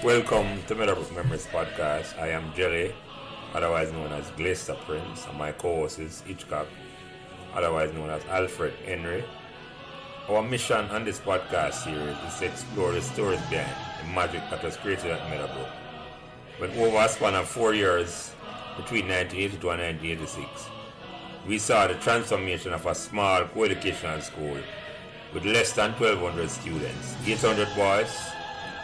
Welcome to Meadowbrook Memories Podcast. I am Jelly, otherwise known as Glacier Prince, and my co-host is Hitchcock, otherwise known as Alfred Henry. Our mission on this podcast series is to explore the stories behind the magic that was created at Meadowbrook. When over a span of 4 years, between 1982 and 1986, we saw the transformation of a small co-educational school with less than 1,200 students, 800 boys,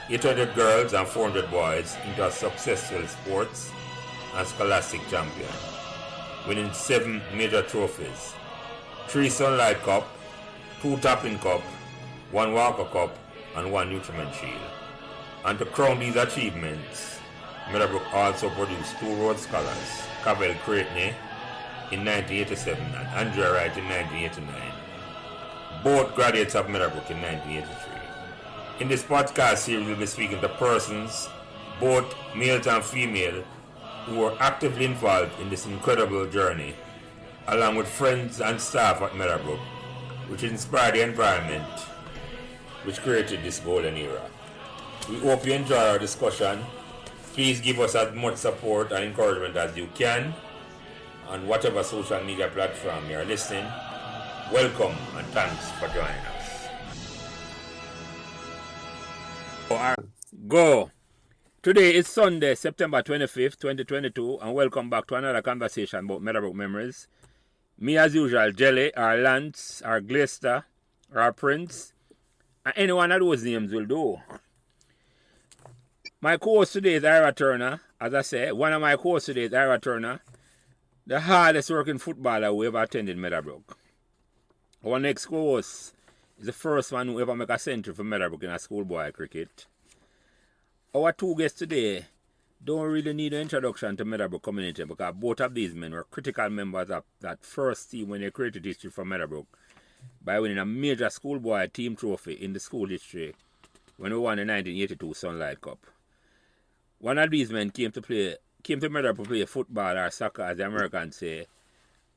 800 girls and 400 boys into a successful sports and scholastic champion, winning 7 major trophies, 3 Sunlight Cup, 2 Topping Cup, 1 Walker Cup, and 1 Nutriment Shield. And to crown these achievements, Meadowbrook also produced 2 Rhodes Scholars, Cavell Creighton in 1987 and Andrea Wright in 1989, both graduates of Meadowbrook in 1983. In this podcast series, we'll be speaking to persons, both males and female, who were actively involved in this incredible journey, along with friends and staff at Meadowbrook, which inspired the environment which created this golden era. We hope you enjoy our discussion. Please give us as much support and encouragement as you can on whatever social media platform you are listening. Welcome and thanks for joining us. Go. Today is Sunday, September 25th, 2022, and welcome back to another conversation about Meadowbrook memories. Me, as usual, Jelly, our Lance, our Glacier, our Prince, and any one of those names will do. My co-host today is Ira Turner. As I say, one of my co-hosts today is Ira Turner, the hardest working footballer who ever attended Meadowbrook. Our next co-host is the first one who ever make a century for Meadowbrook in a schoolboy cricket. Our 2 guests today don't really need an introduction to Meadowbrook community because both of these men were critical members of that first team when they created history for Meadowbrook by winning a major schoolboy team trophy in the school history when we won the 1982 Sunlight Cup. One of these men came to Meadowbrook to play football or soccer, as the Americans say,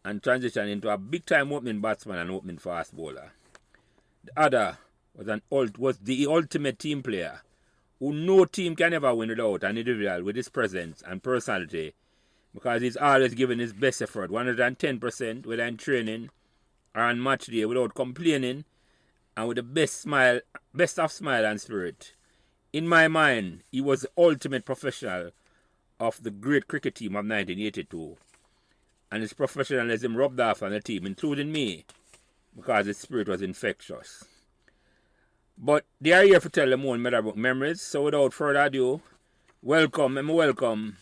and transitioned into a big-time opening batsman and opening fast bowler. The other was the ultimate team player, who no team can ever win without an individual with his presence and personality, because he's always giving his best effort, 110%, whether in training or on match day, without complaining, and with the best of smile and spirit. In my mind, he was the ultimate professional of the great cricket team of 1982, and his professionalism rubbed off on the team, including me, because his spirit was infectious. But they are here to tell them more Meadowbrook memories, so without further ado, welcome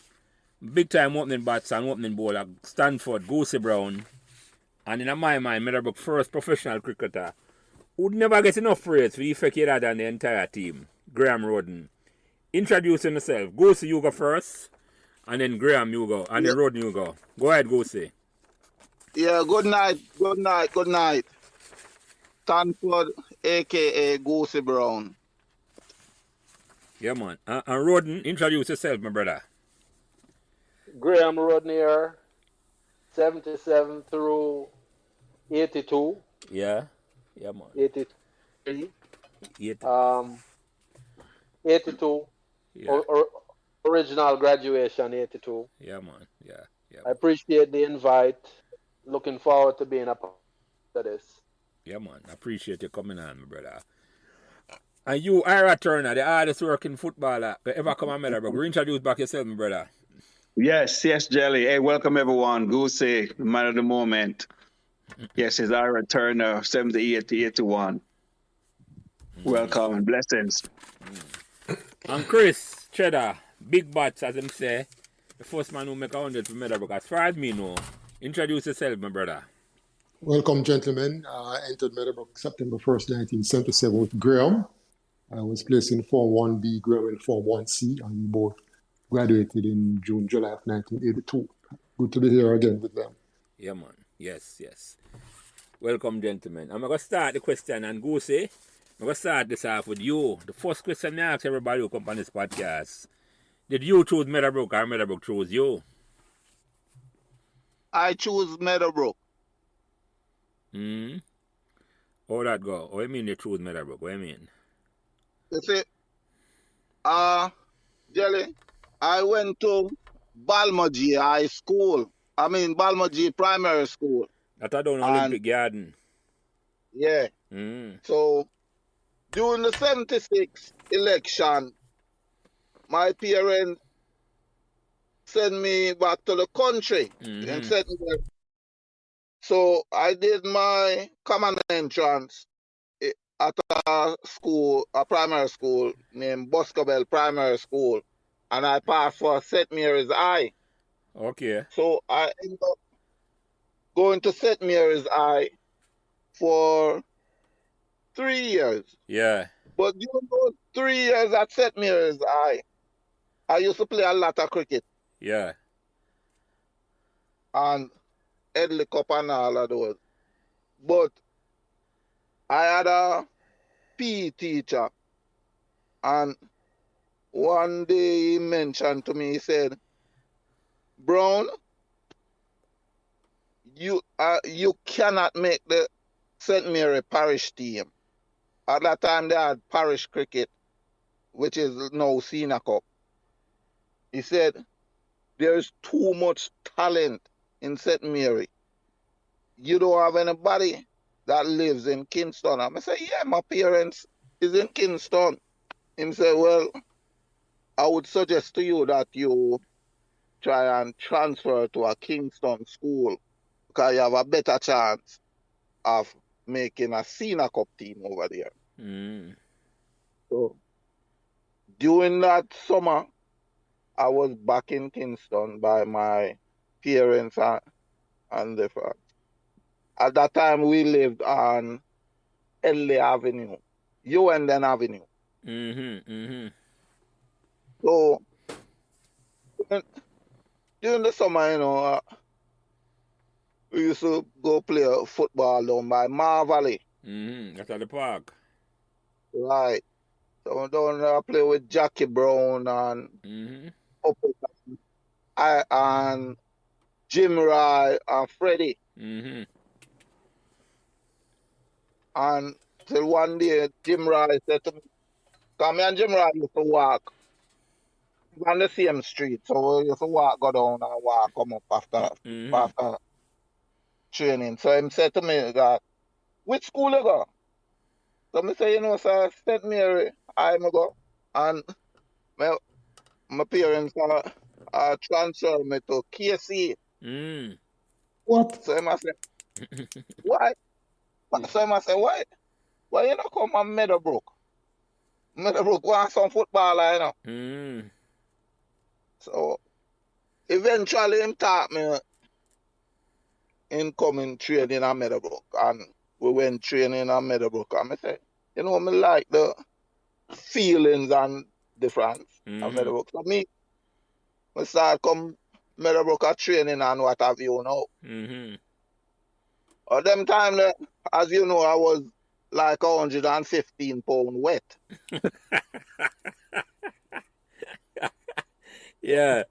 big time opening bats and opening bowler Stanford Goosey Brown, and in my mind, Meadowbrook first professional cricketer who never gets enough praise for the effect he had on the entire team, Graham Rhoden. Introduce yourself. Goosey, you go first, and then Graham, you go, and then Rhoden, you go. Go ahead, Goosey. Yeah, good night. Stanford, a.k.a. Goosey Brown. Yeah, man. And Rhoden, introduce yourself, my brother. Graham Rhoden here, 77 through 82. Yeah, man. 83. 82. Yeah. Original graduation, 82. Yeah, man. Yeah. I appreciate the invite. Looking forward to being a part of this. Yeah, man. I appreciate you coming on, my brother. And you, Ira Turner, the hardest working footballer that ever come on Meadowbrook. Reintroduce back yourself, my brother. Yes, Jelly. Hey, welcome everyone. Goosey, the man of the moment. Yes, it's Ira Turner, 78 to 81. Welcome and blessings. And Chris Cheddar, big bats, as them say, the first man who make 100 for Meadowbrook. As far as me know, introduce yourself, my brother. Welcome, gentlemen. I entered Meadowbrook September 1st, 1977 with Graham. I was placed in Form 1B, Graham in Form 1C, and we both graduated in July of 1982. Good to be here again with them. Yeah, man. Yes. Welcome, gentlemen. I'm going to start the question, and Goosey, I'm going to start this off with you. The first question I ask everybody who comes on this podcast: did you choose Meadowbrook or Meadowbrook chose you? I choose Meadowbrook. How that go? What do you mean you choose Meadowbrook? What do you mean? You see, Jelly, I went to Balmaji High School. I mean Balmaji Primary School. That I done And Olympic Garden. yeah. So during the 76 election, my parents sent me back to the country and sent me there. So I did my common entrance at a school, a primary school named Boscobel Primary School, and I passed for St. Mary's High. Okay. So I ended up going to St. Mary's High for 3 years. Yeah. But during those 3 years at St. Mary's High, I used to play a lot of cricket Yeah. and Headley Cup and all of those. But I had a PE teacher, and one day he mentioned to me, he said, Brown, you cannot make the St. Mary parish team. At that time they had parish cricket, which is now Senior Cup. He said, there's too much talent in St. Mary. You don't have anybody that lives in Kingston. I say, yeah, my parents is in Kingston. Him say, well, I would suggest to you that you try and transfer to a Kingston school because you have a better chance of making a Senior Cup team over there. So during that summer, I was back in Kingston by my parents and the friends. At that time, we lived on Headley Avenue, Undon Avenue. So during the summer, we used to go play football down by Mar Valley. That's at the park. Right. So down there I play with Jackie Brown and and Jim Rai and Freddie. And till one day Jim Rai said to me, because me and Jim Rai used to walk on the same street. So we used to go down and walk come up after training. So he said to me that, which school you go? So I say, sir, St. Mary, I go. And my parents transfer me to KC. What? So I say, why? So I say, why? Why you not come on Meadowbrook? Meadowbrook want some football, So eventually him taught me in coming training at Meadowbrook. And we went training at Meadowbrook. And I say, me like the feelings and difference at Meadowbrook. So I start come Meadowbrook at training and what have you now. At them time, as you know, I was like 115 pound wet. Yeah.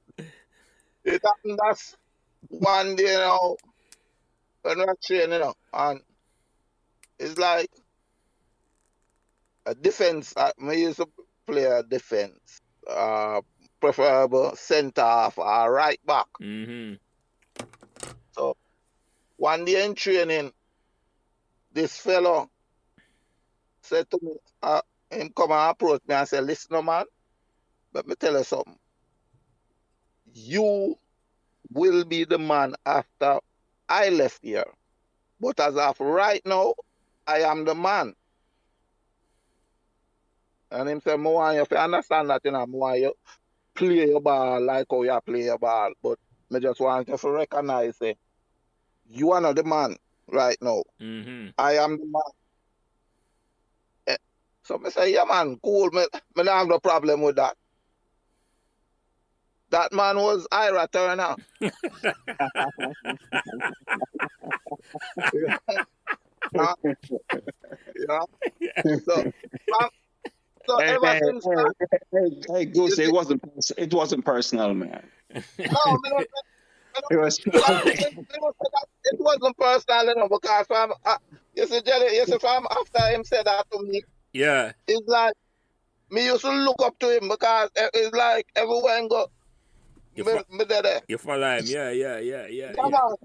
It happened that's one day now when we're training and it's like a defense. I used to play a defense, preferable center half or right back. So one day in training, this fellow said to me, him come and approach me and say, listen, man, let me tell you something. You will be the man after I left here. But as of right now, I am the man. And him say, I want you to understand that, I want you play your ball like how you play your ball. But I just want you to recognize it. You are not the man right now. I am the man. So I say, yeah, man, cool. I don't have no problem with that. That man was Ira Turner. Yeah. So ever since that, hey, Goosey, it wasn't personal, man. No, It was. it wasn't personal, because you see, Jerry, from after him said that to me, Yeah. it's like me used to look up to him because it's like everywhere I go, me there. You follow him, yeah. Come on.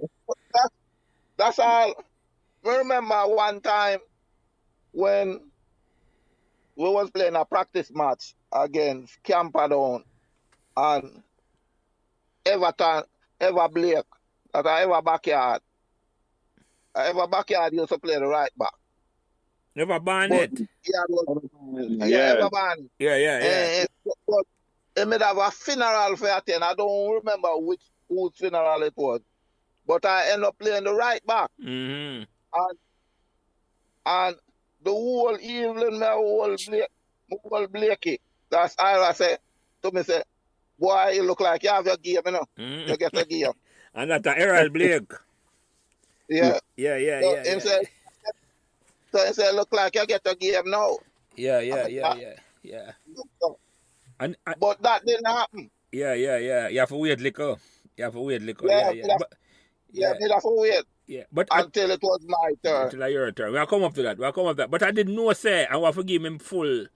That's all. I remember one time when we was playing a practice match against Camperdown and Everton, Ever Blake, at Ever Backyard. Ever Backyard used to play the right back. Never Barnett. Ever Barnett. Yeah. But he made have a funeral for attend. I don't remember whose funeral it was. But I ended up playing the right back. Mm-hmm. And the whole evening, my whole Blakey, that's Ira said to me, say, boy, you look like you have your game, you know. Mm-hmm. You get a game. And that's Errol Blake. Yeah. So he said, look like you get a game now. Yeah. But that didn't happen. Yeah. You have to wait, liquor. Yeah. Me have to wait. Yeah, but until it was my turn. Until your turn. We'll come up to that. But I didn't know, say, I want to give him full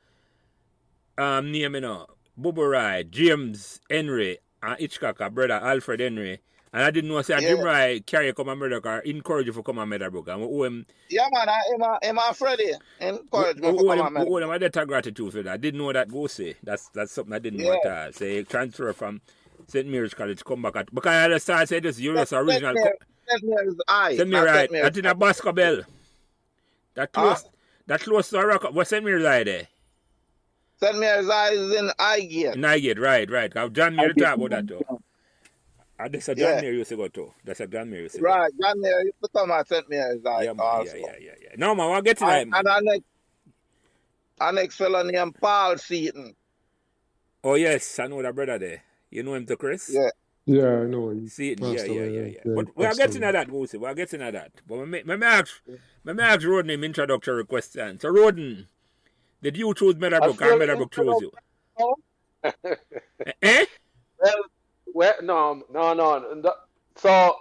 name, you know. Bubba Rai, James Henry, and Hitchcock, brother Alfred Henry. And I didn't know, say, Jim Rai carry come to Meadowbrook or encourage you to come to Meadowbrook. And we owe him. Yeah, man, I'm Freddie. Encourage me to come to Meadowbrook. We owe him a debt of gratitude for that. I didn't know that Goosey. That's something I didn't know at all. Say, transfer from St. Mary's College, come back at. Because I had started say this, you're just original. St. Mary's I. St. Mary's I. That's in a Basco Bell. That close to a rock. What's St. Mary's I there? St. Mary's I is in Highgate. In Highgate, right. John Mary talk about that too. That's a John Mary used to go to. That's a John Mary used to go. Right, John Mary used to come at St. Mary's I. Yeah. No, man, we'll get to that. And our next fellow named Paul Seaton. Oh, yes, I know that brother there. You know him too, Chris? Yeah. Yeah, I know. Seaton, yeah. But we're getting at that, Goosey. We're getting at that. But me ask Rhoden him introductory question. So, Rhoden, did you choose Meadowbrook or Meadowbrook chose you? Eh? Well, no. So,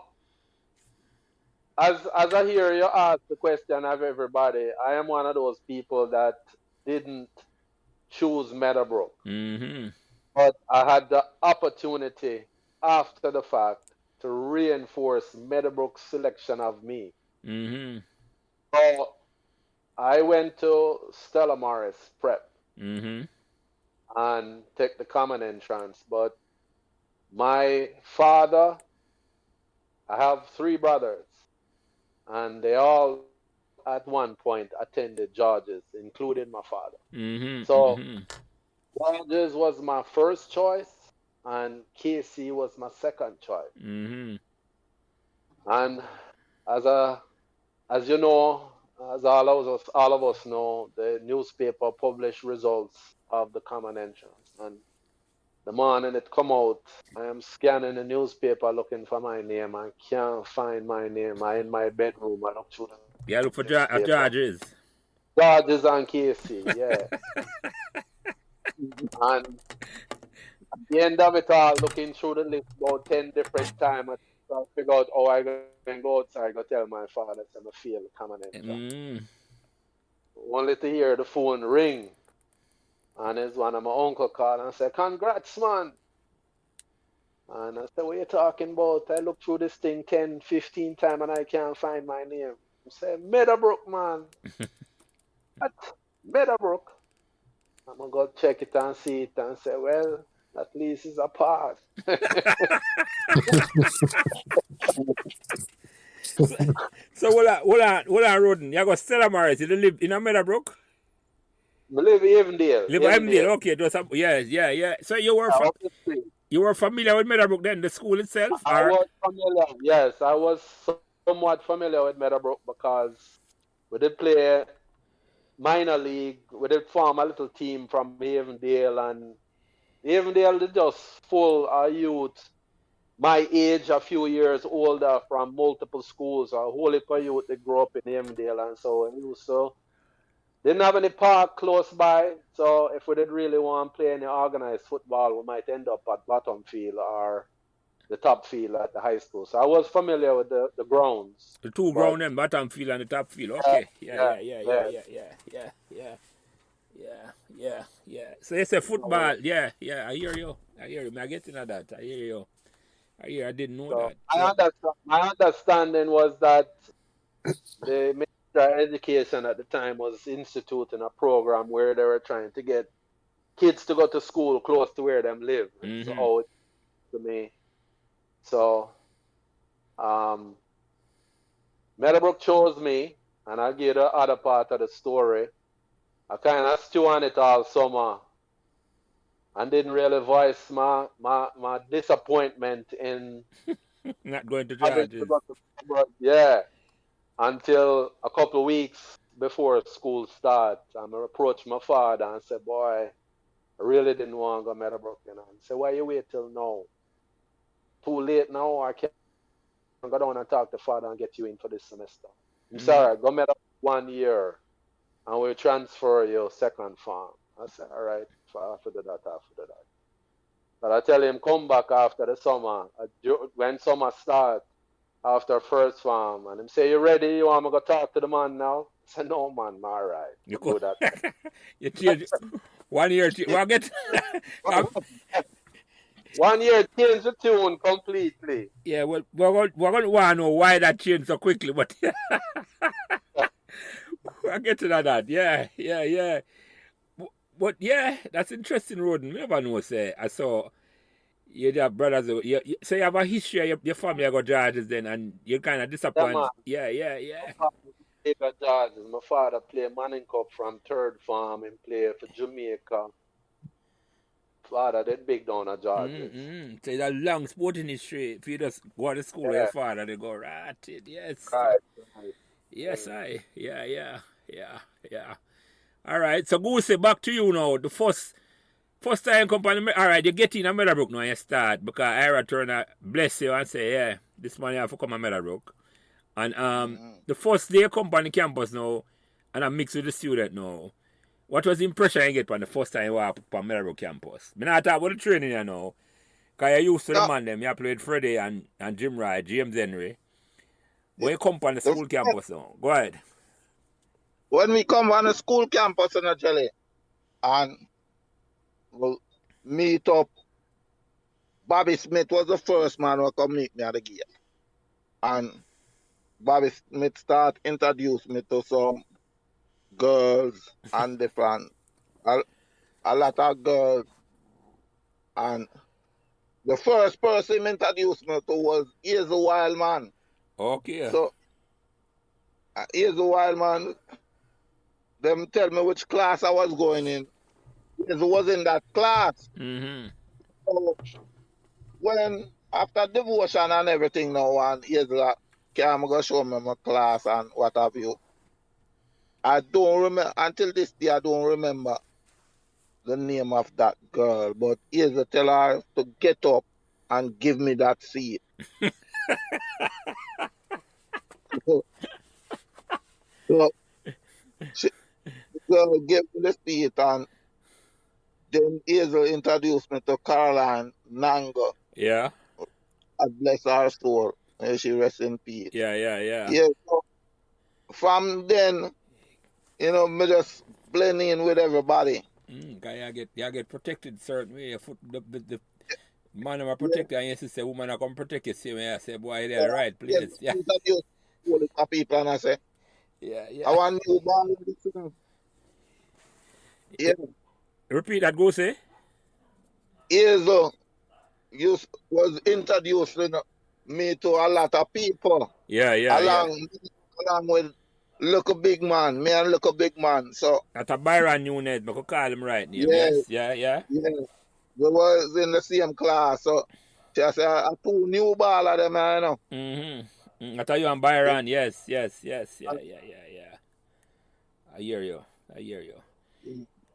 as I hear you ask the question of everybody, I am one of those people that didn't choose Meadowbrook. Mm-hmm. But I had the opportunity after the fact to reinforce Meadowbrook's selection of me. Mm-hmm. So I went to Stella Morris Prep and take the common entrance. But my father, I have 3 brothers, and they all at one point attended George's, including my father. Mm-hmm. So George's was my first choice, and KC was my second choice. Mm-hmm. And as you know, as all of us know, the newspaper published results of the common entrance. And the morning it come out, I am scanning the newspaper looking for my name. I can't find my name. I'm in my bedroom. I look through the Yeah, look for George's. George's and KC, yeah. And at the end of it all, looking through the list about 10 different times, I figure out how I can go outside, go tell my father that I feel the common entrance. Only to hear the phone ring. And it's one of my uncle called and I said, congrats, man. And I said, what are you talking about? I look through this thing 10, 15 times and I can't find my name. I said, Meadowbrook, man. What? Meadowbrook? I'm going to go check it and see it and say, well, at least it's a pass. So, hold on, Rhoden. You got Stella Morris. You live in a Meadowbrook? I live in Avondale. Okay. Yeah. So you were familiar with Meadowbrook then, the school itself? I was familiar. Yes, I was somewhat familiar with Meadowbrook because we did play minor league. We did form a little team from Avondale, and Avondale did just full youth my age, a few years older, from multiple schools. A whole heap of youth that grew up in Avondale, and so we used to. Didn't have any park close by, so if we didn't really want to play any organized football, we might end up at bottom field or the top field at the high school. So I was familiar with the grounds. The two ground and bottom field and the top field. Okay. Yeah. So you say football, yeah, I hear you. I get into that. I hear you. I didn't know So that. Yeah. my understanding was that the Minister of Education at the time was instituting a program where they were trying to get kids to go to school close to where them live. So Mm-hmm. oh, to me. So um, Meadowbrook chose me, and I'll give the other part of the story. I kind of stew on it all summer and didn't really voice my disappointment in Not going to having to charges. go to work. Yeah, until a couple of weeks before school starts. I approached my father and said, boy, I really didn't want to go Meadowbrook. And he said, why you wait till now? Too late now, I can't go down and talk to father and get you in for this semester. I'm sorry, go Meadowbrook 1 year and we'll transfer your second farm. I said, all right, after that. But I tell him, come back after the summer. When summer starts, after first farm, and him say, you ready? You want me to go talk to the man now? I said, no, man, I'm all right. You Do that. you change 1 year. Well, get. 1 year change the tune completely. Yeah, well, we're going to want to know why that changed so quickly, but I'll get to that. Yeah. But yeah, that's interesting, Rhoden. I never know, say. I saw you have brothers. So you have a history of your family, I got Georges then, and you're kind of Yeah, man. disappointed. Yeah. My father played for Georges. My father played Manning Cup from third farm and played for Jamaica. Father did big down at Georges. So it's a long sporting history. If you just go to school with your father, they go right. Yes. Right. Yes, Yeah. All right. So Goosey, back to you now. The first time company. All right, you get in a Meadowbrook now. You start because Ira Turner bless you and say, yeah, this man have to come to Meadowbrook. And the first day you come on the campus now, and I mix with the student now. What was the impression you get on the first time you walk up on Meadowbrook campus? I not talk about the training you know. Because you used to the man them. You played Freddie and Jim Wright, James Henry. When you come on the school campus now, go ahead. When we come on the school campus in a jelly and we'll meet up, Bobby Smith was the first man who come meet me at the gate. And Bobby Smith start introduce me to some girls and different, a lot of girls. And the first person he introduced me to was Here's a Wild Man. Okay. So, Here's a Wild Man. Them tell me which class I was going in. It was in that class. Mm-hmm. So when after devotion and everything now, and here's like, I'm gonna show me my class and what have you. I don't remember until this day. I don't remember the name of that girl, but here's a tell her to get up and give me that seat. So she gave me the seat, and then Hazel introduced me to Caroline Nango. Yeah. God bless her soul. May she rest in peace. Yeah. Yeah. So from then, me just blend in with everybody. You get protected certain way. The man are protected, and you say woman are come protect you. See me, I say boy, they're the right place. Yeah. Introduce people, and I say, Yeah. I want new ball. Yeah. Repeat that, Goosey. Hazel was introducing me to a lot of people. Yeah. Along with Look a Big Man, me and Look a Big Man. So That's a Byron Nunez, but I could call him right name. Yes. Yeah. We was in the same class. So she said, I two new ball of them, I know. I tell you on Byron. Yes. Yeah. I hear you.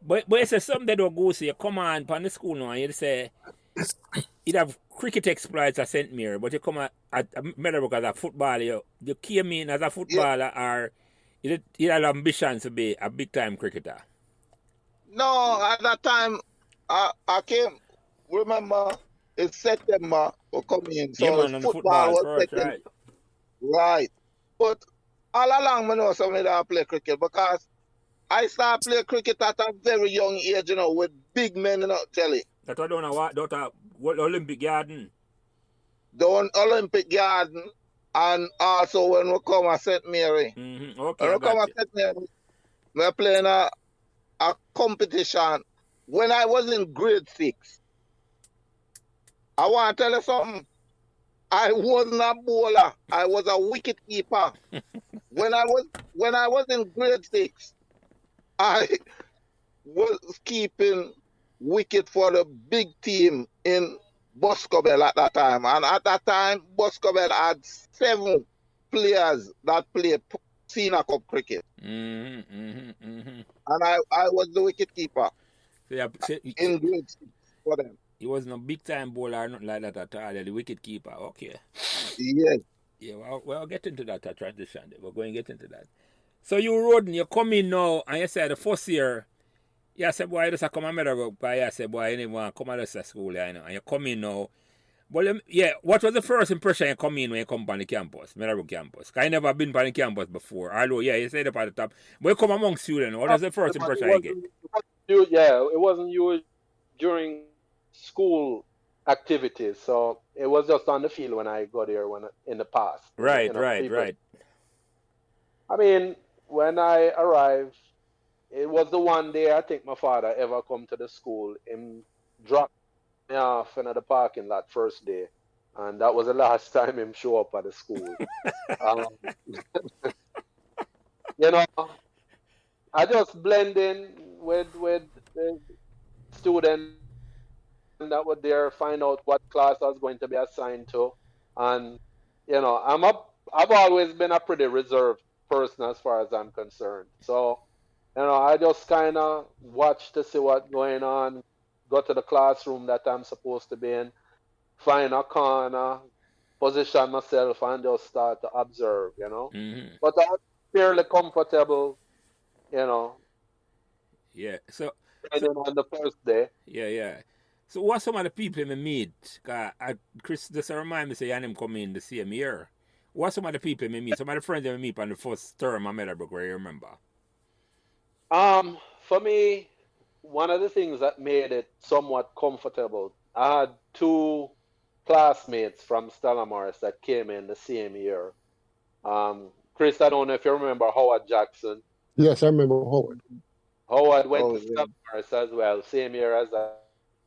But you say something that don't go say you come on the school now and you say you'd have cricket exploits at St. Mary, but you come at Meadowbrook as a footballer, you came in as a footballer or you had ambitions to be a big time cricketer? No, at that time I came, remember it's September we come in. So yeah, man, football was first, second. Right. But all along I know somebody that play cricket because I started playing cricket at a very young age, you know, with big men, you know, Jelly. That was down at what Olympic Garden. Down Olympic Garden, and also when we come at St. Mary. Okay, When I we come got at you. St. Mary, we're playing a competition. When I was in grade 6, I want to tell you something. I wasn't a bowler. I was a wicket keeper. When I was in grade 6, I was keeping wicket for the big team in Boscobel at that time. And at that time, Boscobel had 7 players that played senior cup cricket. And I was the wicket keeper in grade 6 for them. He wasn't a big time bowler or nothing like that at all. The wicket keeper. Okay. Yes. Yeah, well, we'll get into that transition. We're going to get into that. So you, Rhoden, you come in now, and you said the first year, you said, boy, you just come to Meadowbrook, but you said, boy, you didn't want to come to this school, you know, and you come in now. Well, yeah, what was the first impression you come in when you come on the campus, Meadowbrook campus? Because I never been on the campus before. Although, yeah, you said it at the top. But you come among students, what was the first impression you get? It wasn't you during school activities, so it was just on the field when I got here in the past. Right. I mean, when I arrived, it was the one day I think my father ever come to the school. Him dropped me off in the parking lot first day, and that was the last time him show up at the school. You know, I just blend in with the students that were there, find out what class I was going to be assigned to, and you know, I've always been a pretty reserved person as far as I'm concerned. So, you know, I just kind of watch to see what's going on, go to the classroom that I'm supposed to be in, find a corner, position myself, and just start to observe, you know. But I'm fairly comfortable, you know. Yeah. So on the first day. Yeah. So what some of the people you meet? Chris just remind me say you and him come in the same year. What some of the people you meet? Some of the friends you meet on the first term of Meadowbrook, where you remember? For me, one of the things that made it somewhat comfortable, I had 2 classmates from Stella Morris that came in the same year. Chris, I don't know if you remember Howard Jackson. Yes, I remember Howard. Howard went to Stella Morris as well, same year as I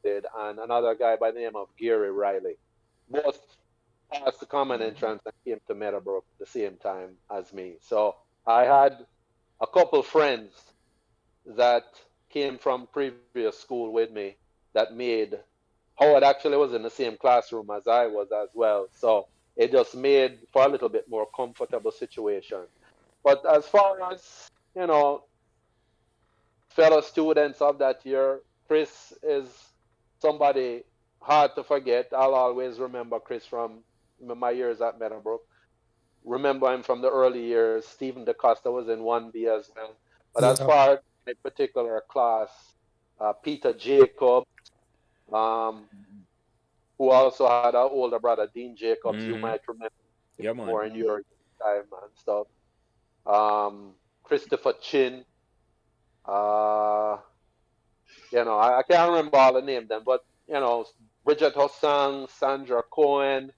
did, and another guy by the name of Gary Riley. Both passed the common entrance and came to Meadowbrook at the same time as me. So I had a couple friends that came from previous school with me that made Howard actually was in the same classroom as I was as well. So it just made for a little bit more comfortable situation. But as far as, you know, fellow students of that year, Chris is somebody hard to forget. I'll always remember Chris from my years at Meadowbrook. Remember him from the early years. Stephen DeCosta was in 1B as well. But as far as a particular class, Peter Jacobs, who also had an older brother, Dean Jacobs, you might remember more in your time and stuff. Christopher Chin. You know, I can't remember all the names then, but you know, Bridget Hossang, Sandra Cohen,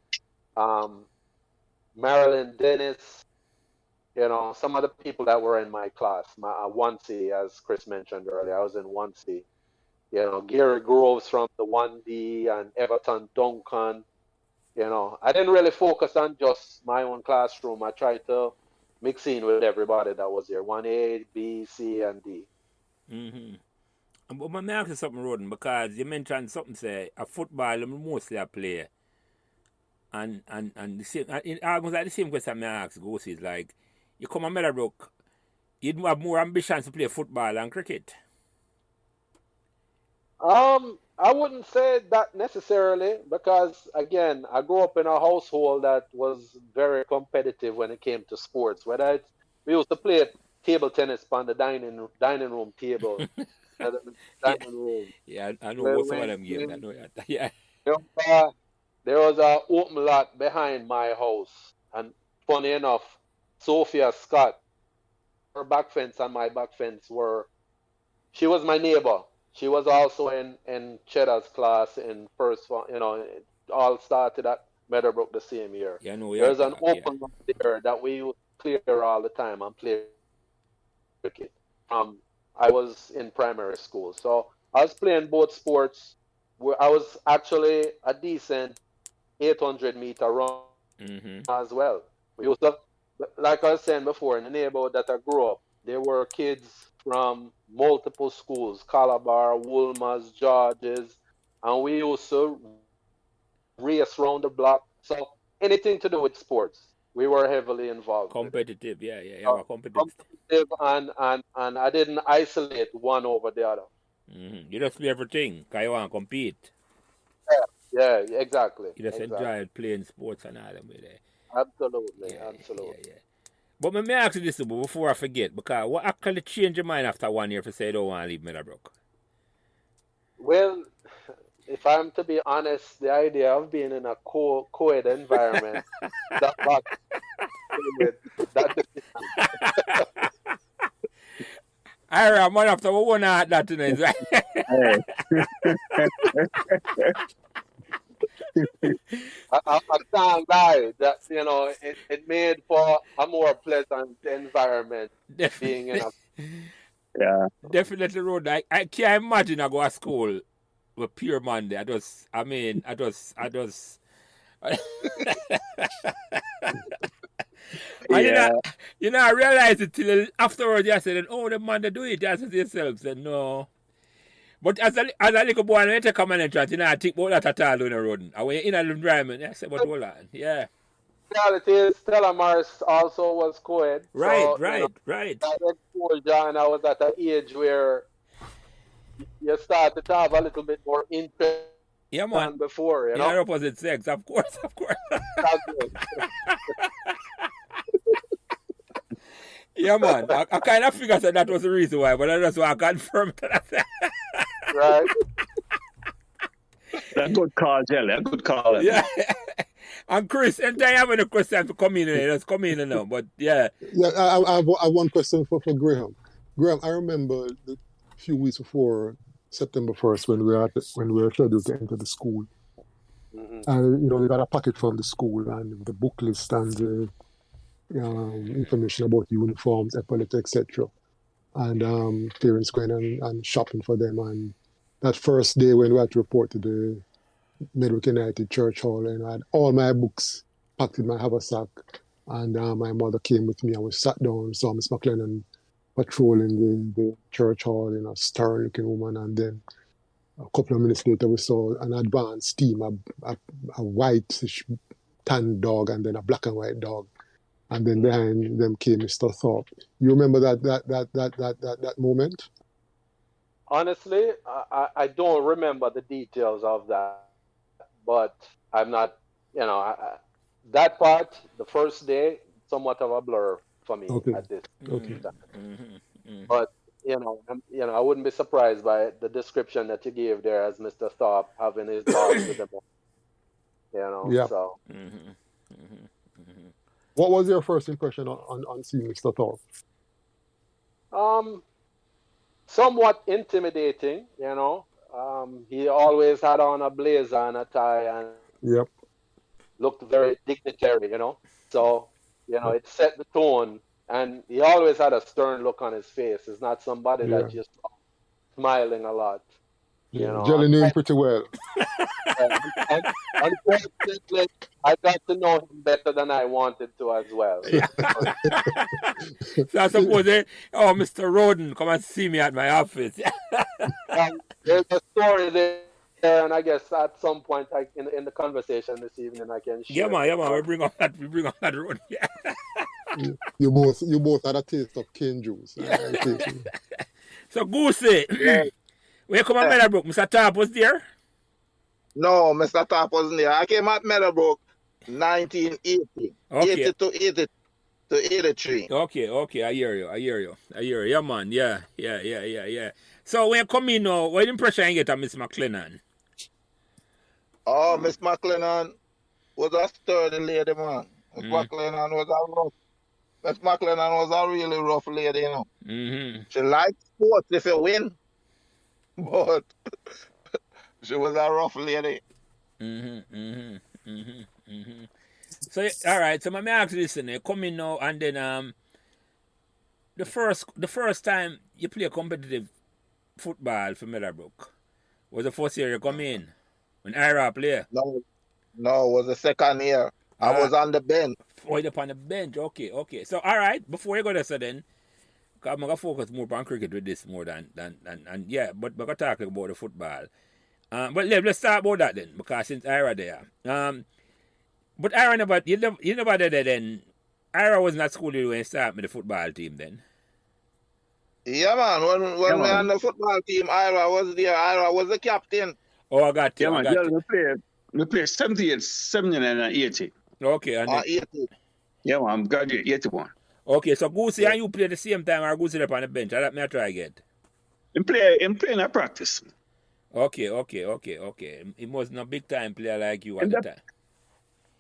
Marilyn Dennis, you know, some of the people that were in my class, my 1C, as Chris mentioned earlier, I was in 1C. You know, Gary Groves from the 1D and Everton Duncan. You know, I didn't really focus on just my own classroom. I tried to mix in with everybody that was there, 1A, B, C, and D. But may I ask you something, Rhoden, because you mentioned something, say, a football, mostly a player. And the same, almost like the same question I ask Goosey is like, you come to Meadowbrook, you'd have more ambitions to play football and cricket. I wouldn't say that necessarily because, again, I grew up in a household that was very competitive when it came to sports. We used to play table tennis on the dining room table. Dining room. Yeah, I know what some of them games. I know that. Yeah. There was an open lot behind my house, and funny enough, Sophia Scott, back fence and my back fence she was my neighbor. She was also in Cheddar's class in first one, it all started at Meadowbrook the same year. Yeah, no, There's an open one there that we used to clear all the time and play cricket. I was in primary school. So I was playing both sports. Where I was actually a decent 800-meter run as well. We used to, like I was saying before, in the neighborhood that I grew up, there were kids from multiple schools, Calabar, Woolmers, Georges, and we used to race around the block. So anything to do with sports, we were heavily involved. Competitive, competitive. And I didn't isolate one over the other. You just play everything because you want to compete. Yeah, exactly. You just enjoy playing sports and all that with it. Absolutely. Yeah. But let me ask you this before I forget, because what actually changed your mind after 1 year if you say you don't want to leave Meadowbrook? Well, if I'm to be honest, the idea of being in a co-ed environment, that I'm one after one at that tonight. I can't lie that it made for a more pleasant environment being in a Definitely, Road. I can't imagine I go to school with pure Monday. I just I I realized it till afterwards. I said, "Oh, the man they do it." I said to yourself, "Said no." But as a little boy, when you come and entrance, I think about that at all on the road. And when you're in an environment, I said, "But hold on, yeah." Reality is, Stella Morris also was co-ed. Right. That exposure, and I was at an age where you started to have a little bit more interest than before. Yeah, opposite sex, of course. Yeah, man. I kind of figured that was the reason why, but I just want to confirm that. Right. A good call, Jelly. A good call. Yeah. And Chris, anytime you have any question to come in, just come in now. But yeah. Yeah, I have one question for Graham. Graham, I remember a few weeks before September 1st when we were scheduled to enter the school. And we got a packet from the school and the book list and the information about uniforms, epaulette, etc. And parents going and shopping for them. And that first day when we had to report to the Meadowbrook United Church Hall, and I had all my books packed in my haversack. And my mother came with me and we sat down and saw Miss McLennan patrolling the church hall, a stern looking woman. And then a couple of minutes later, we saw an advanced team, a white tan dog and then a black and white dog. And then behind them came Mr. Thorpe. You remember that moment? Honestly, I don't remember the details of that, but I'm not, that part, the first day, somewhat of a blur for me at this time. But I wouldn't be surprised by the description that you gave there as Mr. Thorpe having his dogs with him. So. What was your first impression on seeing Mr. Thorpe? Somewhat intimidating, He always had on a blazer and a tie and looked very dignitary, So, it set the tone. And he always had a stern look on his face. It's not somebody that just smiling a lot. Jelly knew him pretty well. Unfortunately, I got to know him better than I wanted to as well. So I suppose, Mr. Rhoden, come and see me at my office. There's a story there, and I guess at some point in the conversation this evening I can share. Yeah, man. We bring on that Rhoden. Yeah. You both had a taste of cane juice. So Goosey, when you come at Meadowbrook, Mr. Thorpe was there? No, Mr. Thorpe wasn't there. I came at Meadowbrook 1980. 80 to 83. Okay. I hear you. Yeah, man. Yeah. So when you come in now, what impression you get of Miss McLennan? Oh, Miss McLennan was a sturdy lady, man. Miss McLennan was a rough Miss McLennan was a really rough lady, you know. Mm-hmm. She liked sports if you win, but she was a rough lady. Mm-hmm. Mm-hmm. Mm-hmm. Mm-hmm. So all right, so let me ask you this, you come in now and then the first time you play competitive football for Meadowbrook was the first year you come in when Ira play. No, no, it was the second year. I Ah, was on the bench. right up on the bench. Okay, okay. So all right, before you go there, so then, cause I'm gonna focus more on cricket with this more than and yeah, but we're gonna talk about the football. But let's start about that then, because since Ira there, but Ira never you never did that then. Ira was not school when you start with the football team then. Yeah, man. Yeah, When we on man. the football team, Ira was there. Ira was the captain. Oh, I got Yeah, you. I man. got Jolly, you. we play 78, 79, and 80. Okay, and then 80. Yeah, man. I'm graduate 81. okay, so Goosey Yeah. and you play the same time or Goosey up on the bench. I let me try again. I'm playing at practice. Okay, okay, okay, okay. He was not big time player like you at And the that, time.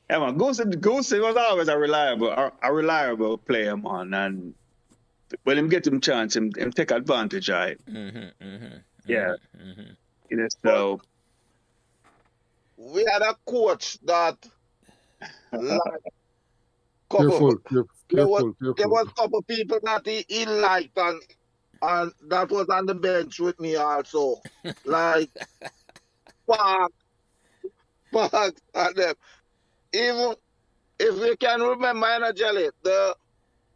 yeah, man. Goosey was always a reliable player, man. And when him get him chance, him take advantage of it. Mm-hmm, mm-hmm, Yeah. mm-hmm, mm-hmm. You know, But so we had a coach that liked couple. Careful, careful, There was careful, there careful. was couple people that he liked and that was on the bench with me also. Like Park, Park and them. Even if you can remember Jelly, the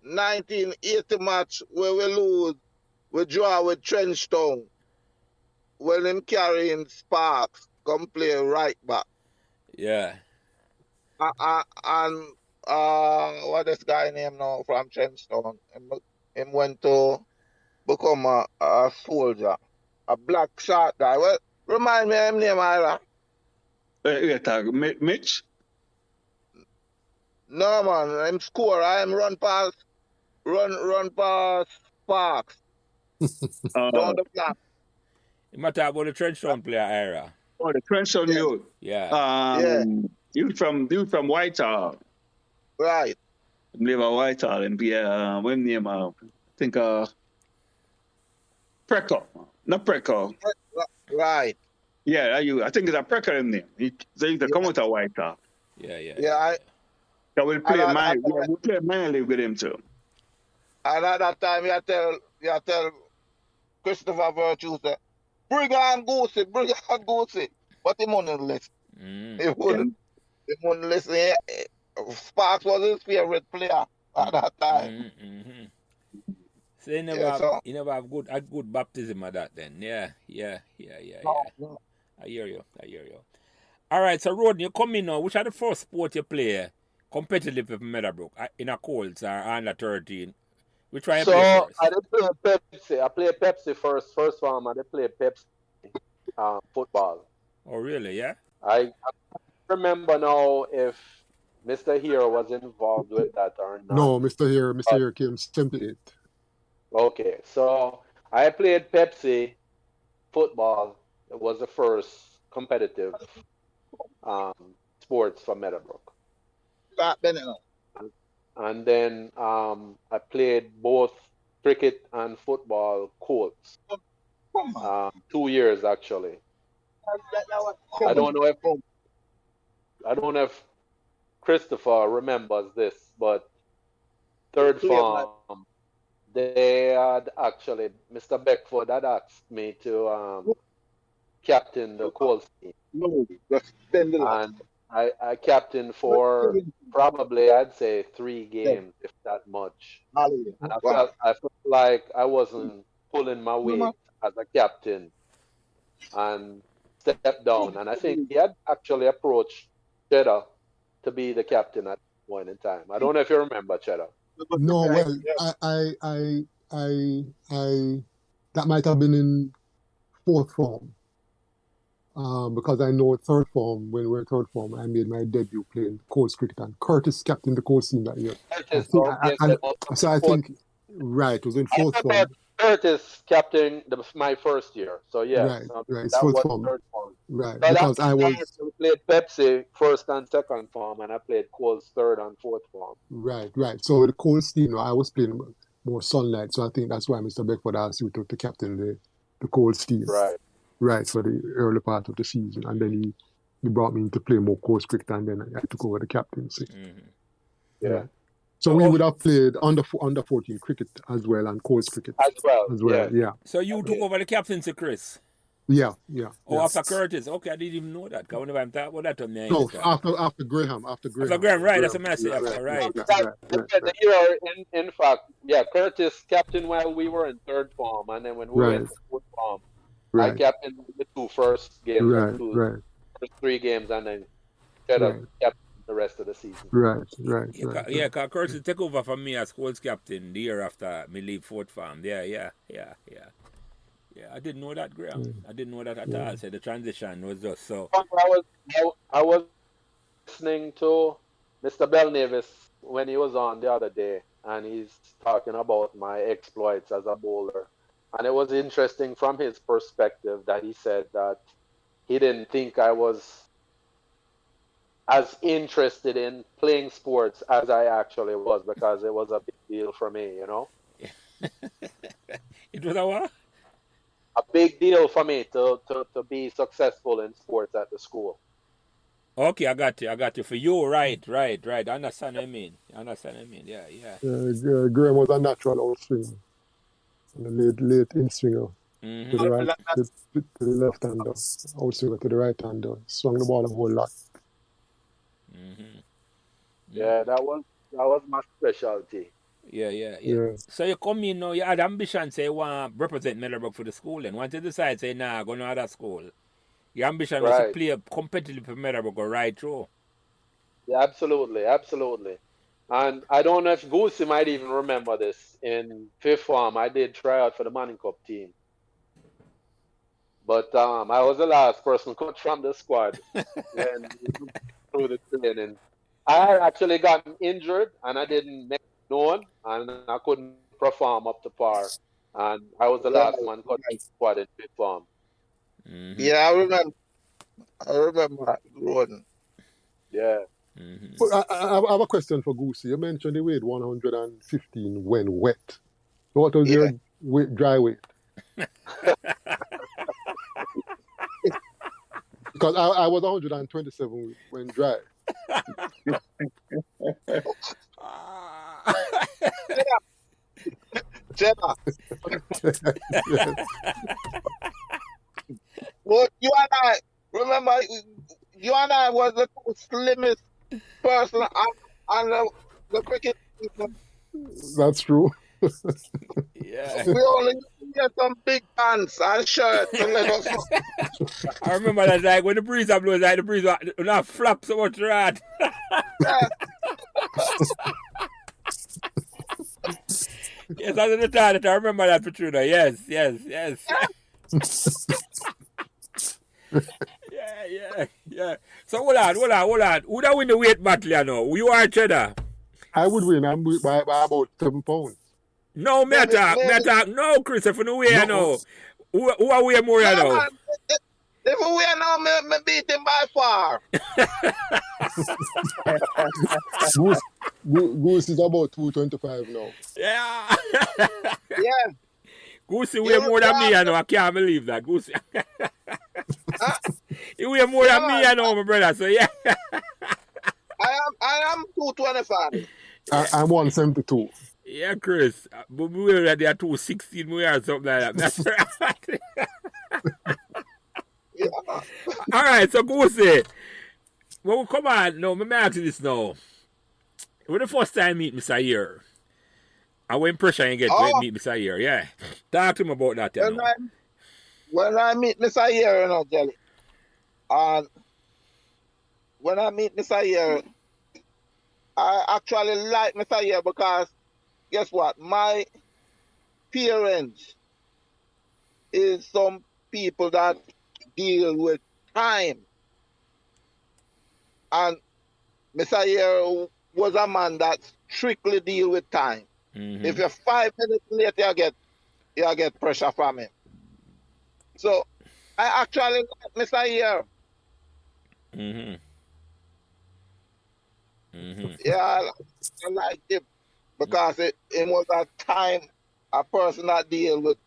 1980 match where we draw with Trenchtown, when him carrying Sparks, come play right back. Yeah. And what this guy name now from Trenchtown? Him went to become a soldier, a black short guy. Well, remind me of him name, Ira. you talk Mitch. No man, him score. I'm run past Sparks Uh, down the flat. You might talk about the Trenchtown player era. the Crenshaw Yeah, youth. Yeah. yeah, You from Whitehall. right, Live at Whitehall and be when name I think Preco. Not Preco. right. Yeah, I think it's a Preco in there. They used to come Yeah, out of Whitehall. Yeah, yeah, yeah. yeah. So I, we play minor league with him too. and at that time, you tell Christopher Virtue, say, bring on Goosey. But he wouldn't listen. Mm. And He wouldn't listen. Sparks was his favorite player at that time. Mm-hmm. So you never Yeah, have so you never have a good baptism of that then. Yeah, yeah, yeah, yeah, no, yeah. no. I hear you. I hear you. All right, so Rhoden, you come in now. Which are the first sport you play competitive with Meadowbrook in a Colts or under 13? Which one you So play first? I did play Pepsi. I played Pepsi first form. I did play Pepsi football. Oh, really? Yeah. I remember now if Mr. Hero was involved with that or not. No, Mr. Here came 78. Okay, so I played Pepsi football. It was the first competitive sports for Meadowbrook. Back then, you know. And then I played both cricket and football Colts. Come on. 2 years actually. I don't know if Christopher remembers this, but third form, they had actually Mr. Beckford had asked me to captain the Colts team, No, just spend the lot. and I captained for probably I'd say 3 games, if that much. Hallelujah. And Wow. I felt like I wasn't pulling my weight as a captain and stepped down. And I think he had actually approached Cheddar to be the captain at one point in time. I don't know if you remember Cheddar. No, well, that might have been in fourth form. Because I know third form, when we were third form, I made my debut playing Colts cricket, and Curtis captained the Colts team that year. I think, right, it was in fourth form. Curtis captain my first year. So yeah, Right, so right, it's that fourth was form. third form. Right, But because I was, played Pepsi first and second form, and I played Coles third and fourth form. Right. So the Coles team, I was playing more Sunlight, so I think that's why Mr. Beckford asked you to captain the Coles team. Right, for the early part of the season. And then he brought me in to play more Coles cricket, and then I took over the captaincy. Yeah. Right. So we would have played under 14 cricket as well, and Coles cricket as well. Yeah. So you took over the captaincy, Chris? Yeah. After Curtis. Okay, I didn't even know that. Because whenever I'm talking about that, no, after Graham. After Graham, right? That's a message. Right. The year, in fact, Curtis captained while we were in third form, and then when we went to fourth form, I captained the two first games, first 3 games, and then captained the rest of the season. Right. Yeah, because Curtis took over from me as Coles captain the year after me leave fourth farm. Yeah, I didn't know that, Graham. I didn't know that at all. So the transition was just so. I was listening to Mr. Belnavis when he was on the other day, and he's talking about my exploits as a bowler. And it was interesting from his perspective that he said that he didn't think I was as interested in playing sports as I actually was, because it was a big deal for me, you know? It was a what? A big deal for me to be successful in sports at the school. Okay, I got you. For you, right. I understand what I mean. Yeah. Graham was a natural outswinger. Late in swinger. To the right, to the left hander. Outswinger to the right hander. Swung the ball a whole lot. Yeah, that was my specialty. Yeah. So you come in now, you had ambition, say you want to represent Meadowbrook for the school, and once you decide, say, nah, go to another school, your ambition was to play competitively for Meadowbrook or right through. Yeah, absolutely. And I don't know if Goosey might even remember this. In fifth form, I did try out for the Manning Cup team. But I was the last person cut from the squad when through the training. I had actually gotten injured, and I didn't make it known, and I couldn't perform up to par. And I was the last man cut from the squad in fifth form. Yeah, I remember Rhoden. Yeah. But I have a question for Goosey. You mentioned you weighed 115 when wet. What was your dry weight? Because I was 127 when dry. Jenna. Well, you and I, remember, you and I was the slimmest person on the cricket team. That's true. Yeah. We only get some big pants and shirts and let us know. I remember that, like, when the breeze blows, like, the breeze will not flap so much rat. Yes, that's the time that I remember that, Petruda. Yes. Yeah. So hold on. Who da win the weight battle, you know? You are Cheddar. I would win. I'm by about 7 pounds. No, me attack. No, Christopher, no way, you know. Who are way more, you know? If we win now, me beat him by far. Goose is about 225 now. Yeah. Goosey weigh more than me, you know. I can't believe that. Goosey. You weigh more than me, you know, my brother. So, yeah. I am 225. I'm 172. Yeah, Chris. But we were at 216 we or something like that. That's right. Yeah. All right, so Goosey. Well, come on. No, let me ask you this now. When the first time you meet Mr. Year, and what impression you get when you meet Mr. Year? Yeah. Talk to him about that. When I meet Mr. Year, you know, Jelly, and when I meet Mr. Year, I actually like Mr. Year because, guess what? My parents is some people that deal with time. And Mr. Year was a man that strictly deal with time. Mm-hmm. If you're 5 minutes late, you get pressure from him. So I actually like Mr. Year. Mm-hmm. Mm-hmm. Yeah, I like him because it was a person that deal with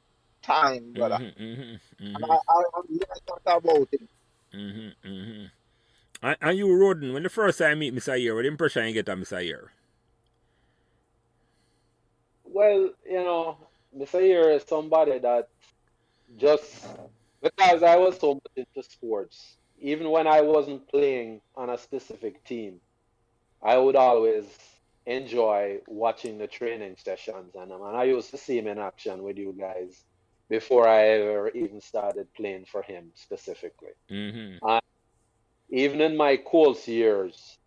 time, brother. Mm-hmm. Mm-hmm. And Mm-hmm. I learned a lot about him. Mm-hmm. Mm-hmm. And you, Rhoden, when the first time you meet Mr. Year, what impression you get of Mr. Year? Well, Mr. Here is somebody that just because I was so much into sports, even when I wasn't playing on a specific team, I would always enjoy watching the training sessions, and I used to see him in action with you guys before I ever even started playing for him specifically. Mm-hmm. And even in my course years,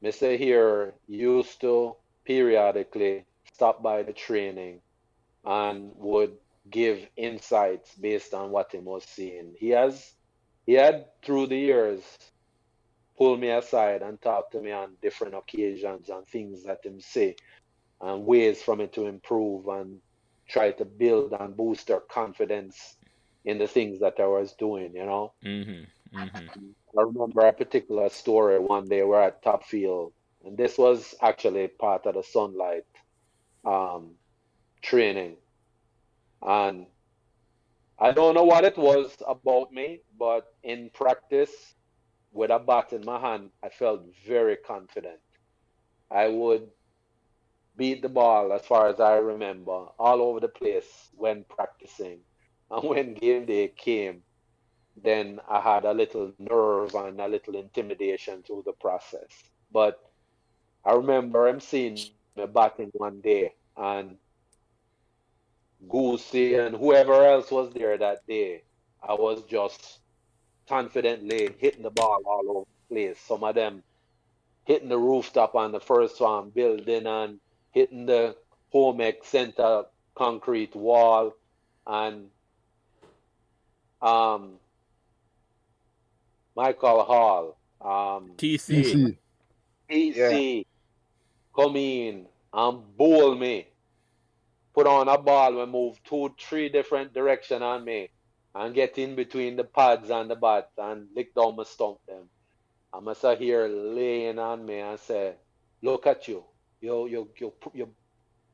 Mr. Here used to periodically stop by the training and would give insights based on what he was seeing. He had through the years pulled me aside and talked to me on different occasions and things that him say and ways for me to improve and try to build and boost their confidence in the things that I was doing. Mm-hmm. Mm-hmm. I remember a particular story one day we're at Top Field, and this was actually part of the Sunlight um, training. And I don't know what it was about me, but in practice, with a bat in my hand, I felt very confident. I would beat the ball, as far as I remember, all over the place when practicing. And when game day came, then I had a little nerve and a little intimidation through the process. But I remember him seeing me batting one day, and Goosey and whoever else was there that day, I was just confidently hitting the ball all over the place. Some of them hitting the rooftop on the first one building and hitting the home ec center concrete wall and um, Michael Hall, TC. TC. Yeah. PC come in and bowl me, put on a ball and move 2, 3 different direction on me and get in between the pads and the bat and lick down my stump them. I must have here laying on me and say, look at you. You're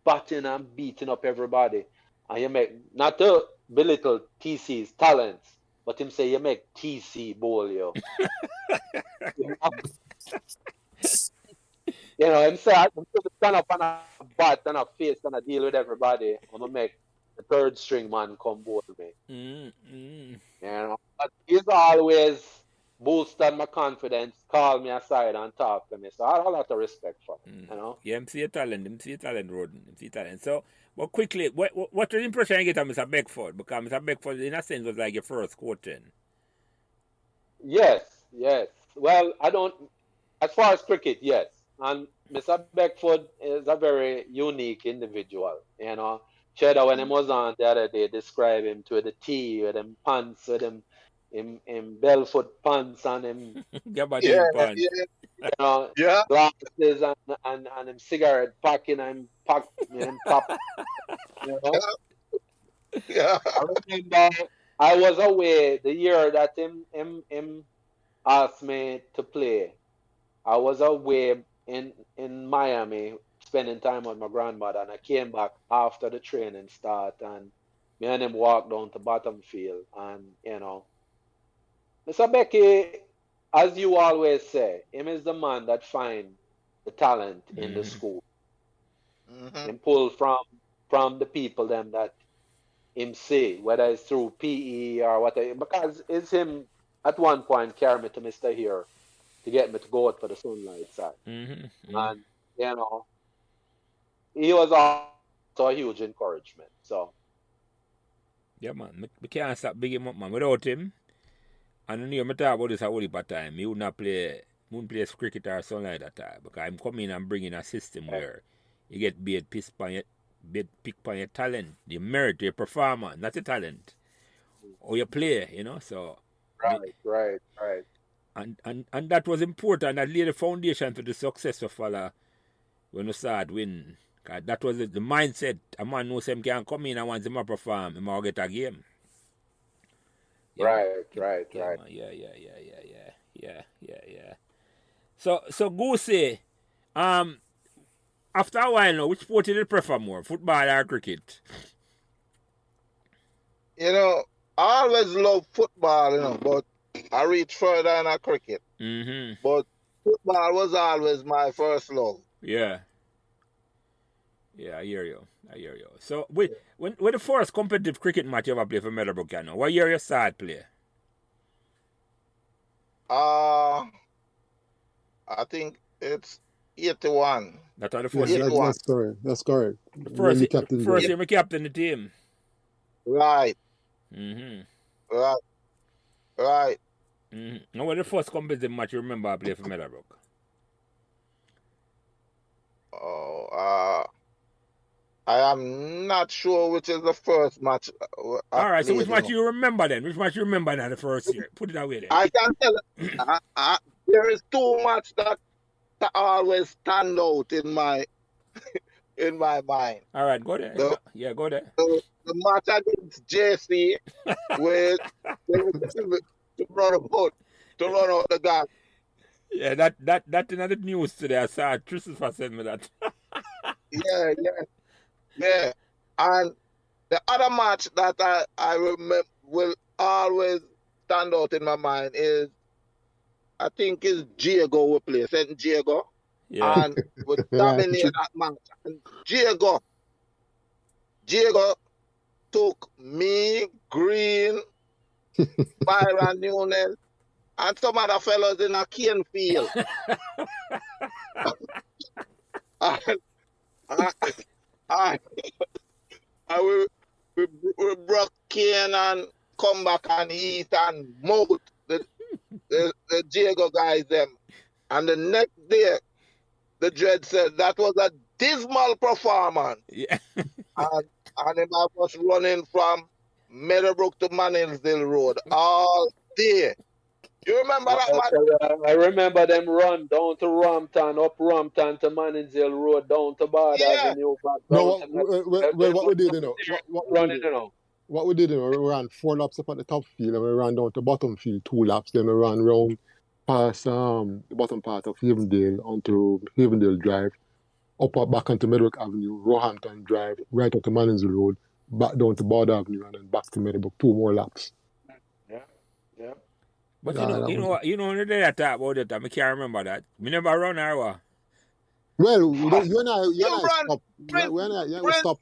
batting and beating up everybody. And you make, not to belittle TC's talents, but him say you make TC bowl you. Him say I'm going to stand up on a bat and a face and I deal with everybody. I'm going to make the third string man come bowl me. Mm-hmm. But he's always boosted my confidence, call me aside and talk to me. So I have a lot of respect for him. Yeah, I'm see a talent. I'm see a talent, Rhoden. I'm see a talent. So, but quickly, what the impression you get of Mr. Beckford? Because Mr. Beckford, in a sense, was like your first coaching. Yes, yes. Well, I don't, as far as cricket, yes. And Mr. Beckford is a very unique individual. Cheddar, when he was on the other day, described him to the T with him pants, with him Belfoot pants and him, Yeah, Gabardine pants. yeah, you know, yeah. glasses and him cigarette packing and him pop, you know. Yeah. I remember I was away the year that him asked me to play. I was away in Miami spending time with my grandmother, and I came back after the training start, and me and him walked down to Bottom Field, and Mr. Becky, as you always say, him is the man that find the talent in the Mm-hmm. school Hmm. and pull from the people them that him see, whether it's through PE or whatever, because it's him at one point carry me to Mr. Here to get me to go out for the Sunlight side. Mm-hmm. Mm-hmm. And, you know, he was also a huge encouragement. So, Yeah, man. We can't stop big him up, man. Without him, and you know, I talk about this a whole heap of time. He would not play, wouldn't play cricket or something like that time. Because I'm coming and bringing a system where you get pick on your talent, your merit, your performance, not your talent, or your play. So, right. and that was important. That laid the foundation for the success of follow when we start winning. That was the mindset. A man knows him can come in and once him a perform, him will get a game. Yeah, man. Right. Yeah, man. Yeah. yeah. So Goosey, after a while now, which sport did you prefer more, football or cricket? You know, I always love football, but I reach further in a cricket. Mm-hmm. But football was always my first love. Yeah. Yeah, I hear you. So, when the first competitive cricket match you ever played for Meadowbrook, you know? What year you start play? I think it's 81. That's the Yeah, first year. One. that's correct. That's correct. The When the captain first goes. year, me captain the team. Right, Mm-hmm. right. Mm-hmm. Now, what the first competitive match you remember I played for Meadowbrook? Oh, I am not sure which is the first match I All right, so played, which match you remember then? Which match you remember now the first year? Put it that way then. I can tell there is too much that always stand out in my mind. All right, go there. The, Go there. the match against JC with to run out the gun. Yeah, that in the news today. I saw Christopher sent me that. Yeah. And the other match that I remember will always stand out in my mind is, I think it's Diego we play, St. Diego. Yeah. And we dominate that match. And Diego took me, Green, Byron Newell, and some other fellows in a cane field. and we broke cane and come back and eat and mold the Diego guys them. And the next day, the Dread said that was a dismal performance. Yeah. And I was running from Meadowbrook to Manningsville Road all day. You remember that, man? I remember them run down to Rampton, up Rampton to Manningsville Road, down to Bard Avenue, back down What we did, what we did, we ran 4 laps up at the top field, and we ran down to bottom field 2 laps, then we ran round past the bottom part of Havendale onto Havendale Drive, back onto Meadowbrook Avenue, Roehampton Drive, right up to Manningsville Road, back down to Bard Avenue, and then back to Meadowbrook, 2 more laps. Yeah. But you know when they talk about it, I can't remember that. We never run or what? Well, you and I stop.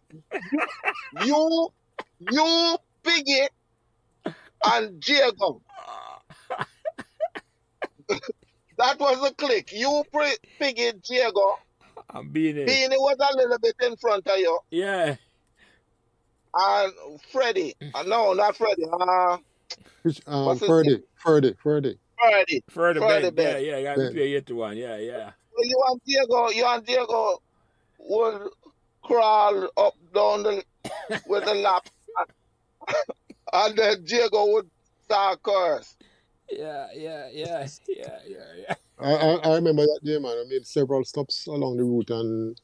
You, Piggy, and Diego. That was the click. You, Piggy, Diego. I'm Beanie. Beanie was a little bit in front of you. Yeah. And Freddie. No, not Freddie. Ferdy. Freddie Ben. Yeah, got me play 8 to 1. Yeah. You and Diego would crawl up down with the lap, and then Diego would start curse. Yeah. I remember that day, man. I made several stops along the route and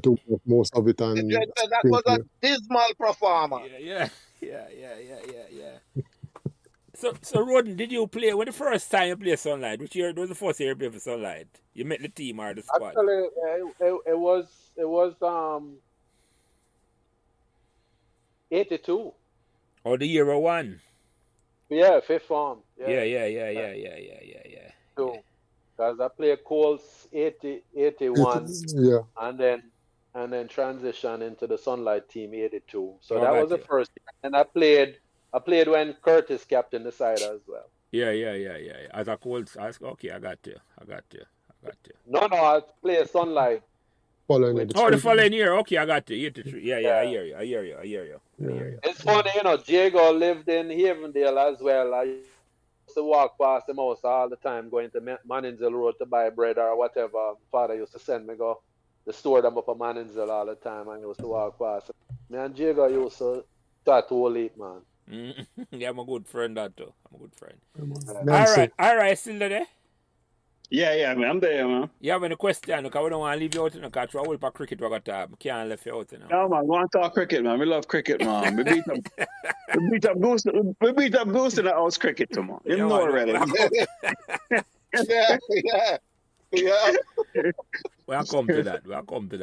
took most of it. And that was a dismal performance. Yeah. So Rhoden, did you play when the first time you played Sunlight? Which year was the first year you played for Sunlight? You met the team or the squad? Actually, it was 82. Or the year 1? Yeah, 5th form. Yeah. Because I played Colts 81, and then transition into the Sunlight team 82. So that was the first year. And I played when Curtis captained the side as well. Yeah. As a Colts, okay, I got you. No, I played Sunlight. The following year. Okay, I got you. 83. Yeah. I hear you. It's funny, Diego lived in Havendale as well. I used to walk past him house all the time, going to Manningsville Road to buy bread or whatever. Father used to send me go the store them up at Manningsville all the time, and I used to walk past him. Me and Diego used to start to late, man. Yeah, I'm a good friend that too. I'm a good friend. All right, still there? Yeah, man, I'm there, man. You have any question? Because we don't want to leave you out in the country. I will for cricket we got to can't leave you out, you know. No, man, we want to talk cricket, man. We love cricket, man. We beat up Goose in the house cricket, man. You know already. Yeah. We'll come to that.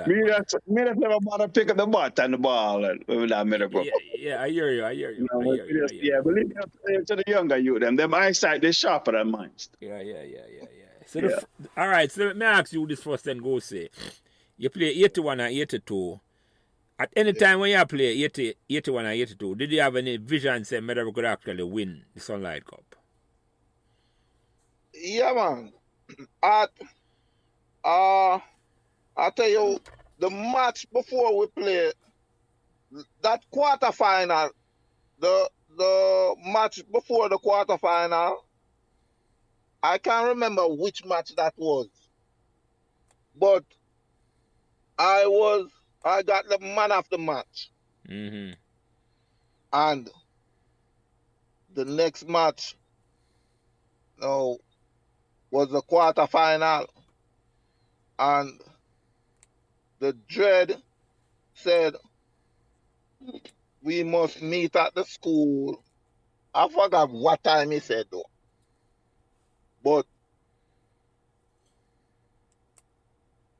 Me just never bother pick up the bat and the ball and with that Meadowbrook. Yeah, I hear you. Believe me to the younger youth, them eyesight is sharper than mine. Yeah. So all right, so let me ask you this first then go say. You play 81 and 82. At any time when you play 81 and 82, did you have any vision say Meadowbrook could actually win the Sunlight Cup? Yeah, man. I tell you, the match before we play, that quarterfinal, the match before the quarterfinal, I can't remember which match that was, but I got the man of the match. Mm-hmm. And the next match, was the quarterfinal, and the dread said we must meet at the school. I forgot what time he said though, but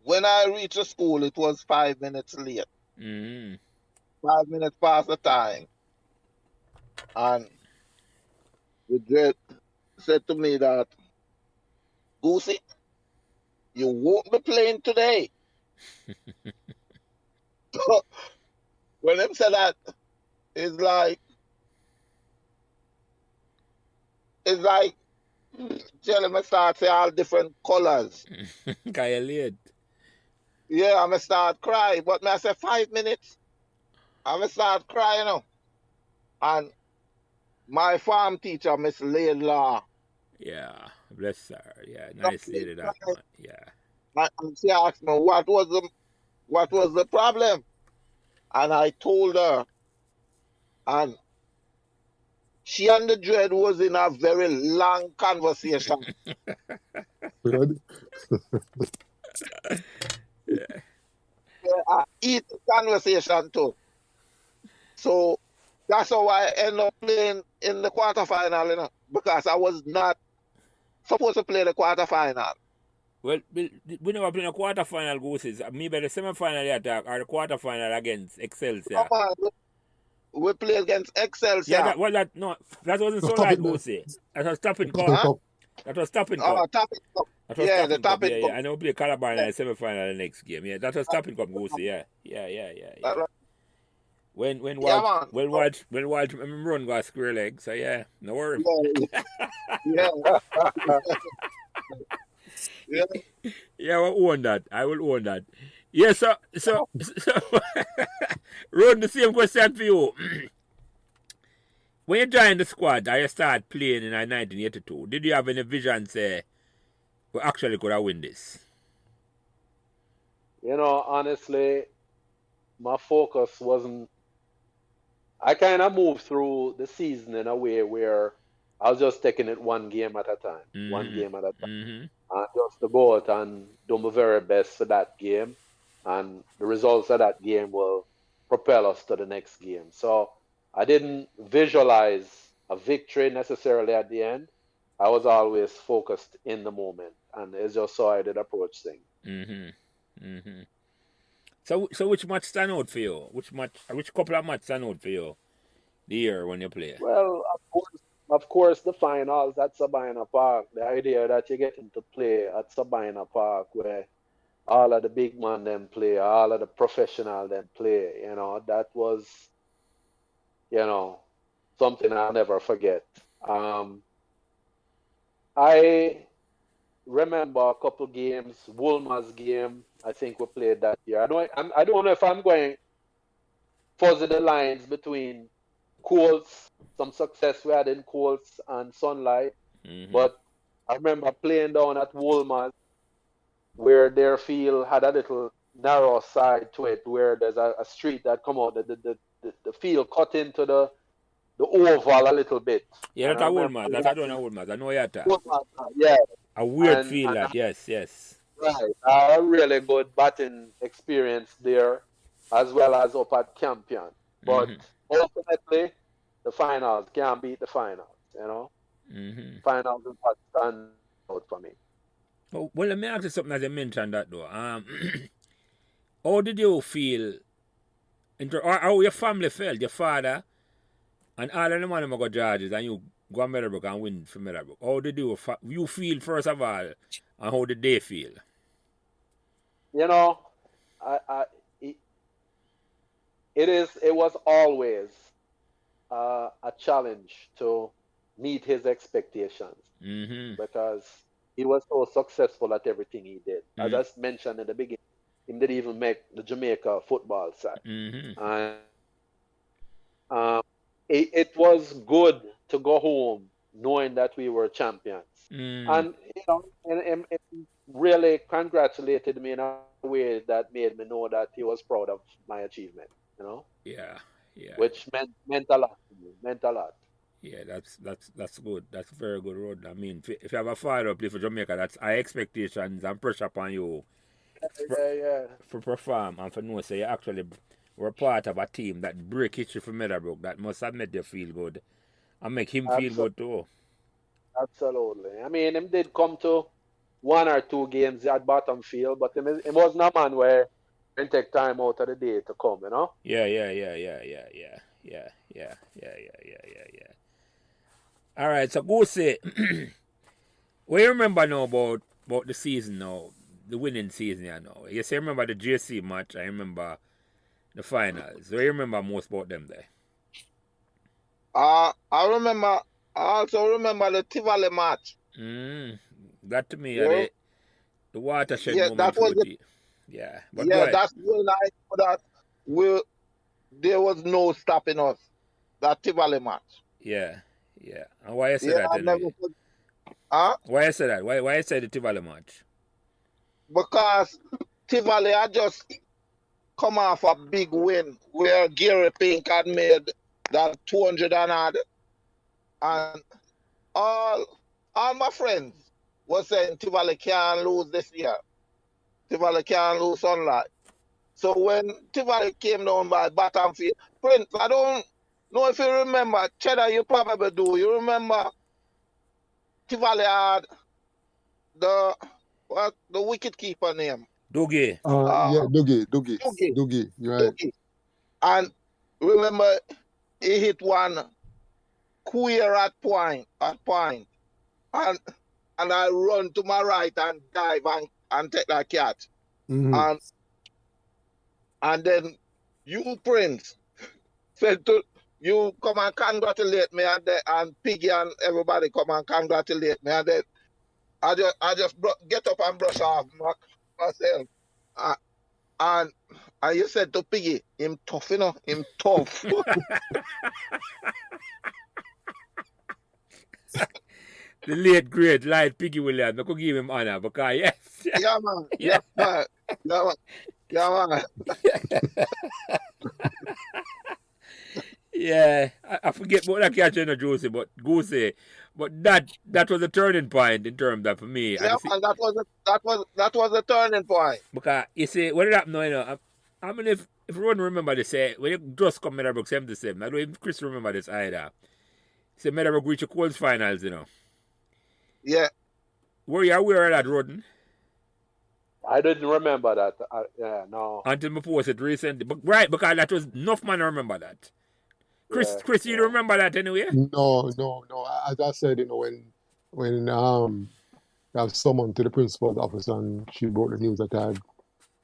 when I reached the school, it was 5 minutes late. Mm-hmm. 5 minutes past the time, and the dread said to me that, Goosey, you won't be playing today. When him said that, it's like tell him I start say all different colors. Late. Yeah, I'm start crying, but I say 5 minutes. I'm start crying, you know. And my farm teacher, Miss Laidlaw. Yeah, bless her. Yeah, nice lady that one. Yeah. And she asked me what was the problem, and I told her, and she and the dread was in a very long conversation. A heated conversation too. So that's how I end up playing in the quarterfinal, you know, because I was not supposed to play the quarterfinal. Well, we never played a quarterfinal Gooses. Maybe the semi-final attack or the quarterfinal against Excelsior. We played against Excelsior. Yeah, that wasn't so light Goosey. That was Tapping Cup. That was Tapping Cup. Tapping Cup. Yeah, the Tapping Cup. Yeah. I know we played Calabar in the semi-final the next game. Yeah, that was Tapping Cup Goosey. Yeah. When Walt run got square leg, so yeah, no worry. Yeah. Yeah, I will own that. Yeah, so Rhoden, the same question for you. When you joined the squad and you started playing in 1982, did you have any vision say we actually could have win this? You know, honestly, my focus wasn't. I kind of moved through the season in a way where I was just taking it one game at a time. Mm-hmm. One game at a time. Mm-hmm. And just to go out and do my very best for that game. And the results of that game will propel us to the next game. So I didn't visualize a victory necessarily at the end. I was always focused in the moment. And it's just so I did approach things. Mm-hmm. Mm-hmm. So which match stand out for you? Which couple of matches stand out for you the year when you play? Well, of course, the finals at Sabina Park. The idea that you're getting to play at Sabina Park where all of the big men then play, all of the professionals then play, you know, that was, you know, something I'll never forget. I remember a couple games, Woolmer's game, I think we played that year. I don't know if I'm going fuzzy the lines between Colts, some success we had in Colts and Sunlight, but I remember playing down at Woolmer's where their field had a little narrow side to it, where there's a street that come out, the field cut into the oval a little bit. Yeah, that's a Woolmer's. That's a Woolmer's. I know you. Yeah. A weird and feel that, yes, yes. right, a really good batting experience there, as well as up at Campion. But Mm-hmm. ultimately, the finals can't beat the finals. Mm-hmm. Finals is what stands out for me. Well, let me ask you something as you mentioned that though. How did you feel, or how your family felt, your father and all of them of them go Georges and you go to Meadowbrook and win for Meadowbrook? How did you feel first of all, and how did they feel? You know, I it, it was always a challenge to meet his expectations Mm-hmm. because he was so successful at everything he did. As Mm-hmm. I mentioned in the beginning, he didn't even make the Jamaica football side. Mm-hmm. And um, it was good to go home knowing that we were champions. Mm. And, it really congratulated me in a way that made me know that he was proud of my achievement, you know, Yeah, yeah, which meant a lot to me, meant a lot. yeah. That's good. That's a very good road. I mean, if you have a father play for Jamaica, that's high expectations and pressure upon you Yeah, yeah, for perform and for know say you actually were part of a team that break history for Meadowbrook. That must have made you feel good and make him feel absolutely. good too. Absolutely. I mean, him did come to one or two games at bottom field, but him was not a man where he take time out of the day to come, you know? Yeah, yeah, yeah, yeah, yeah, yeah, yeah, yeah, yeah, yeah. All right, so go say, what you remember now about the season now, the winning season, you know? Yes, I remember the JC match. I remember the finals. What you remember most about them there? I remember. I also remember the Tivoli match. Mm, that to me are You, the watershed yeah, moment that for was it. OT. Yeah, but go Yeah, ahead. that's when I know that we there was no stopping us. That Tivoli match. Yeah, yeah. And why you say Yeah, that I never. anyway? Huh? Why you say that? Why you say the Tivoli match? Because Tivoli had just come off a big win where Gary Pink had made that 200 and odd, and all all my friends were saying Tivoli can't lose this year. Tivoli can't lose Sunlight. So when Tivoli came down by Battlefield, Prince, I don't know if you remember, Cheddar, you probably do. You remember Tivoli had the wicket keeper name? Dougie. Uh Yeah, Dougie, Dougie. Dougie, you're right. Dougie. And remember he hit one queer at point. And and I run to my right and dive and take that catch. Mm-hmm. And and then you Prince said to you come and congratulate me and Piggy and everybody come and congratulate me and then I just get up and brush off myself. Uh, and and you said to Piggy, him tough, him tough. The late great Light Piggy Williams. I could give him honor because yes. Yeah man, Yeah. yeah man, yeah man, yeah man. Yeah. I forget what that catch in the Josie, but Goosey. But that was a turning point in terms of for me. Yeah man, that was a turning point. Because you see, what did happen now, I mean if everyone remember this, when you just come Meadowbrook 77, I don't even Chris remember this either. Say Meadowbrook reach the quarters finals, Yeah. Were you aware of that, Rhoden? I didn't remember that. Yeah, no. Until I posted recently. But right, because that was enough man remember that. Yeah, Chris, you yeah. remember that anyway? No. As I said, when I was summoned to the principal's office and she brought the news that I had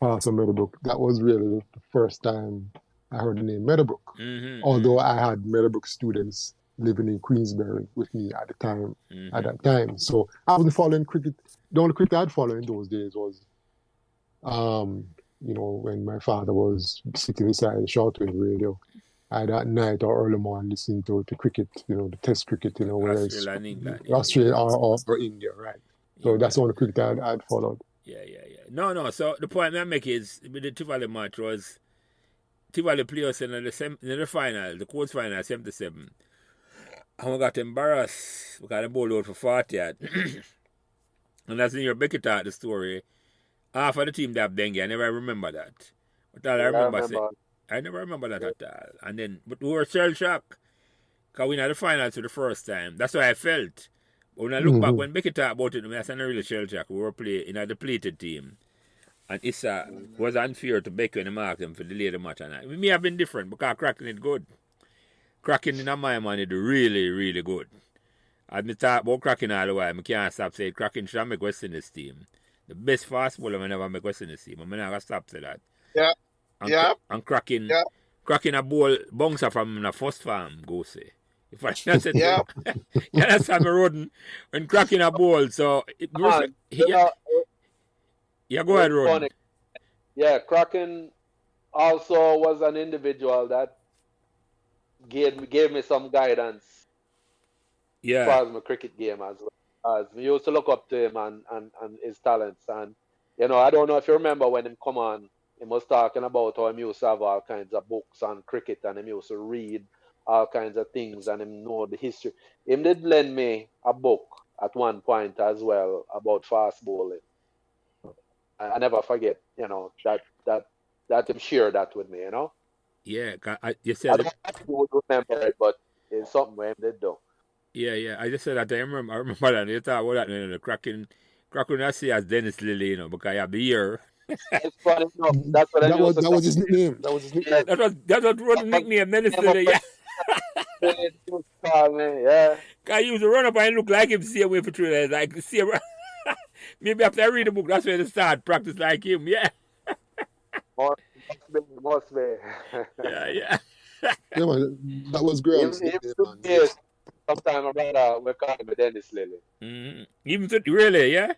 passed on Meadowbrook, that was really the first time I heard the name Meadowbrook. Although I had Meadowbrook students living in Queensbury with me at the time. At that time, so I wasn't following cricket. The only cricket I'd follow in those days was, when my father was sitting beside the shortwave radio, either at night or early morning listening to cricket, the test cricket, whether it's Australia and England. Australia or India, right? So England. that's the only cricket I'd followed. Yeah. No. So the point I make is with the Tivoli match was Tivoli played us in the final, the quarters final, 77. And we got embarrassed because the ball out for 40 yard. And that's in your Becky taught the story. Half of the team that dengue, I never remember that. But all I Yeah, I remember, say, remember. I never remember that at all. And then, but we were shell shocked because we had the finals for the first time. That's why I felt. But when I look back, when Becky talked about it, I said, not really shell shock. We were playing in a depleted team. And Issa was unfair to Becky when he marked them for delay the match. And it may have been different because cracking it good. Cracking in my man is really, really good. As me talk about cracking all the while, I can't stop saying cracking should make West Indies team. The best fast bowler I never make West Indies team. I'm not going to stop to that. Yeah. And, Yeah. and cracking Yeah. cracking a ball bouncer from the first farm, Goosey. If I not said Yeah. you understand me, Rhoden? When cracking a ball, so it, Man, yeah, go ahead, it's Rhoden. funny. Yeah, Kraken also was an individual that gave me some guidance as Yeah, far as my cricket game as well. As we used to look up to him and his talents. And I don't know if you remember when him come on, he was talking about how he used to have all kinds of books on cricket and he used to read all kinds of things and him know the history. Him did lend me a book at one point as well about fast bowling. I never forget, that him share that with me, yeah. You I said don't it. know if you would remember it, but it's something where him did do. Yeah. I just said that. I remember that. You talk about that. The cracking I see as Dennis Lilly, because you have the year. It's funny enough. That's what I That was used to that call was his nickname. That was his nickname. That was Rhoden's nickname, Dennis him up Lilly. Yeah. and call me. Yeah. Cause he used to run up and look like him, see away for 3 days, like see. Maybe after I read the book, that's where they start practice like him. Yeah. Must be. Yeah. Yeah, man, that was Graham's Even nickname, man. today, sometimes my brother we call him Dennis Lily. Even to, really, yeah.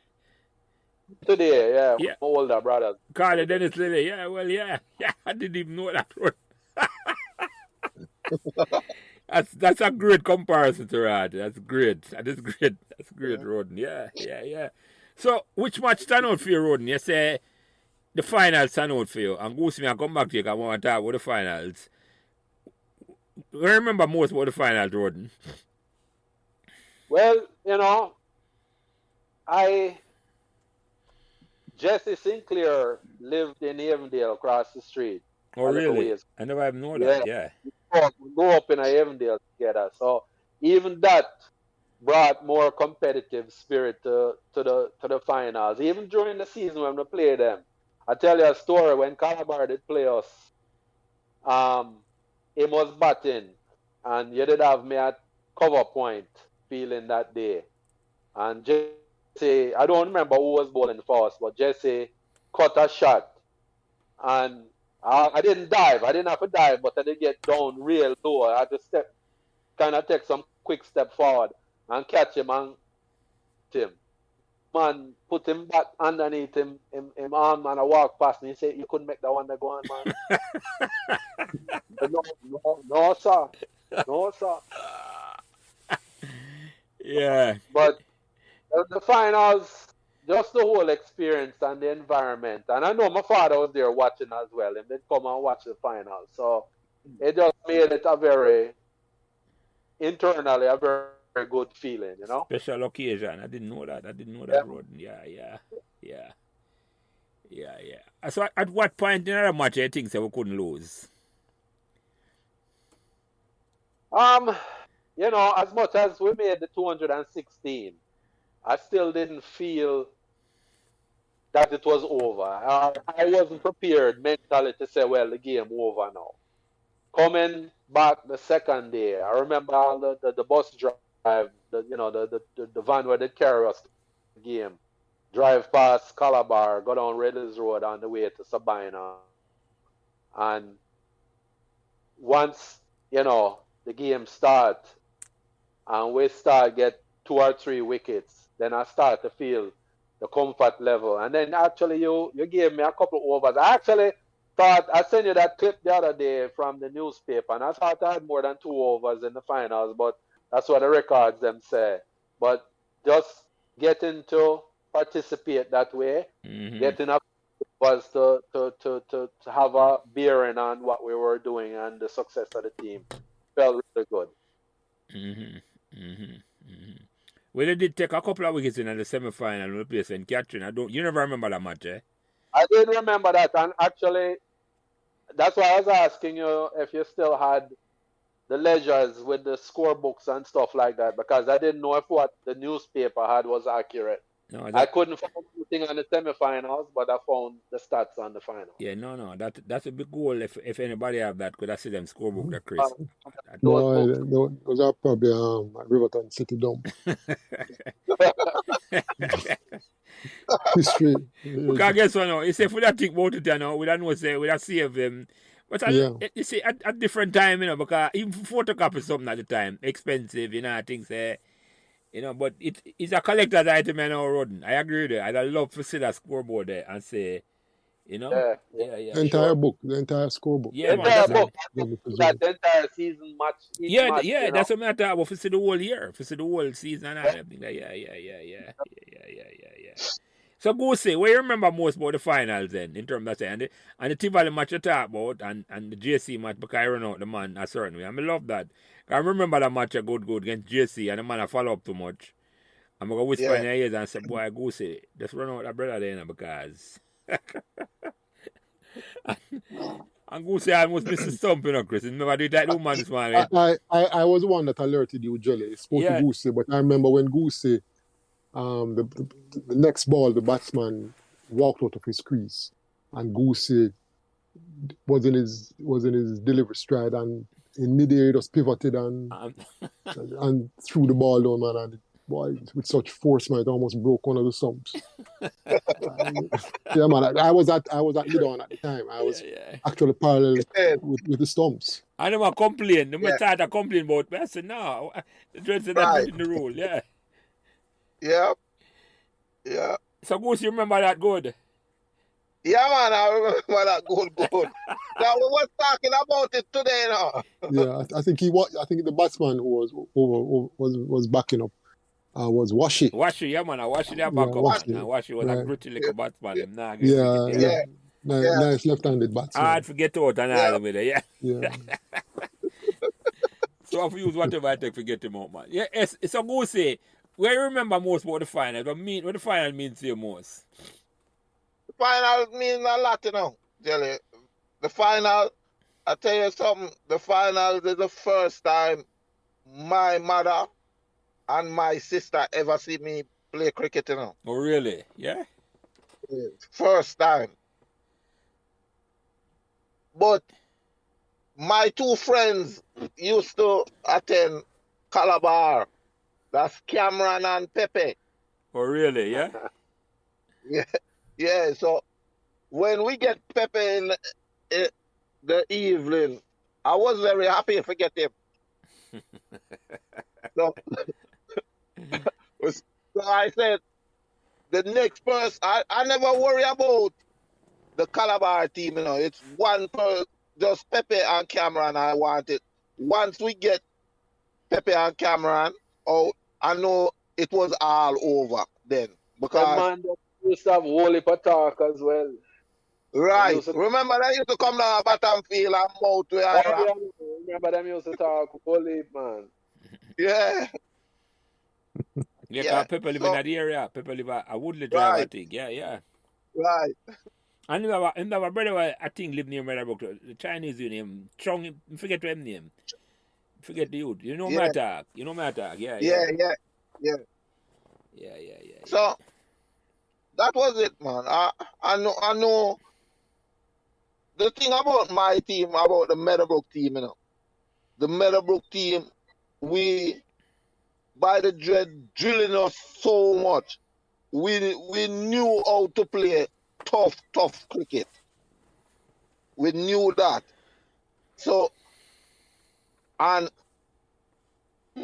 Today, yeah, Yeah. my older brother. Call it Dennis Lilly. Yeah, well, yeah. I didn't even know that one. That's a great comparison to that. That's great. That's great. That's great, Rhoden. Yeah. So, which match stand out for you, Rhoden? You say the finals stand out for you. And Goosey, I come back to you because I want to talk about the finals. I remember most about the finals, Rhoden. Well, Jesse Sinclair lived in Avondale across the street. Oh, really? I never even know that. Yeah. We grew up in Avondale together. So even that brought more competitive spirit to the finals. Even during the season when we played them. I tell you a story when Calabar did play us. It was batting, and you did have me at cover point feeling that day. And Jesse, I don't remember who was bowling first, but Jesse cut a shot. And I didn't dive. I didn't have to dive, but I did get down real low. I had to kind of take some quick step forward and catch him and him. Man, put him back underneath him arm and I walk past me. He said, you couldn't make that one that go on, man. No, sir. No, sir. Yeah. But the finals, just the whole experience and the environment. And I know my father was there watching as well. And they'd come and watch the finals. So it just made it internally a very good feeling, Special occasion. I didn't know that, Rhoden. Yeah. So at what point in the match I think we couldn't lose? As much as we made the 216, I still didn't feel that it was over. I wasn't prepared mentally to say, well, the game over now. Coming back the second day, I remember all the bus drive, the van where they carry us to the game, drive past Calabar, go down Redlands Road on the way to Sabina. And once, the game start and we start get 2 or 3 wickets, then I start to feel the comfort level. And then actually you gave me a couple overs. I actually thought I sent you that clip the other day from the newspaper, and I thought I had more than 2 overs in the finals, but that's what the records them say. But just getting to participate that way, getting up was to have a bearing on what we were doing and the success of the team. Felt really good. Well, they did take a couple of wickets in the semi-final with place in Catherine. You never remember that match, eh? I did remember that, and actually, that's why I was asking you if you still had the ledgers with the scorebooks and stuff like that, because I didn't know if what the newspaper had was accurate. No, I couldn't find anything on the semifinals, but I found the stats on the final. Yeah, no. That's a big goal. If anybody have that, could I see them scorebook that Chris? No, those are probably Riverton City Dome. History. Because guess what now? You say for that think about it now, we don't know say we don't save them. But you see at different time, because even photocopy something at the time, expensive, I think say but it's a collector's item now, Rhoden. I agree with you. I'd love to see that scoreboard there and say, Yeah. The entire book, the entire scorebook. Yeah, the entire book. That entire season match. Yeah, that's what I talk about. For see the whole year, for see the whole season and everything. Yeah. So Goosey, what you remember most about the finals then, in terms of saying, and the Tivoli match you talk about, and the JC match, because I run out the man a certain way. I love that. I remember that match a good against JC, and the man I follow up too much. I'm going to whisper in your ears and say, boy, Goosey, just run out that brother there, because... and Goosey almost missed the stump, Chris. You never did that woman this morning. I was the one that alerted you, Jelly. Spoke to Goosey, but I remember when Goosey, the next ball, the batsman walked out of his crease, and Goosey was in his delivery stride, and in midair he just pivoted and threw the ball down, man, and boy, with such force, man, it almost broke one of the stumps. Yeah, man, I was at mid-on at the time. I was actually parallel with the stumps. I never complain. Never started to complain about me. I said, no, the judge said that's in the rule, Yeah. So, Goose, you remember that good? Yeah, man, I remember that good. Now, we were talking about it today, now. Yeah, I think the batsman who was backing up was Washi. Washi, yeah, man, Washi their backup. Washi was a gritty little batsman. Nice left-handed batsman. I'd forget out and all of it, yeah. So I've used whatever I take to get him out, man. Yeah, so Goosey, where you remember most about the final? What the final means to you most? The final means a lot, Jelly. The final, I tell you something, the final is the first time my mother and my sister ever see me play cricket, Oh, really? Yeah? First time. But my two friends used to attend Calabar. That's Cameron and Pepe. Oh, really? Yeah? Yeah, so when we get Pepe in the evening, I was very happy to get him. So I said, the next person, I never worry about the Calabar team, It's one person, just Pepe and Cameron, I want it. Once we get Pepe and Cameron out, I know it was all over then. Because man used to have Wally Patak as well. Right. Remember they used to come down bottom field and mouth where remember them used to talk Wally, man. Yeah. Yeah, Pepe live in that area. Pepe live a Woodley Drive, I think. Yeah. Right. And our brother, I think, live near Meadowbrook. The Chinese name, Chong, forget his name. Forget the youth. You know my talk. Yeah. So that was it, man. I know the thing about my team, about the Meadowbrook team, The Meadowbrook team, we by the dread drilling us so much, we knew how to play tough cricket. We knew that. So, and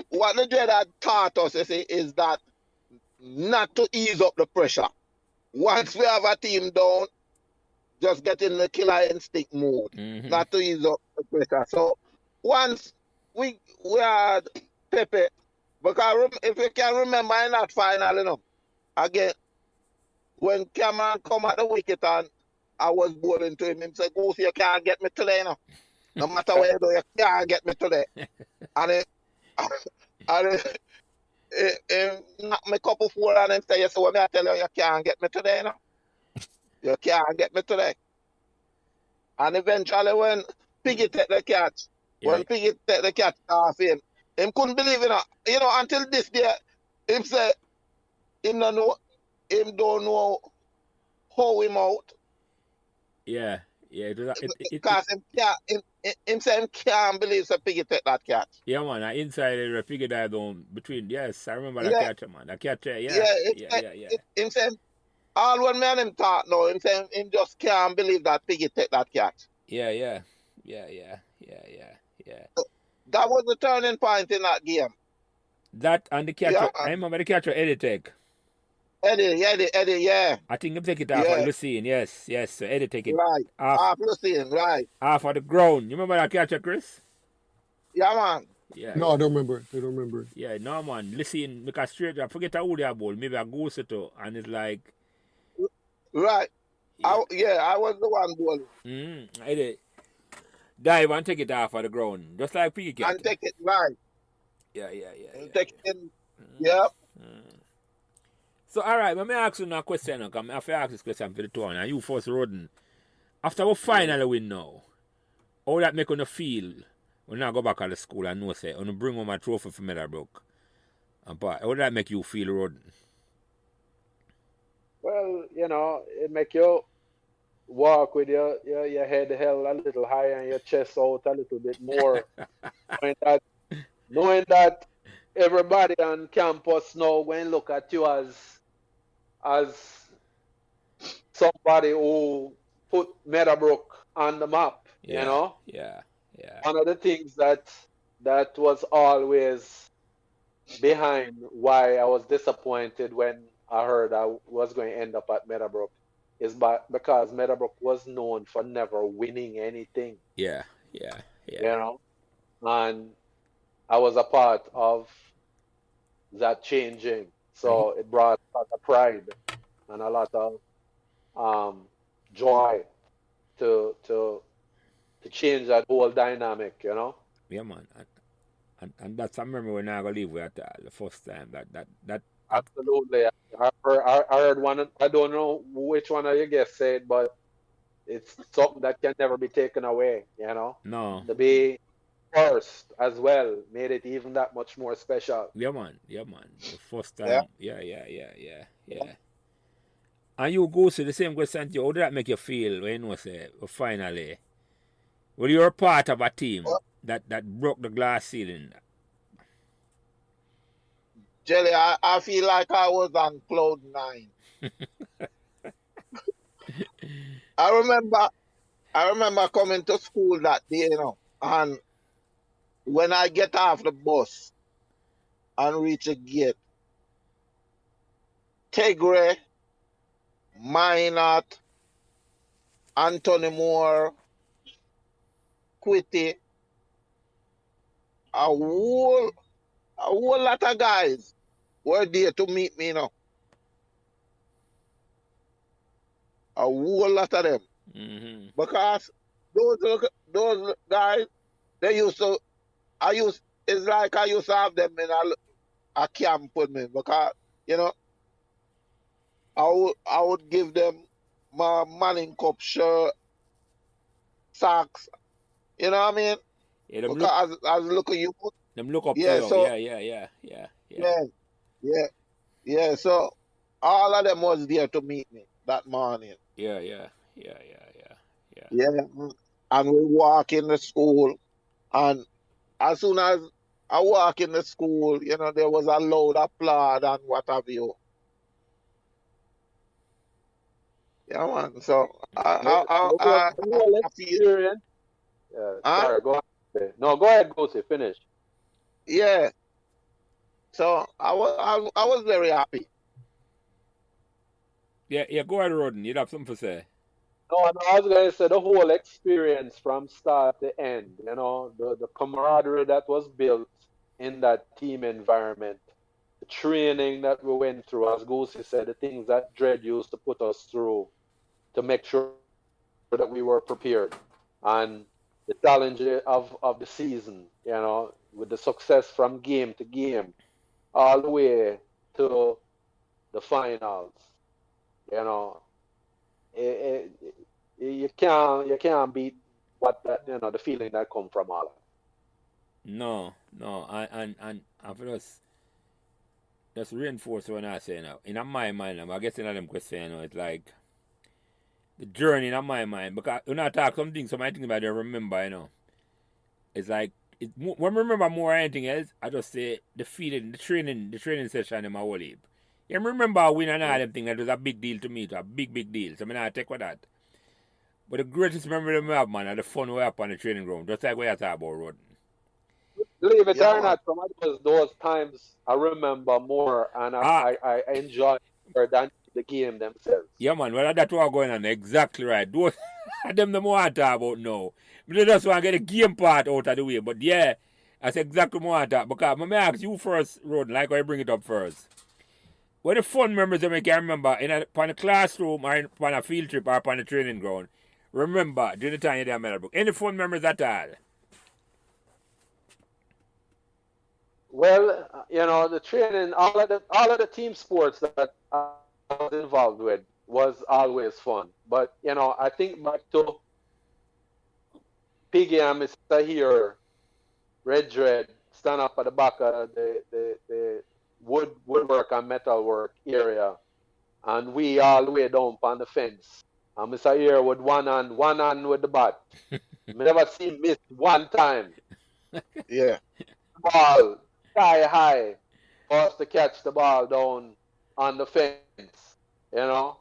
what the dread had taught us is that not to ease up the pressure. Once we have a team down, just get in the killer instinct mode, not to ease up the pressure. So once we had Pepe, because if you can remember in that final, again, when Cameron come at the wicket and I was bowling to him, he said, Goosey, you can't get me today, no matter where you do, you can't get me today. And knock me couple four and him say, "You see what me I tell you, you can't get me today, no. You can't get me today." And eventually when Piggy take the catch, Yeah. off him couldn't believe it. You know, until this day, him say him don't know how him out. Yeah. Yeah. Because him say him can't believe so Piggy take that catch. Yeah, man. Inside the figure that down between. Yes, I remember that Yeah, catcher, man. That catcher. Yeah. yeah, Yeah. him say all when me and him talk now, him say him just can't believe that Piggy take that catch. Yeah. Yeah. That was the turning point in that game. That and the Yeah, catcher. I remember the catcher Eddie take. Eddie, yeah. I think him take it off Yeah, of Lucien. Yes. So Eddie take it right. off Half Lucien, right. of the ground. You remember that catcher, Chris? Yeah, man. Yeah. No, I don't remember it. I don't remember it. Yeah, no man. Listen, make a straight I forget how they ball. Maybe a goose to and it's like Right. yeah. I was the one bowling. Eddie dive and take it off of the ground. Just like piggy cat. And take it right. Yeah. Take it in. Yeah. So alright, let me ask you now a question now. Come, I have to ask this question for the two and you first Rhoden. After we finally win now, how that make you feel when I go back to the school and know say I bring home a trophy for Meadowbrook? But how that make you feel, Rhoden? Well, you know, it make you walk with your head held a little higher and your chest out a little bit more, knowing that everybody on campus now going look at you as somebody who put Meadowbrook on the map. Yeah. You know, Yeah. one of the things that was always behind why I was disappointed when I heard I was going to end up at Meadowbrook is because Meadowbrook was known for never winning anything. Yeah. You know, and I was a part of that changing. So it brought a lot of pride and a lot of joy to change that whole dynamic, you know. Yeah, man. And that's I remember when I go leave with the first time that Absolutely. I heard one. I don't know which one of you guys said, but it's something that can never be taken away. You know, no. to be first as well made it even that much more special. Yeah, man. The first time. Yeah. And you go to the same question to you. How did that make you feel when you say finally? Well, you're part of a team that broke the glass ceiling. Jelly, I feel like I was on cloud 9. I remember coming to school that day, you know, and when I get off the bus and reach the gate, Tegre, Minot, Anthony Moore, Quitty, a whole lot of guys were there to meet me, you know. A whole lot of them. Mm-hmm. Because those guys, it's like I used to have them in a camp with me because, you know, I would give them my Manning Cup shirt, socks, you know what I mean? Yeah, because as look at you. Them look up Yeah, to you. so yeah. So all of them was there to meet me that morning. Yeah. Yeah, and we walk in the school, and as soon as I walk in the school, you know, there was a loud applaud and what have you. Yeah, man. So I feel, Experience. Sorry, go ahead. No, go ahead, Goosey, finish. yeah. So I was very happy. Yeah, go ahead, Rhoden. You'd have something to say. No, I was going to say the whole experience from start to end, you know, the camaraderie that was built in that team environment, the training that we went through, as Goosey said, the things that Dred used to put us through to make sure that we were prepared, and the challenge of the season, you know, with the success from game to game, all the way to the finals. You know, you can't beat what that, you know, the feeling that come from all of it. No, and for us, just reinforce what I say now. In my mind, I guess in them question, you know, it's like the journey in my mind. Because when I talk something, so I think about it, remember, you know. It's like, when I remember more anything else, I just say the feeling, the training session in my whole heap. You remember winning and all them things, that was a big deal to me, a big deal. So I mean, I take with that. But the greatest memory I have, man, are the fun we have on the training ground, just like we are talking about Rhoden. Believe it or not, some of those times I remember more, and I enjoy more than the game themselves. Yeah, man, well, that's what going on. Exactly right. Those them the more I talk about now. But they just want to get the game part out of the way. But yeah, that's exactly what I talk. Because I ask you first, Rhoden, like I bring it up first. What the fun memories I can remember in a classroom or on a field trip or on a training ground? Remember, during the time you're there at Meadowbrook. Any fun memories at all? Well, you know, the training, all of the team sports that I was involved with was always fun. But, you know, I think back to Piggy and Mr. Here, Red Dread, stand up at the back of the woodwork and metalwork area, and we all the way down on the fence. And Mr. Here with one hand with the bat. Never seen him miss one time. Yeah. Ball sky high for us to catch the ball down on the fence. You know,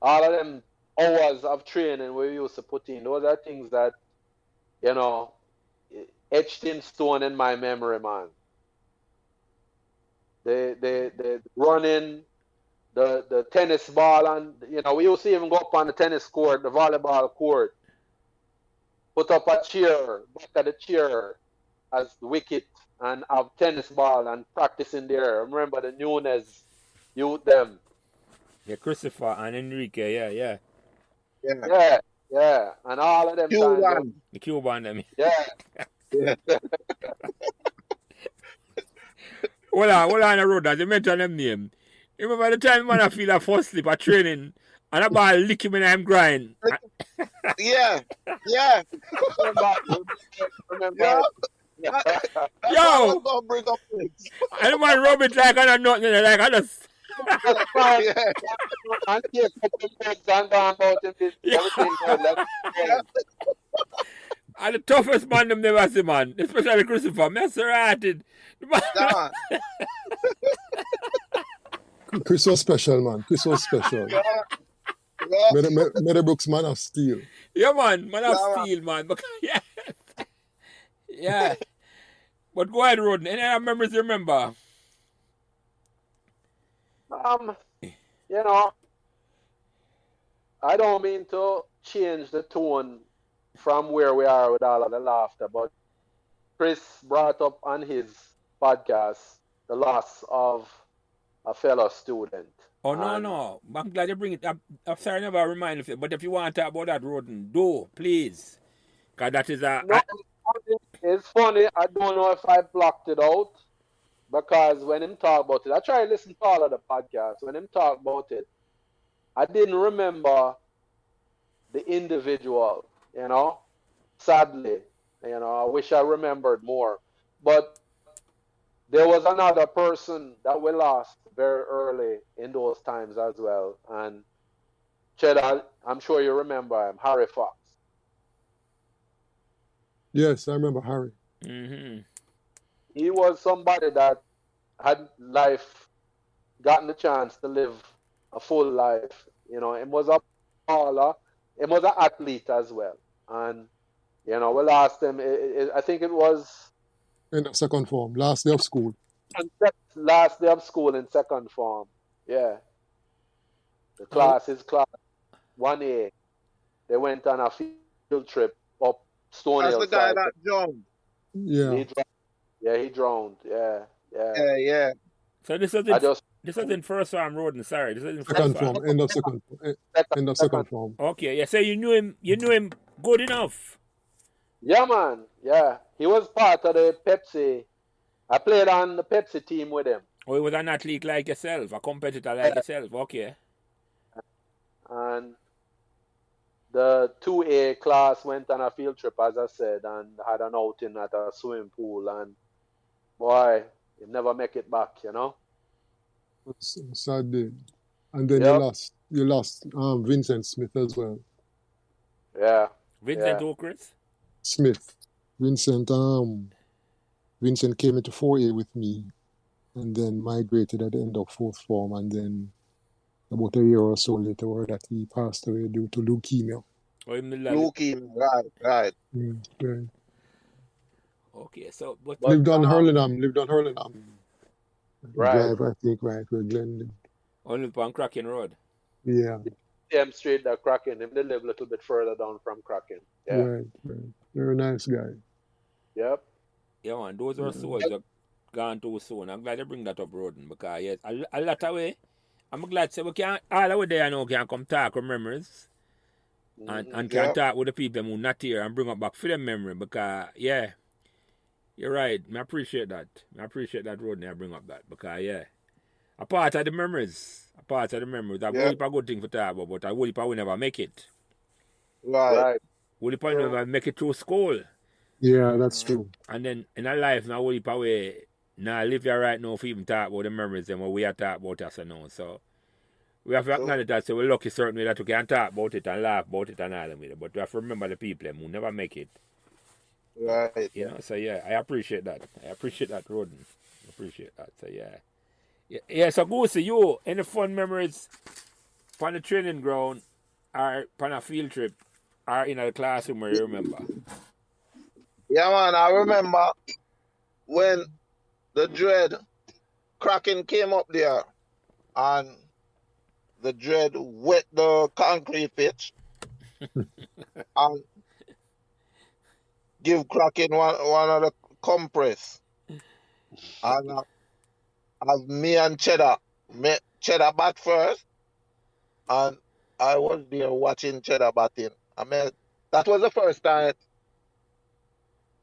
all of them hours of training we used to put in. Those are things that, you know, etched in stone in my memory, man. The running, the tennis ball, and you know, we used to even go up on the tennis court, the volleyball court, put up a chair, back of the chair as the wicket, and have tennis ball and practice in there. Remember the Nunes youth them. Yeah, Christopher and Enrique, yeah. Yeah. And all of them. Q1. The Cuban them. Yeah. Hold on the road, as you mentioned them name. You remember the time when I feel a first slip at training and a ball lick him in him grind? Yeah. Remember? Yo! Gonna bring up things. I don't want to rub it like I don't know, like I just... And the toughest man them never see, man. Especially Christopher. Me serrated. Chris was special, man. Chris was special. Meadowbrook's man of steel. Yeah, man. Man of steel, man. Yeah. But go ahead, Rhoden. Any other memories you remember? You know, I don't mean to change the tone from where we are with all of the laughter, but Chris brought up on his podcast the loss of a fellow student. Oh, no. I'm glad you bring it up. I'm sorry I never remind you, but if you want to talk about that, Rhoden, do, please. Because that is a... No, it's funny. I don't know if I blocked it out. Because when him talk about it, I try to listen to all of the podcasts. When him talk about it, I didn't remember the individual, you know. Sadly, you know, I wish I remembered more. But there was another person that we lost very early in those times as well. And Cheddar, I'm sure you remember him, Harry Fox. Yes, I remember Harry. Mm-hmm. He was somebody that had gotten the chance to live a full life. You know, he was a baller. He was an athlete as well. And, you know, we lost him. I think it was... In the second form, last day of school. Last day of school in second form. Yeah. The class is class 1A. They went on a field trip up Stony Hill. That's the guy that drowned. Yeah. He drowned. Yeah. So this wasn't first form, Rhoden. Sorry, this isn't second form. End of second form. Okay, yeah. So you knew him good enough. Yeah, man. Yeah, he was part of the Pepsi. I played on the Pepsi team with him. Oh, he was an athlete like yourself, a competitor like yourself. Okay. And the 2A class went on a field trip, as I said, and had an outing at a swimming pool. And boy, you never make it back, you know? It's a sad day. And then Yep. you lost Vincent Smith as well. Yeah. Vincent Yeah. who, Chris? Smith. Vincent came into 4A with me and then migrated at the end of fourth form, and then about a year or so later we heard that he passed away due to leukemia. Oh, him Leukemia, right. Right. Okay, so but Lived on Hurlingham Right. Drive, I think, right where Glenn lived. only on Cracking Road. Yeah. Same street that Kraken. Him, they live a little bit further down from Kraken. Yeah. Right. Very nice guy. Yep. Yeah, man, those are souls that gone too soon. I'm glad you bring that up, Rhoden, because yes, a lot of way. I'm glad to say we can all over there now can come talk with memories and can Yeah. talk with the people who not here and bring up back for them memory because yeah, you're right. I appreciate that. I appreciate that, Rhoden, I bring up that because yeah. A part of the memories. A part of the memories. I've Yeah. a good thing for talk about, but I will will never make it. Right. Right. Will never make it through school. Yeah, that's true. And then in our life now we way now live here right now for even talk about the memories and what we are talk about us and now. So we have to acknowledge that, so we're lucky certainly that we can talk about it and laugh about it and all of it. But we have to remember the people who never make it. Right. You know, so yeah, I appreciate that. I appreciate that, Rhoden. I appreciate that. So yeah. Yeah, so Goosey, you any fun memories on the training ground or on a field trip or in a classroom where you remember? Yeah, man, I remember when the dread Kraken came up there and the dread wet the concrete pitch and give Kraken one of the compress. And as me and Cheddar bat first, and I was there watching Cheddar batting. I mean, that was the first time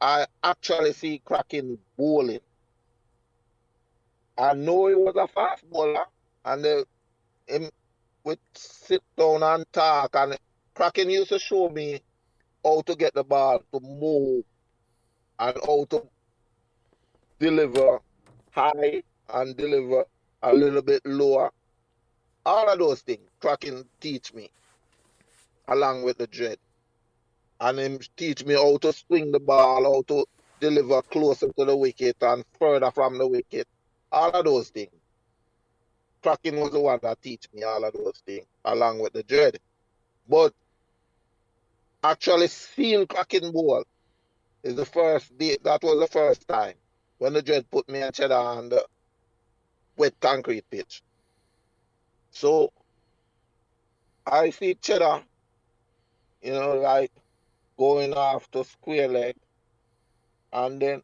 I actually see Kraken bowling. I know he was a fast bowler, and him would sit down and talk, and Kraken used to show me how to get the ball to move and how to deliver high and deliver a little bit lower. All of those things Kraken teach me along with the dread. And him teach me how to swing the ball, how to deliver closer to the wicket and further from the wicket. All of those things. Kraken was the one that teach me all of those things along with the dread. But actually seeing Kraken bowl is the first day, that was the first time when the dread put me and Cheddar on the wet concrete pitch. So I see Cheddar, like going off to square leg. And then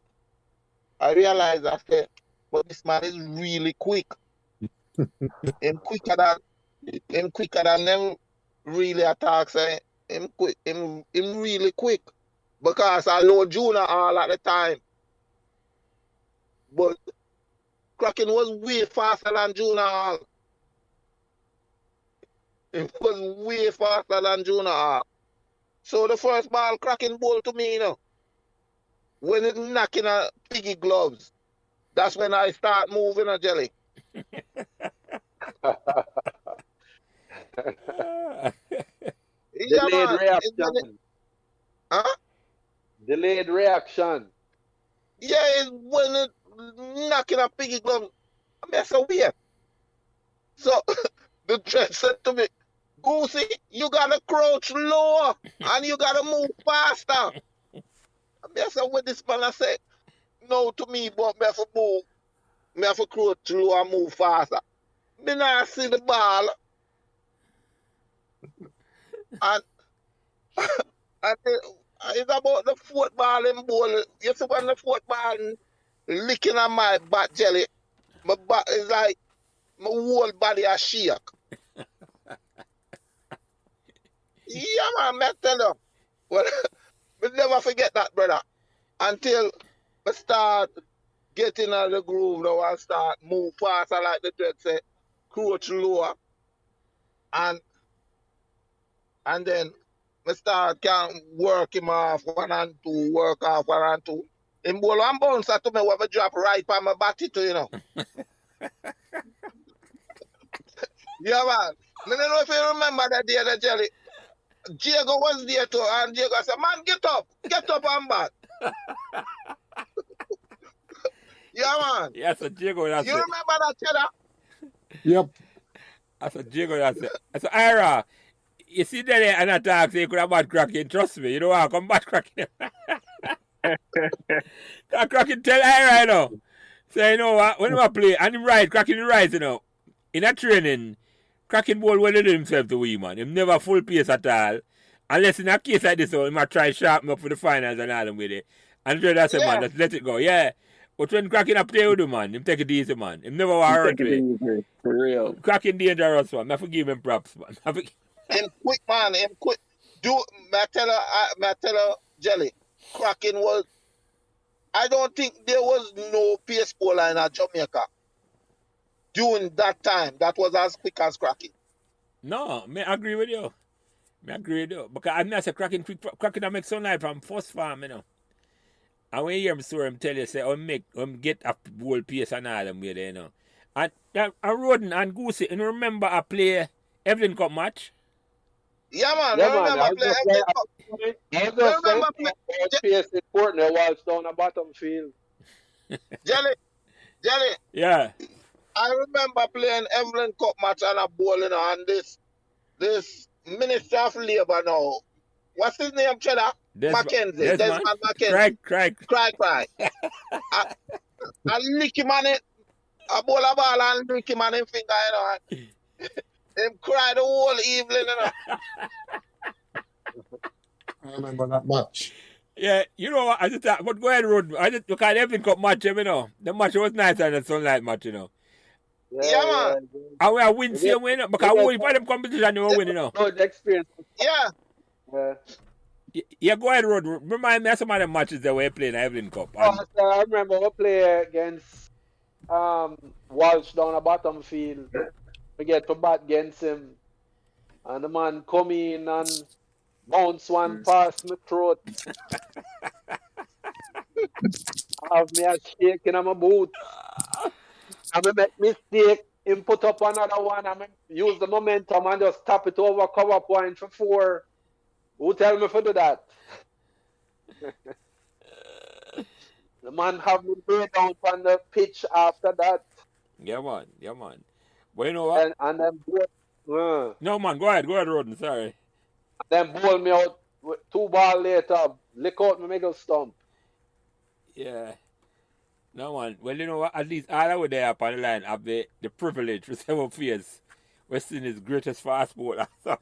I realized I said, but this man is really quick. him quicker than them really attacks. Him quick. Him really quick. Because I know Junior all at the time. But Kraken was way faster than Junior all. It was way faster than Junior all. So the first ball Kraken ball to me, when it knocking a piggy gloves, that's when I start moving a jelly. Yeah, Delayed man. reaction. Huh? Delayed reaction. Yeah, it's when it knocking a piggy glove. I mean, so weird. So the dread said to me, Goosey, you gotta crouch lower and you gotta move faster. I mean, so with this man, I said, no to me, but me have to move. Me have to crouch lower and move faster. Me not see the ball. And it's about the fourth ball in ball. You see when the fourth ball licking on my back jelly, my back is like my whole body a shake. Yeah, man, I tell you. Well, we never forget that, brother. Until we start get in the groove now and start move faster like the dread say, crouch lower. And then I start can work him off 1 and 2, work off 1 and 2. Him ball and bounce to me when I drop right on my body too, you know. Yeah, man. I don't know if you remember that day, the jelly. Diego was there too, and Diego said, man, get up and back. Yeah, man. Yeah, so Diego, that's You it. remember that, Cheddar? Yep. That's a Diego, that's it. So, Ira, you see that and attack, say you could have bad cracking, trust me. You don't want to come bad cracking. That cracking tell Ira, you know. So, you know what, when I play, and him right, cracking the right, you know, in a training, cracking ball well do himself to win, man. Him never full pace at all. Unless in a case like this, he might try sharpen up for the finals and all them with it. And that's it, man, just let it go, yeah. But when cracking up play with him, man, him take it easy, man. Him never want to hurt me. For real. Cracking dangerous, man. I forgive him props, man. Him quick, man. Him quick. May I tell her, Jelly, cracking was, I don't think there was no pace bowler in Jamaica during that time that was as quick as cracking. No, I agree with you. Because I'm not a cracking that makes sunlight from first farm, you know. And when you hear him story, him tell you, say, get up whole pace and all them way there, you know. And Rhoden and Goosey, you remember I play Evelyn Cup match? Yeah, man. Yeah, I remember man. playing Evelyn Cup. I was just saying, PS in Courtney was down the bottom field. Jelly, Yeah. I remember playing Evelyn Cup match and a ball, you know, and this Minister of Labour now. What's his name, Cheddar? Mackenzie. Desmond Mackenzie. Craig. I lick him on it. I bowl a ball and lick him on his finger, you know. Him cry the whole evening, you know. I remember that match. Yeah, you know what, I just thought, but go ahead, Rhoden. I just look at Evelyn Cup match, you know. The match was nicer than the sunlight match, you know. Yeah, man. And we are win same way, you know, because we for them competition, they were winning, you know. Good experience. Yeah. Yeah, go ahead, Rhoden. Remind me of some of the matches that we playing in Evelyn Cup. So I remember we play against Walsh down the bottom field. We get to bat against him. And the man come in and bounce one past my throat. Have me a shaking on my boot. And I make mistake. Him put up another one and use the momentum and just tap it over cover point for 4. Who tell me to do that? The man have me lay down on the pitch after that. Yeah, man. But you know what? And then No, man, go ahead, Rhoden, sorry. Then bowl me out with 2 balls later, lick out my middle stump. Yeah. No, man. Well, you know what? At least all over there up on the line have the privilege for 7 years. We're seeing his greatest fast bowler. Well,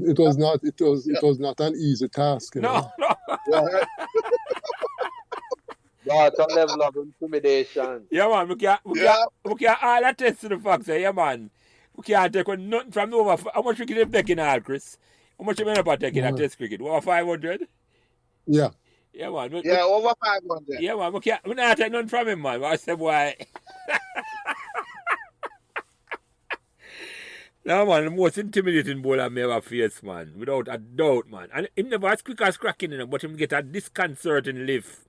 it was not an easy task, you know. No. That's a level of intimidation. Yeah, man. We can't all attest to the fact that, yeah, man. We can't take nothing from over. How much cricket have taken all, Chris? How much have you ever taken at Test cricket? Over 500? Yeah. Yeah, man. Over 500. Yeah, man. We not take nothing from him, man. I said, why? No, man, the most intimidating bowler I ever faced, man. Without a doubt, man. And him never as quick as cracking, you know, but him get a disconcerting lift.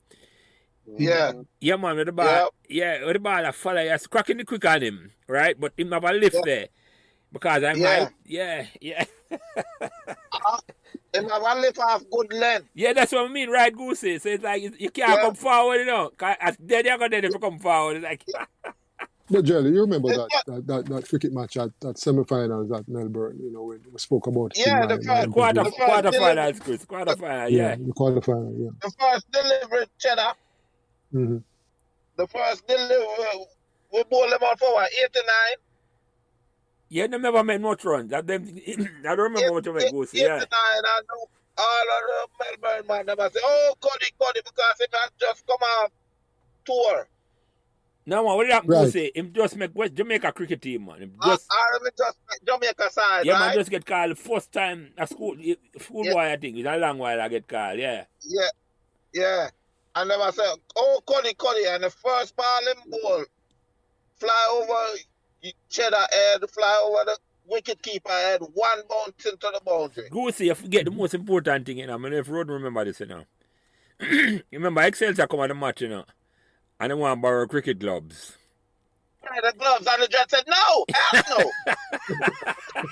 Yeah. Yeah, man, with the ball. Yeah, with the ball, I follow you. Cracking the quick on him, right? But him have a lift there. Because I'm high. Yeah. Him have a lift off good length. Yeah, that's what I mean, right, Goosey? So it's like, you can't come forward, you know. Cause as dead you're going to if you come forward. It's like... But Jelly, you remember that cricket match at semi-finals at Melbourne, you know, when we spoke about it. Yeah, the quarterfinals, Chris. Quarterfinal, yeah. The quarterfinal, yeah. The first delivery, Cheddar. Mm-hmm. The first delivery, we bowled them out for what, 89? Yeah, they never made much runs. I don't remember what you made, Goosey. 89, I know all of the Melbourne man never say, oh, Cody, because it had just come off tour. No, man, what did happen, Goosey? Him just make West Jamaica cricket team, man. Him just make Jamaica side, yeah, right? man, just get called the first time a schoolboy, I think. It's a long while I get called, yeah. Yeah. And them I say, oh, Cuddy, and the first ball in ball fly over Cheddar head, fly over the wicket keeper head, one bounce into the boundary. Goosey, you forget the most important thing, you know. I mean, if Rhoden remember this, you know. You remember Excelsior come at the match, you know, and they want to borrow cricket gloves. And the gloves and the judge said, no, hell no.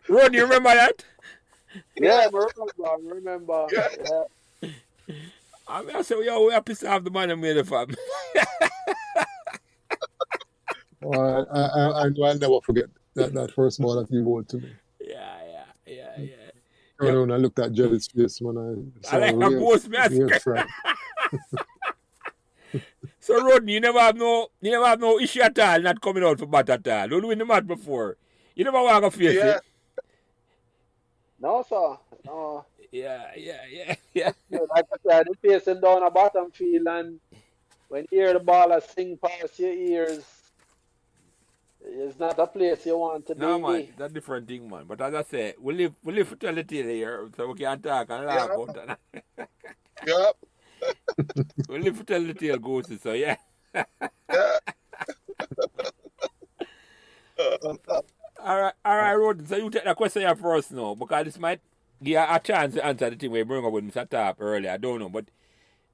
Rhoden, you remember that? Yeah, I remember. Yeah. I mean, I said, yo, we are pissed off the man and made it for him. Well, I know I'll never forget that first ball that you bowled to me. Yeah. Turned around and looked at Jelly's face when I saw I like a ghost mask. So Rhoden, you never have no issue at all not coming out for bat at all. Don't win the match before. You never want to face it. No, sir. No. Yeah. Like I said, you facing down a bottom field, and when you hear the ball sing past your ears, it's not a place you want to be. No, man, that's a different thing, man. But as I say, we live to tell the tale here, so we can talk and laugh about that. Yep. We live to tell the tale, Goosey, so yeah. Yeah. All right, Rhoden. So you take the question here first now, because this might give you a chance to answer the thing we bring up with Mr. Tarp earlier. I don't know, but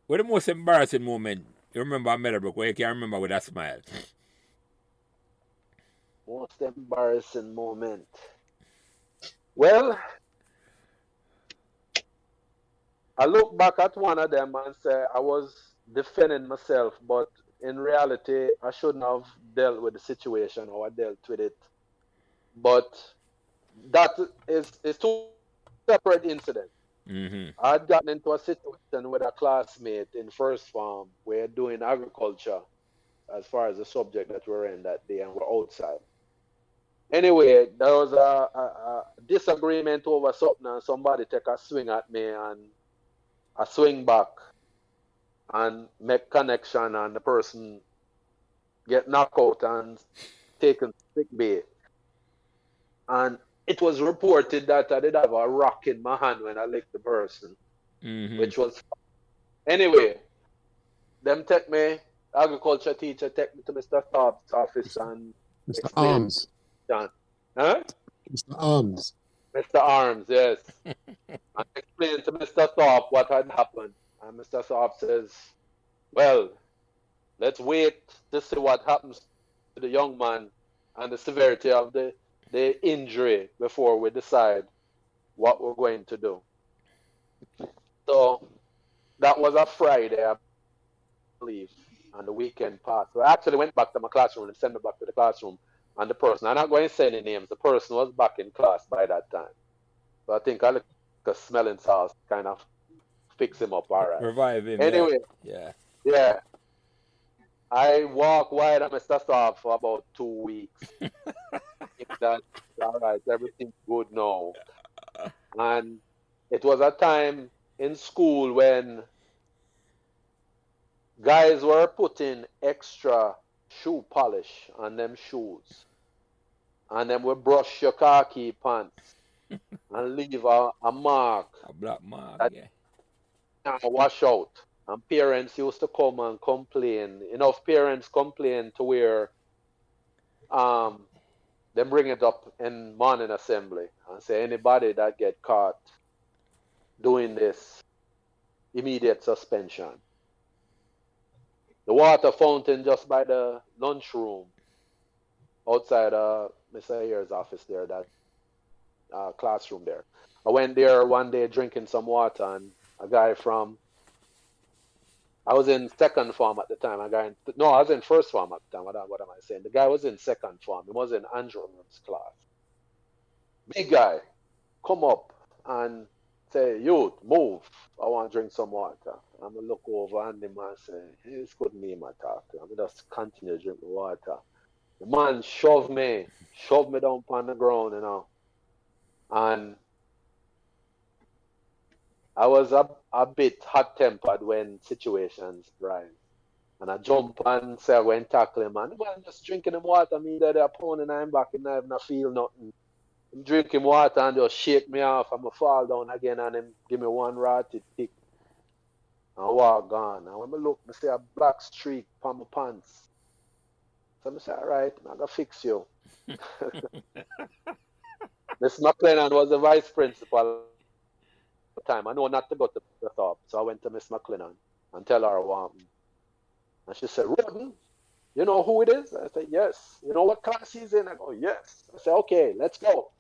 what the most embarrassing moment you remember at Meadowbrook where you can remember with a smile? Most embarrassing moment. Well, I look back at one of them and say I was defending myself, but in reality, I shouldn't have dealt with the situation or I dealt with it. But that is two separate incidents. Mm-hmm. I had gotten into a situation with a classmate in first form. We're doing agriculture as far as the subject that we're in that day, and we're outside. Anyway, there was a disagreement over something, and somebody take a swing at me, and I swing back and make connection, and the person get knocked out and taken sick bay. And it was reported that I did have a rock in my hand when I licked the person, which was anyway. Them take me, agriculture teacher take me to Mr. Thorpe's office and Mr. Arms. Huh? Mr. Arms. Mr. Arms, yes. I explained to Mr. Thorpe what had happened. And Mr. Thorpe says, well, let's wait to see what happens to the young man and the severity of the injury before we decide what we're going to do. So that was a Friday, I believe, and the weekend passed. So I actually went back to my classroom and sent me back to the classroom. And the person, I'm not going to say any names, the person was back in class by that time. So I think I look a smelling sauce kind of fix him up, all right. Revive him. Anyway, yeah. I walk wide at Mr. Thorpe for about 2 weeks. That, all right, everything's good now. And it was a time in school when guys were putting extra shoe polish on them shoes. And then we brush your khaki pants and leave a mark. A black mark, wash out. And parents used to come and complain. Enough parents complain to where they bring it up in morning assembly and say anybody that get caught doing this, immediate suspension. The water fountain just by the lunchroom outside Mr. Ayer's office there, that classroom there. I went there one day drinking some water, and a guy from, I was in second form at the time. I was in first form at the time. What am I saying? The guy was in second form. He was in Andrew's class. Big guy, come up and say, youth, move. I want to drink some water. I'm going to look over and the man say, hey, this couldn't be my talk. I'm going to just continue to drink the water. The man shoved me down on the ground, And I was a bit hot-tempered when situations rise. And I jump and say I go and tackle him. And the man just drinking him water. Me that they're pounding him back and I have not feel nothing. Him drinking water and just shake me off. I'm going to fall down again and him give me one ratty kick. I walk on. And when I look, I see a black streak on my pants. So I say, all right, I'm going to fix you. Miss McLennan was the vice principal at the time. I know not to go to the top. So I went to Miss McLennan and tell her what happened. And she said, Rhoden, you know who it is? I said, yes. You know what class he's in? I go, yes. I said, okay, let's go.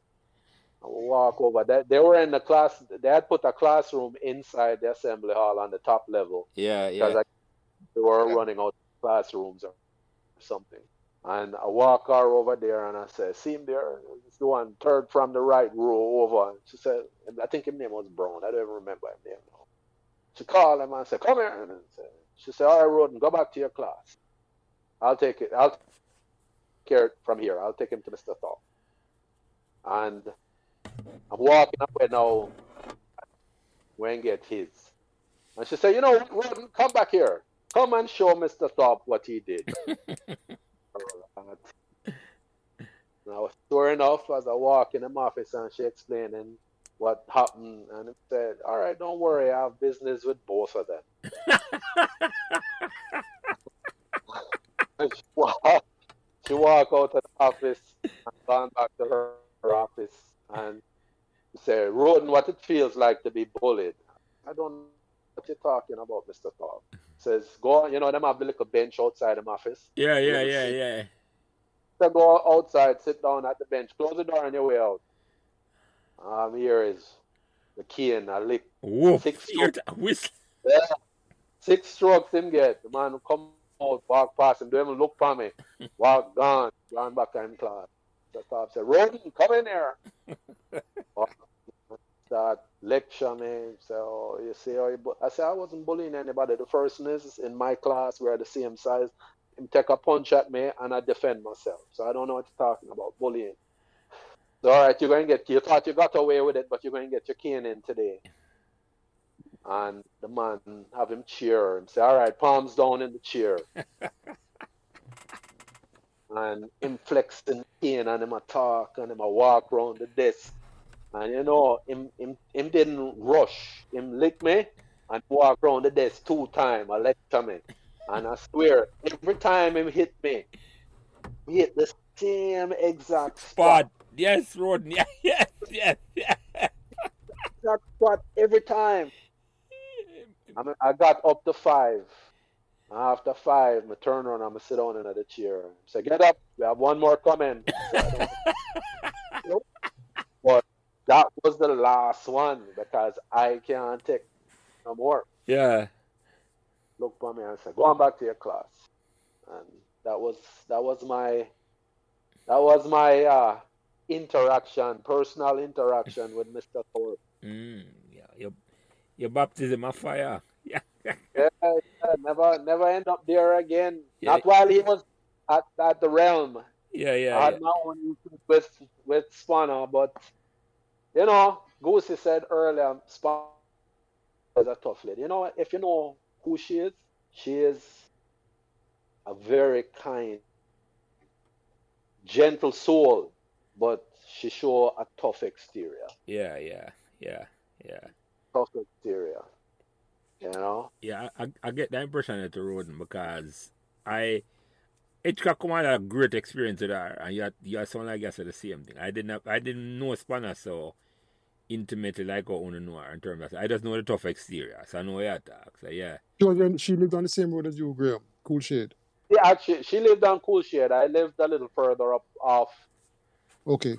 I walk over. They were in the class. They had put a classroom inside the assembly hall on the top level. Yeah, Because they were running out of classrooms or something. And I walk her over there and I said, see him there? It's the one third from the right row over. She said, I think his name was Brown. I don't even remember his name now. She called him and said, come here. And she said, all right, Rhoden, go back to your class. I'll take it. I'll take care from here. I'll take him to Mr. Thorpe. And I'm walking away now. When get his. And she said, you know, Rhoden, come back here. Come and show Mr. Thorpe what he did. Now, sure enough, as I walk in the office and she explaining what happened, and it said, all right, don't worry, I have business with both of them. And she walk out of the office and gone back to her office and say, Rhoden, what it feels like to be bullied. I don't know what you're talking about, Mr. Thorpe. Says, go on, you know, them have the little bench outside the office. Yeah. So go outside, sit down at the bench, close the door on your way out. Here is the key and a lick. Whoa, 6 strokes. whistle. Yeah. 6 strokes him get. The man who come out, walk past him, don't even look for me. Walk gone back in class. The top said, Rhoden, come in here. Start lecture me. So you see how I said I wasn't bullying anybody. The first is in my class, we're the same size. Him take a punch at me and I defend myself. So I don't know what you're talking about, bullying. So all right, you thought you got away with it, but you're going to get your cane in today. And the man have him cheer and say, all right, palms down in the chair. And him flexing cane and him a talk and him a walk around the desk. And you know, him didn't rush. Him lick me and walk around the desk 2 times, a lecture me. And I swear, every time him hit me, he hit the same exact spot. Yes, Rhoden. Yes. Exact spot every time. I got up to 5. After 5, I turn around and I sit down in the chair. So get up, we have one more coming. But that was the last one because I can't take no more. Yeah. Look for me and said, go on back to your class. And that was my personal interaction with Mr. Thorpe. Yeah, your baptism of fire. Yeah. Never end up there again. Yeah. Not while he was at the realm. Yeah. I had my own with Spanner, but you know, Goosey said earlier, Spanner is a tough lady. You know, if you know who she is a very kind, gentle soul, but she show a tough exterior. Yeah. Tough exterior. You know? Yeah, I get that impression at the Rhoden because it come on a great experience with her, and you sound like you said the same thing. I didn't know Spanner so intimately like how I know her in terms of I just know the tough exterior, so I know how to talk. So yeah. She lived on the same road as you, Graham. Cool Shade. Yeah, actually, she lived on Cool Shade. I lived a little further up off. Okay.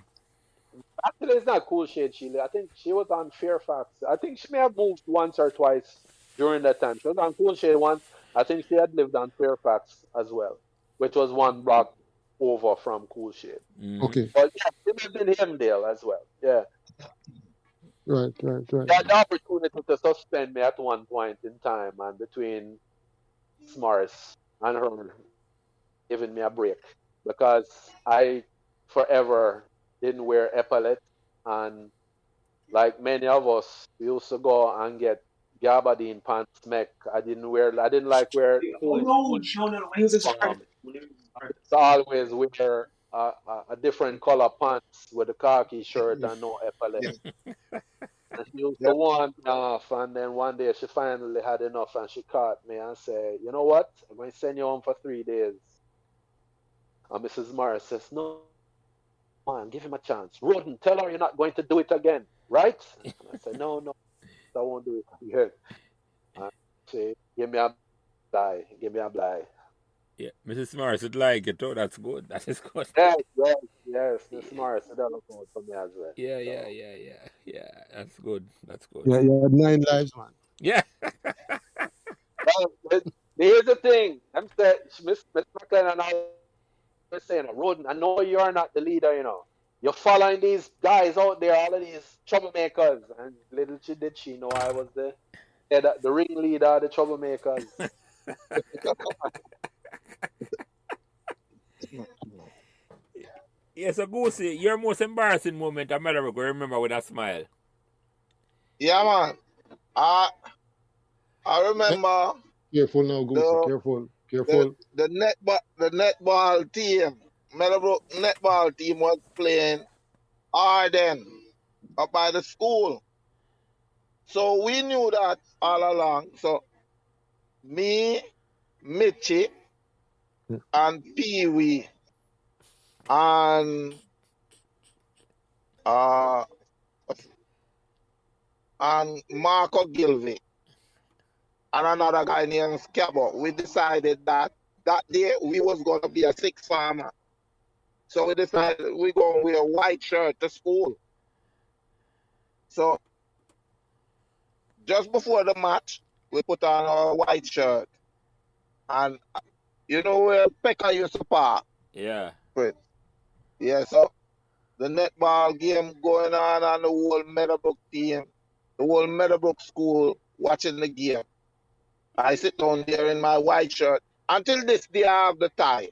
Actually, it's not Cool Shade. I think she was on Fairfax. I think she may have moved once or twice during that time. She was on Cool Shade once. I think she had lived on Fairfax as well, which was 1 block over from Cool Shade. Mm-hmm. Okay. But yeah, she lived in Hemdale as well. Yeah. Right. She had the opportunity to suspend me at one point in time, and between Morris and her giving me a break because I forever didn't wear epaulette, and like many of us, we used to go and get gabardine pants mech. I didn't like wear so I always wear a different color pants with a khaki shirt and no epaulette. And she used Yeah. to warn me off, and then one day she finally had enough and she caught me and said, "You know what? I'm going to send you home for 3 days." And Mrs. Morris says, "No, man, give him a chance. Rhoden, tell her you're not going to do it again, right?" And I said, "No, no, I won't do it again." And she give me a blind. Yeah, Mrs. Morris would like it. Oh, that's good. That is good. Yes, Mrs. Morris did look out for me as well. Yeah, yeah, So, yeah, yeah, yeah. That's good. That's good. Yeah, you had 9 lives, man. Yeah. well, here's the thing. I'm saying, Miss McLean and I were saying, Rhoden, I know you're not the leader, you know. You're following these guys out there, all of these troublemakers. And little did she know I was the ringleader of the troublemakers. Yeah, so Goosey, your most embarrassing moment at Meadowbrook, we remember with a smile. Yeah, man. I remember Careful now, Goosey. the Careful. the netball team, Meadowbrook netball team was playing Arden up by the school. So we knew that all along. So me, Mitchie, and Pee Wee and Marco Gilvey and another guy named Scabo, we decided that day we was going to be a six farmer. So we decided we going to wear a white shirt to school. So just before the match, we put on our white shirt. And you know where Pekka used to park? Yeah. Yeah, so the netball game going on and the whole Meadowbrook team, the whole Meadowbrook school watching the game. I sit down there in my white shirt. Until this day, I have the tie.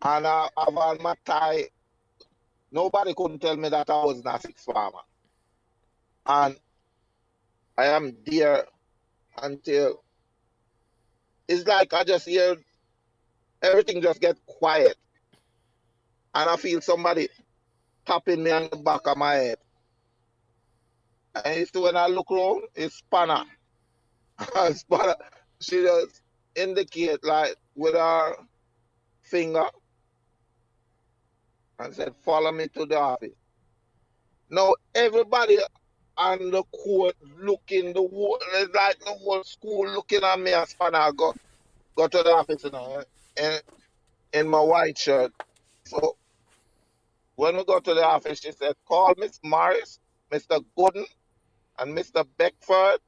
And I have on my tie. Nobody couldn't tell me that I was not a six farmer. And I am there until it's like I just hear everything just get quiet. And I feel somebody tapping me on the back of my head. And it's when I look around, it's Spanner. Spanner, she just indicate like with her finger and said, "Follow me to the office." Now everybody on the court looking, it's like the whole school looking at me, and Spanner go to the office, you know, in my white shirt. So when we go to the office, she said, "Call Miss Morris, Mr. Gooden, and Mr. Beckford."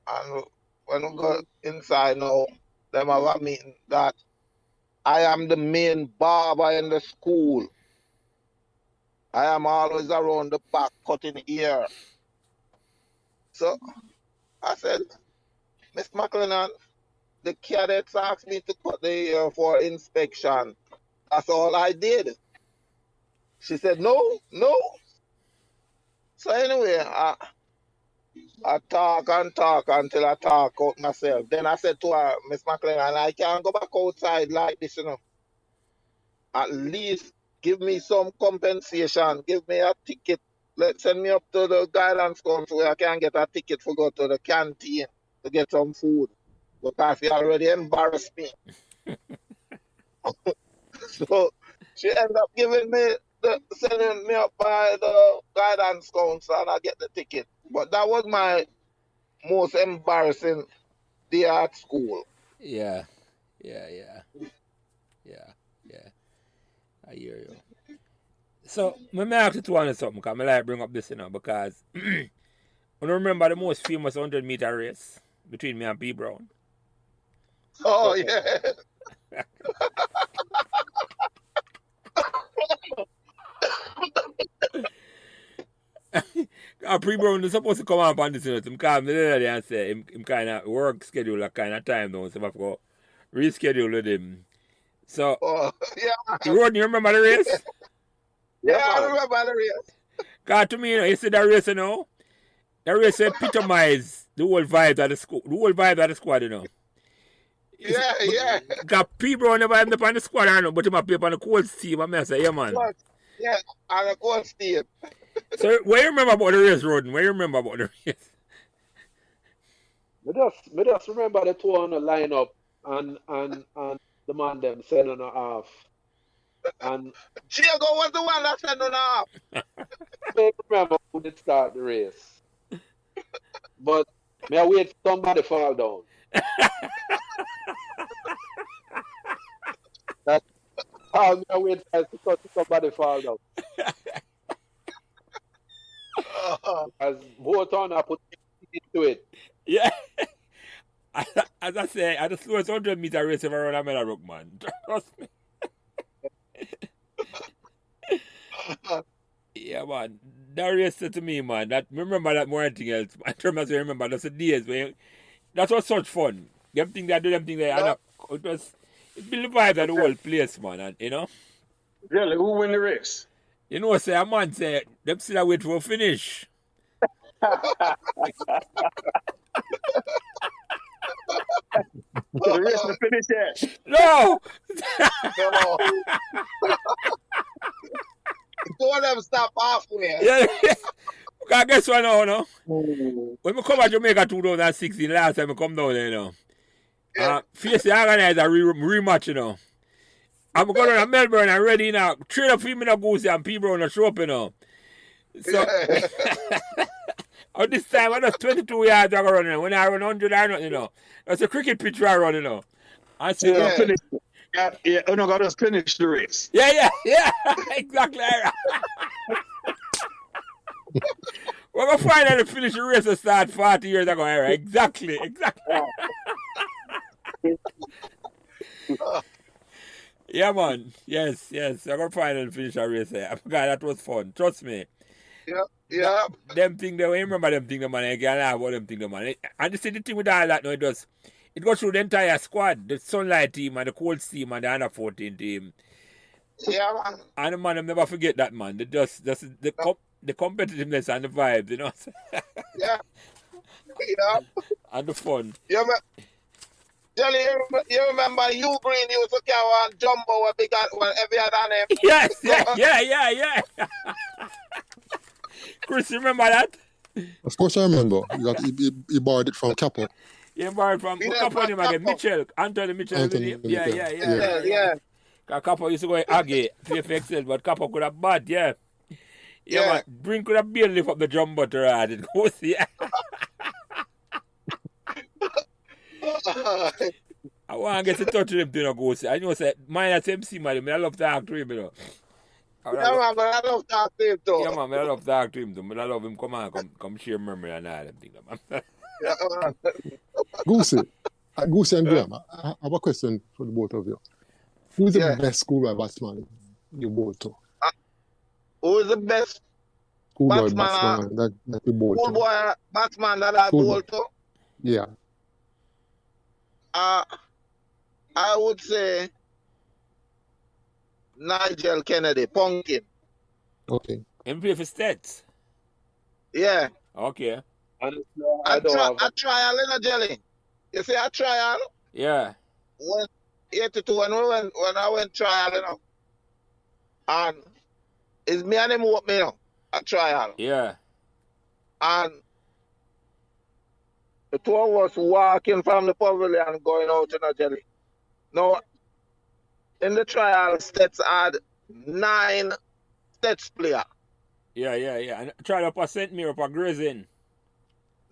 And when we go inside now, them have a meeting that I am the main barber in the school. I am always around the back cutting hair. So I said, "Miss McLennan, the cadets asked me to cut the hair for inspection. That's all I did." She said, "No, no." So anyway, I talk and talk until I talk out myself. Then I said to her, "Miss McLennan, I can't go back outside like this, you know. At least give me some compensation. Give me a ticket. Send me up to the guidance council where I can get a ticket for go to the canteen to get some food. Because he already embarrassed me." So she ended up sending me up by the guidance council and I get the ticket. But that was my most embarrassing day at school. Yeah. I hear you. So, let me ask you two on something, because I like bring up this, you know, because I remember the most famous 100-meter race between me and P. Brown. Oh, yeah. P. Brown is supposed to come up on this, you know, him call me the other day and say him kind of work schedule a kind of time down, so I have to go reschedule with him. So, Yeah. Rhoden, you remember the race? Yeah, I remember the race. Because to me, you know, you see that race, you know, that race epitomized the whole vibe of the school, you know. Yeah. Because P. Brown never ended up on the squad, I know, but he might play on the cold team, and I say, yeah, man. Yeah, and a course state. So, what you remember about the race, Rhoden? What you remember about the race? Me just remember the two on the lineup and the man them 7.5. And Diego was the one that said no, no. I remember who did start the race. But may I wait for somebody fall down. That's how me I wait for somebody fall down. As both on I put into it. Yeah. As I say, I just slowest 100-meter race ever run at Meadowbrook, man. Trust me. Yeah, man. That race said to me, man. That remember that more than anything else. I remember that's the days where that was such fun. Them thing they do, them thing they and it was it built the vibe of the whole place, man. And you know. Really, who win the race? You know, say a man say them still wait for a finish. The race to finish yet? No! No. Two of them stop halfway. Yeah. Because guess what now, no? When we come to Jamaica 2016, last time we come down there, you know. Face the organizer rematch, you know. I'm going to Melbourne and ready now. Trade up him in a Goosey and P. Brown and show up, you know. So, at this time, I was 22 yards I go running. When I run 100 or nothing, you know. That's a cricket pitch I run, you know. I see. Yeah, finish. Yeah, oh no, God, just finish the race. Yeah. Exactly. We're going to finally finish the race and start 40 years ago. Right? Exactly. Yeah, man. Yes. We're going to finally finish our race. God, that was fun. Trust me. Yeah. Them thing, they remember them thing, man. I can't laugh about them thing, man. And the thing with all that, no, it goes through the entire squad. The Sunlight team and the Colts team and the Under 14 team. Yeah, man. And the man, them never forget that, man. They just the competitiveness and the vibes, you know. Yeah. And the fun. Yeah, man. Jelly, you remember you Green used to carry one jumbo with big one every other name? Yes, yeah. Chris, you remember that? Of course, I remember. He borrowed it from Capo. He borrowed from Capo name again. Mitchell. Anthony Mitchell. Yeah. Because Capo used to go Aggie, play for Excel, but Capo could have bad, yeah. Yeah, man. Brink could have barely lift up the jumbo to ride it. Go see. I want to get in touch with him to go see. I know, say, mine at MC, man. I love to talk to him, you know. Yeah, man, but I love to talk to him, too. Yeah, man, I love to talk to him, too. I love him come share memory and all them things, man. Yeah, man. Goosey and Graham, I have a question for the both of you. Who's the best schoolboy batsman you both to? Who is the best Schoolboy batsman that you both to? schoolboy batsman that I bowled to? Yeah. I would say Nigel Kennedy, Pumpkin. Okay. Him play for Stats. Yeah. Okay. I trial in a jelly. You see a trial? Yeah. When 82 when I went trial, you know. And it's me and him with me, you know, a trial. Yeah. And the two of us walking from the pavilion going out in a jelly. Now, in the trial, Stets had 9 Stets player. Yeah. And trial up a St. Mary, up a Grazing.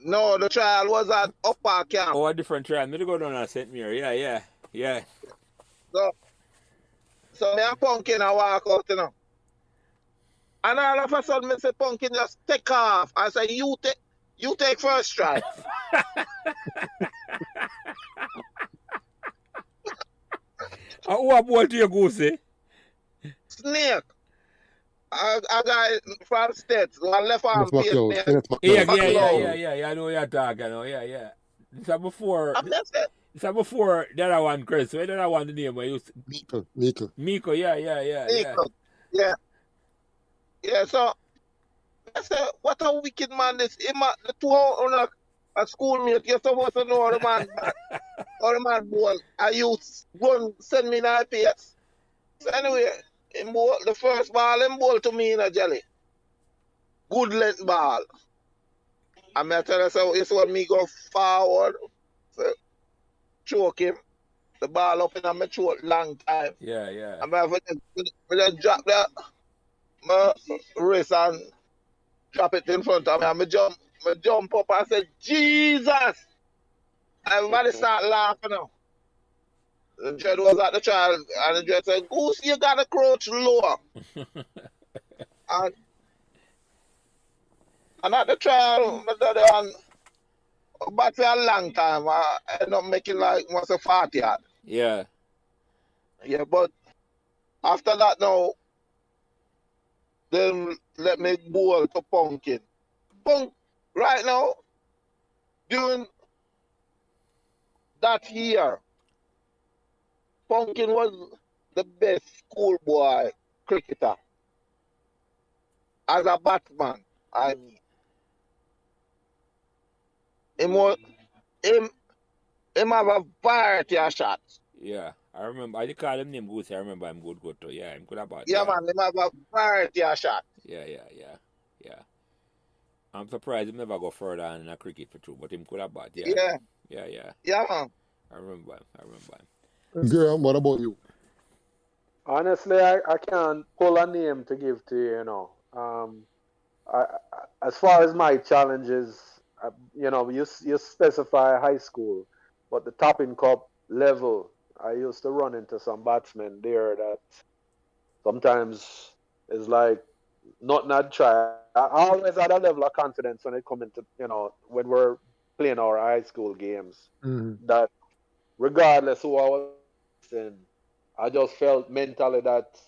No, the trial was at Upper Camp. Oh, a different trial. Maybe go down at St. Mary. Yeah. So me and Pumpkin I walk out, you know. And all of a sudden, me say, Pumpkin, just take off. I say, you take first try. Who about to your Goosey? Snake. A guy from States, one left arm That's face. Yeah. I know you're talking. Yeah. This is before. This is before the other one, Chris. Where the other one, the name? Miko. Yeah. Yeah, so I said, what a wicked man this. The two on a schoolmate, you're supposed to know how the man ball. I used one send me in IPS. So anyway, The first ball him bowl to me in a jelly. Good length ball. And I tell you, so it's when me go forward, so choke him, the ball up in my throat long time. Yeah. And I just drop that my wrist and drop it in front of me. And I jump up and say, Jesus! Everybody start laughing now. The judge was at the trial and the judge said, Goose, you gotta crouch lower. and at the trial, my daddy and but for a long time, I end up making like once a 40 yard. Yeah. Yeah, but after that now, then let me bowl to Pumpkin. Right now, during that year, Pumpkin was the best schoolboy cricketer. As a batsman, I mean. Him have a variety of shots. Yeah. I remember, I call him name Goosey. I remember him good too. Yeah, him could have bought. Yeah, man, him have a variety of shots. Yeah. I'm surprised him never go further in a cricket for true, but him could have bought. Yeah, man. I remember him. Graham, what about you? Honestly, I can't pull a name to give to you, you know. As far as my challenges, you know, you specify high school, but the Topping Cup level, I used to run into some batsmen there that sometimes is like nothing I'd try. I always had a level of confidence when it come into, you know, when we're playing our high school games, that regardless who I was in, I just felt mentally that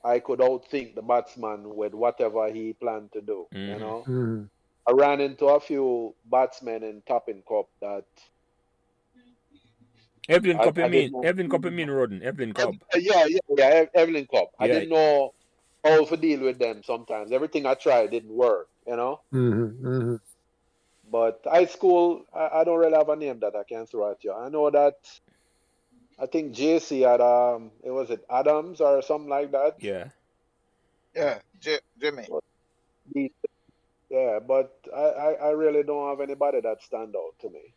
I could outthink the batsman with whatever he planned to do, you know. I ran into a few batsmen in Topping Cup that Evelyn Cup, you mean? Rhoden. Evelyn Cup. Yeah, Evelyn Cup. I didn't know how to deal with them sometimes. Everything I tried didn't work, you know? But high school, I don't really have a name that I can throw at you. I know that, I think JC had, was it Adams or something like that? Yeah. Yeah, Jimmy. Yeah, but I really don't have anybody that stand out to me.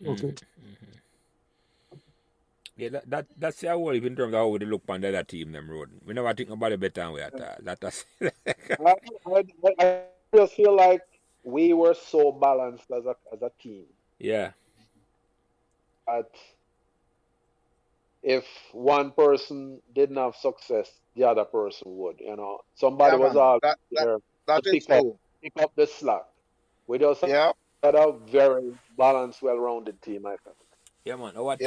Okay. Yeah, that's the whole in terms of how we look on the other team, them road. We never think about it better than we at all. I just feel like we were so balanced as a team. Yeah. That if one person didn't have success, the other person would, you know. Somebody was all there to pick up the slack. We just had a very balanced, well-rounded team, I think. Yeah, man. Our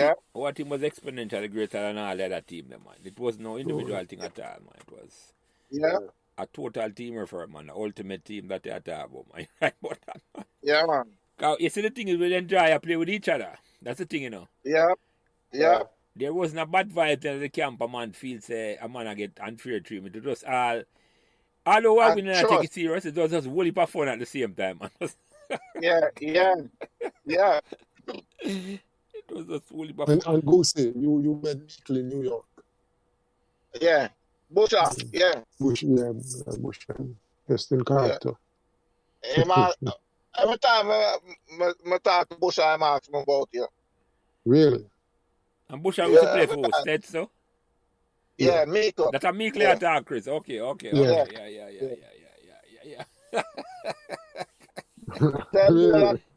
team was exponentially greater than all the other team, man. It was no individual thing at all, man. It was a total team effort, man. The ultimate team that they are talking about, man. Yeah, man. You see, the thing is, we enjoy a play with each other. That's the thing, you know. Yeah. There wasn't a bad vibe in the camp. A man feels a man get unfair treatment. It was all. Although we didn't take it serious, it was just a whole heap of fun at the same time, man. Yeah. It was just whole heap of fun. And Goosey, you met Meekle in New York. Yeah. Busher, Busher. Best in character. Yeah. Every time I talk to Busher, I'm asking him about you. Really? And Busher used to play for State, so? Yeah, Meekle. That's a Meekle attack, Chris. Okay. Yeah.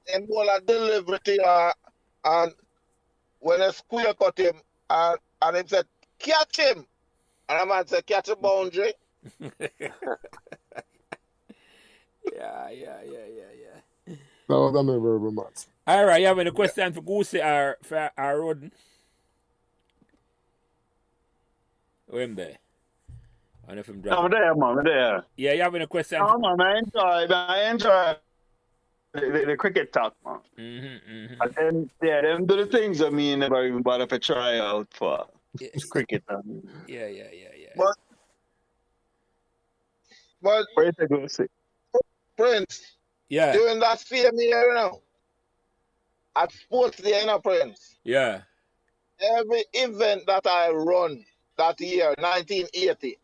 Then bowl a delivery to you, and when I square cut him, and him said, catch him. And the man said, catch a boundary. Yeah. That was a memorable match. All right, you have any question for Goosey or for Rhoden? Where am there? I know if I'm I'm there, man. I'm there. Yeah, you have any question? Oh, man, I enjoy the cricket talk, man. And then, them do the things I mean never even bother to try out for cricket. Yeah. But where's the Goosey? Prince, during that same year, you know, at Sports Day, you know, Prince. Yeah. Every event that I run that year, 1980,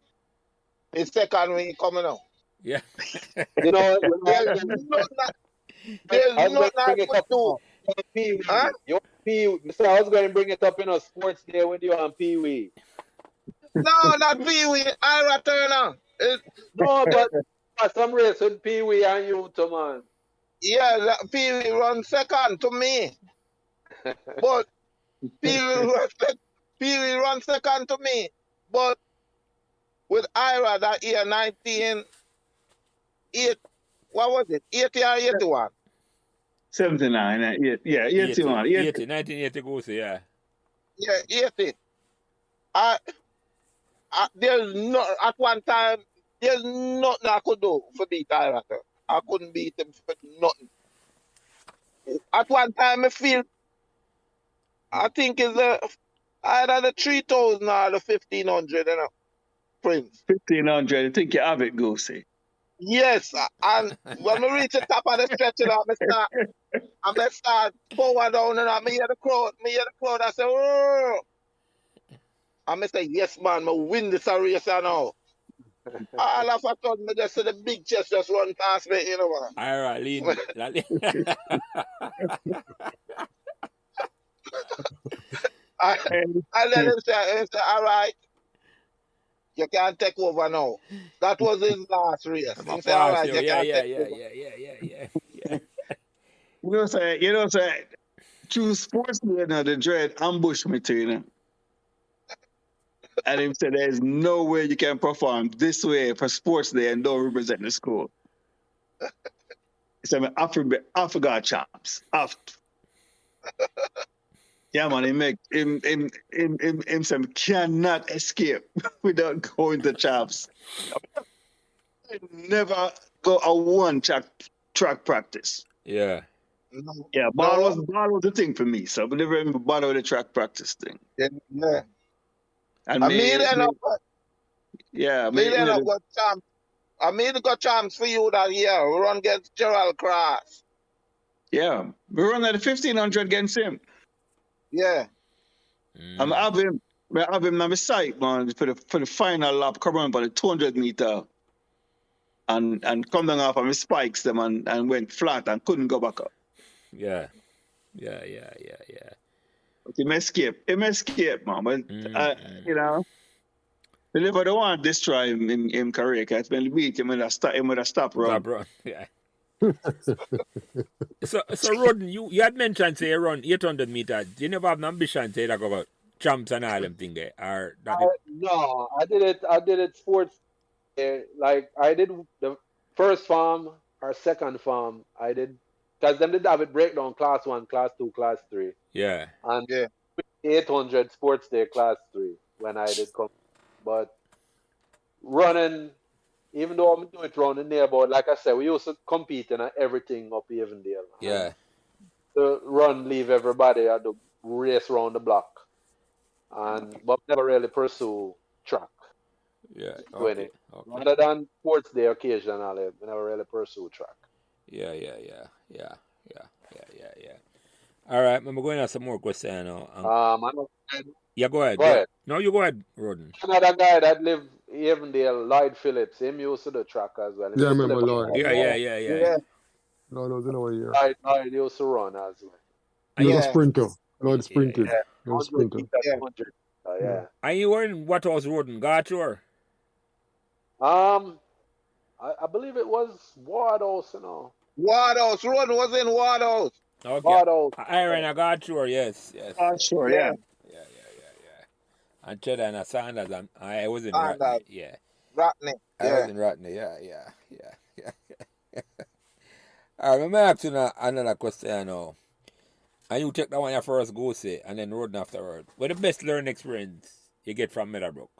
His second week coming out. Yeah. You know, There's I was going to nothing I bring it could up do. on Pee Wee. Huh? So I was going to bring it up in a sports day with you on Pee Wee. No, not Pee Wee. Ira Turner. No, but some race with Pee Wee and you, too, man. Yeah, Pee Wee run second to me. But Pee Wee run second to me. But with Ira that year, 1980, what was it? 80 or 81? 79. Yeah, 81. 1980 Goosey, yeah. Yeah, 80. There's no, at one time, there's nothing I could do for beat Ira. I couldn't beat him for nothing. At one time, I think it's either the 3,000 or the 1,500, Prince. 1,500. I think you have it, Goosey. Yes, and when we reach the top of the stretch, I'm gonna start forward down, and I hear the crowd, I say, oh. I'm gonna say, yes, man, I win this race now. All of a sudden, I just see the big chest just run past me, you know, man. Ira, lean. And then he said, all right, you can't take over now. That was his last race. He said, all right, you can't take over. Yeah. You know, say, choose sports day, you know, the dread ambush me too, you know. And he said, there's no way you can perform this way for sports day and don't represent the school. He said, I forgot champs. Yeah, man, him said, cannot escape without going to champs. Never go a one track practice. Yeah. Yeah, ball was the thing for me, so I never even bother with the track practice thing. Yeah. And I made it up. Yeah, got champs. I made got champs for you that year. We run against Gerald Cross. Yeah, we run at the 1,500 against him. Yeah. I have him on my site, man, for the final lap, come on, about the 200 meter, and come down off of my spikes them and went flat and couldn't go back up. Yeah. But he may escape, man. But you know, they never don't want to destroy him in career, because when he beat him, he would have stopped run. Yeah. So Rhoden, you had mentioned say you run 800 meters. You never have an ambition to like about champs and all them thing there, or that No, I did it sports. Like I did the first farm or second farm. I did because them did have it breakdown class 1, class 2, class 3. Yeah. And 800 sports day class 3 when I did come. But running, even though I'm doing it running there, but like I said, we used to compete in everything up Avondale. Yeah. To run, leave everybody at the race around the block. But never really pursue track. Yeah. Doing it. Rather than sports day occasionally, we never really pursue track. Yeah. All right, I'm going to ask some more questions now. Yeah, go ahead. Go ahead. No, you go ahead, Rhoden. Another guy that lived Avondale, Lloyd Phillips, him used to the track as well. Yeah, I remember Lloyd. Yeah. Lloyd was in our year. Lloyd used to run as well. He was a sprinter. Lloyd sprinted. Yeah. He was a sprinter. 100. Yeah. And you were in what house, Rhoden? Garture? I believe it was Wardhouse, you know. Wardhouse. Rhoden was in Wardhouse. Okay. Wardhouse. Iron, I got sure, yes. Sure, yeah. And Cheddar and Sanders, I was in Sanders. Rodney. Yeah. Rodney. I was in Rodney, yeah. All right, let me ask you another question now. And you take that one your first Goosey and then Rhoden afterward. What the best learning experience you get from Meadowbrook?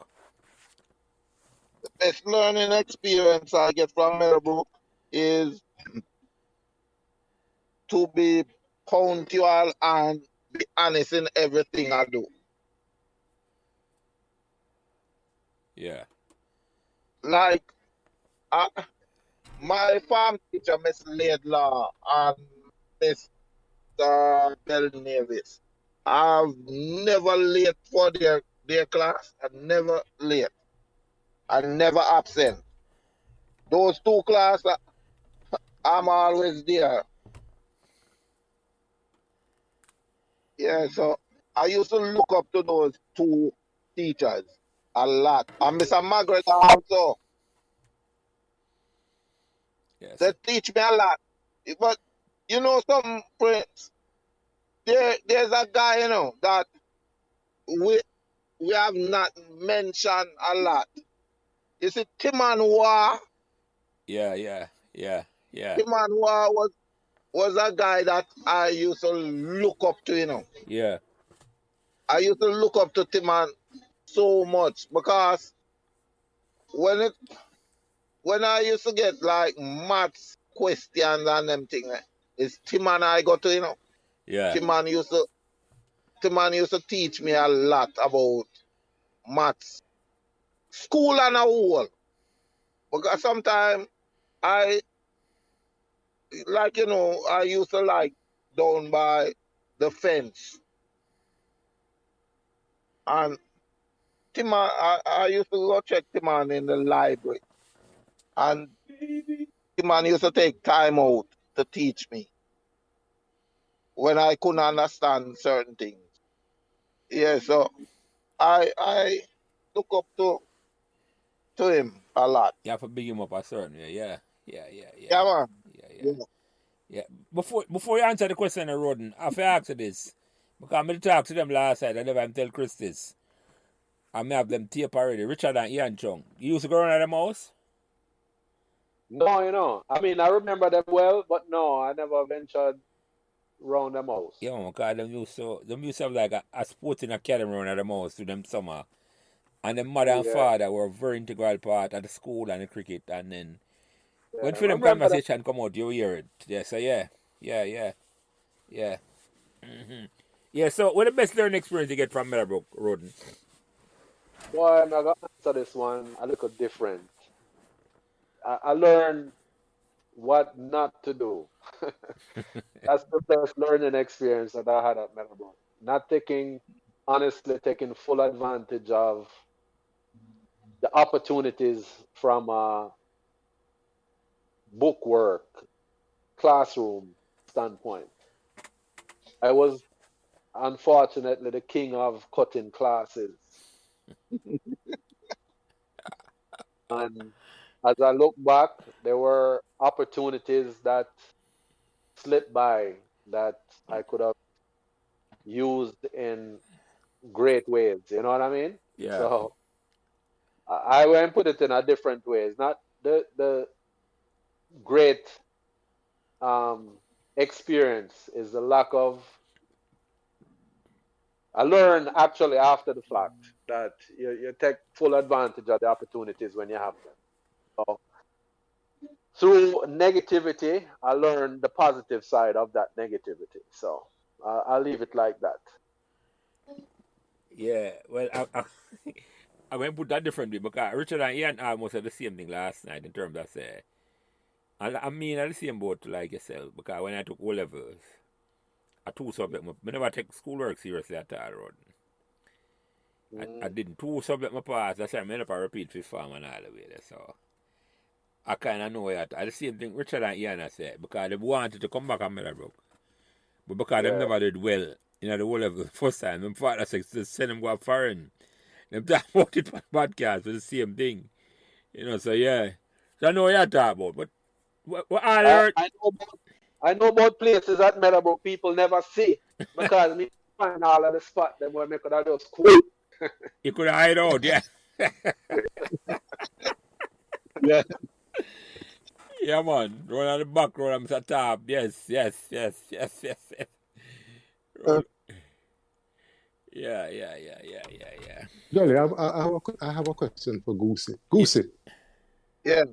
The best learning experience I get from Meadowbrook is to be punctual and be honest in everything I do. Yeah. Like, my farm teacher, Miss Laidlaw, and Miss Bell Davis, I've never late for their class. I've never late. and never absent. Those two classes, I'm always there. Yeah, so I used to look up to those two teachers a lot. And Mr. Margaret also, Yes. they teach me a lot. But you know some friends, there's a guy, that we we have not mentioned a lot. You see, Timanwa Yeah. was a guy that I used to look up to. Yeah. I used to look up to Timan so much because when it when I used to get like maths questions and them thing, it's Timan I got to. Yeah. Timan used to Timan used to teach me a lot about maths, school and a whole. Because sometimes I I used to like down by the fence. And Timan, I used to go check Timan in the library. And Timan used to take time out to teach me when I couldn't understand certain things. Yeah, so I look up to him a lot. You have to big him up a certain way. Yeah. Yeah, man. Yeah. Yeah. Before you answer the question, Rhoden, I have to ask you this. Because I talked to them last night, I never tell Chris this. I may have them tape already. Richard and Ian Chung. You used to go around at them house? No, I mean, I remember them well, but no, I never ventured around them house. Yeah, man, because them used to have like a sporting academy around at them house to them summer. And the mother and father were a very integral part of the school and the cricket. And then when I for them remember conversation come out, you hear it. Yeah, so yeah. Yeah, so what the best learning experience you get from Meadowbrook, Rhoden? Boy, I'm gonna answer this one a little different. I learned what not to do. That's the best learning experience that I had at Meadowbrook. Not honestly, taking full advantage of the opportunities from book work, classroom standpoint. I was unfortunately the king of cutting classes. And as I look back, there were opportunities that slipped by that I could have used in great ways. You know what I mean? Yeah. So I went and put it in a different ways. Not the great experience is the lack of. I learned actually after the fact that you take full advantage of the opportunities when you have them. So through negativity, I learned the positive side of that negativity. So I'll leave it like that. Yeah, well, I'm going to put that differently because Richard and Ian almost said the same thing last night in terms of say, I mean, I'm the same boat like yourself because when I took O levels, I two subjects, I never take schoolwork seriously at all, Rhoden. I did two subjects my pass, that's why I never repeat fifth form and all the way there, so I kind of know that. The same thing Richard and Ian said because they wanted to come back on Meadowbrook, but because they never did well in the O level first time, my father said to send them go foreign. Them talk about it on podcast for the same thing. So yeah. So I know what you're talking about. But what I heard. I know about places that Meadowbrook people never see because me find all of the spot them where me could have just cool. You could hide out, yeah. Yeah. Yeah, man. Run on the back road, I'm at top. Yes. Yeah. Jolly, I have a question for Goosey. Goosey. Yeah.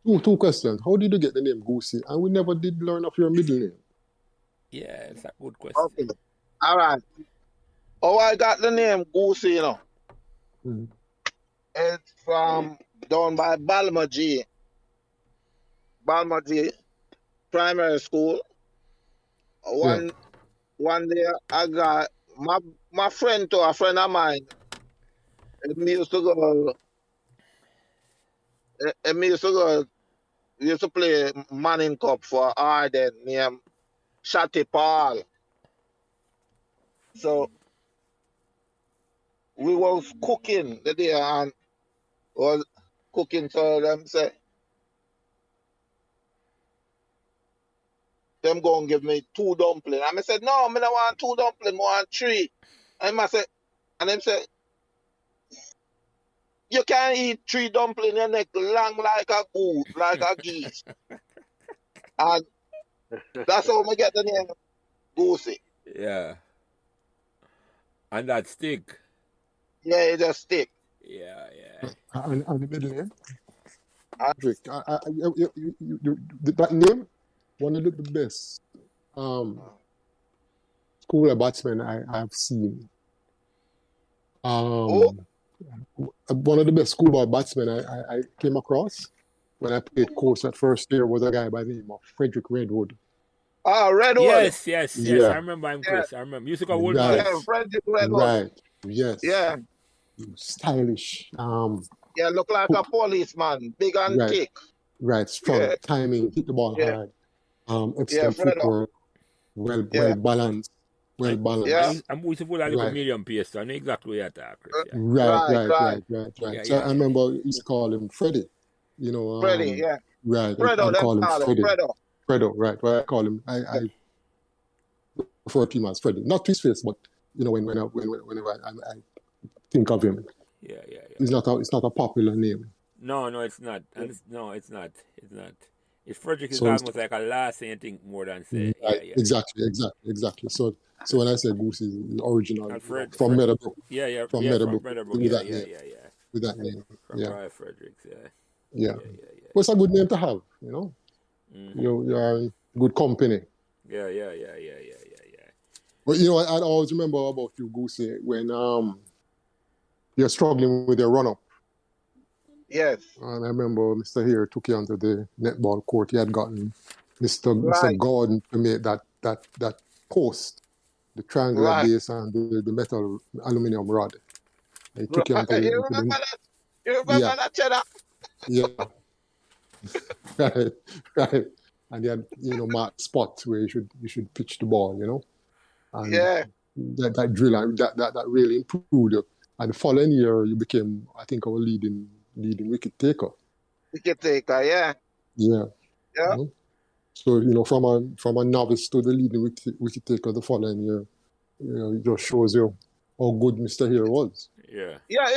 Two questions. How did you get the name Goosey? And we never did learn of your middle name. Yeah, it's a good question. Okay. All right. Oh, I got the name Goosey, Mm-hmm. It's from down by Balmaji Primary School. One day I got my friend to a friend of mine. We used to go and me used to go, we used to play Manning Cup for Arden near Shatty Paul. So we was cooking the day and was cooking, so them say, them go and give me 2 dumplings. And I said, no, I don't want 2 dumplings, I want 3. And I said, and them say, you can't eat 3 dumplings, your neck long like a goose, like a geese. And that's how I get the name Goosey. Yeah. And that stick. Yeah, it just stick. Yeah, yeah. And the middle name? Uh, Drake. That name, one of the best school batsmen I've seen. oh, One of the best schoolboy batsmen I came across when I played course that first year was a guy by the name of Frederick Redwood. Redwood. Yes, yes, yes. Yeah. I remember him, Yeah. Chris. I remember. Music of Wood Right. Yeah, Frederick Redwood. Right. Yes. Yeah. Stylish. Yeah, look like a policeman, big and Right. thick. Right. Strong. Yeah. Timing. Hit the ball Yeah. hard. Excellent footwork. Well balanced. Well balanced. Yeah. I'm used to put a little Right. medium pace, so I know exactly where you're at, Chris. Yeah. Right. Yeah, So yeah, I remember I used to call him Freddie. You know. Freddie, yeah. Right. Fredo, I'd call him Freddie. Fredo. Right. Well, I call him. I refer to him as Freddie. Not to his face, but you know, whenever I think of him, Yeah. it's not a popular name. No, it's not. And it's not. It's Frederick is So almost like a last thing you think more than say. Right. Yeah. Exactly. So when I said Goosey is original from Meadowbrook. Yeah. From Meadowbrook. With that Yeah. name. With that name. From Yeah. Roy Fredericks, yeah. Yeah. Well, it's a good name to have, you know. Mm-hmm. You are in good company. Yeah. But you know, I always remember about you, Goosey, when you're struggling with your run-up. Yes. And I remember Mr. Here took you onto the netball court. He had gotten Mr. Gordon to make that post, the triangular base and the metal aluminum rod. He took you onto You remember that? You remember that, Cheddar? Yeah. right. And he had, marked spots where you should pitch the ball, you know. And that drill and that really improved you. And the following year you became, I think, our leading wicket taker. Yeah. Yeah. You know? So, from a novice to the leading wicket taker the following year, it just shows you how good Mr. Here was. Yeah. Yeah,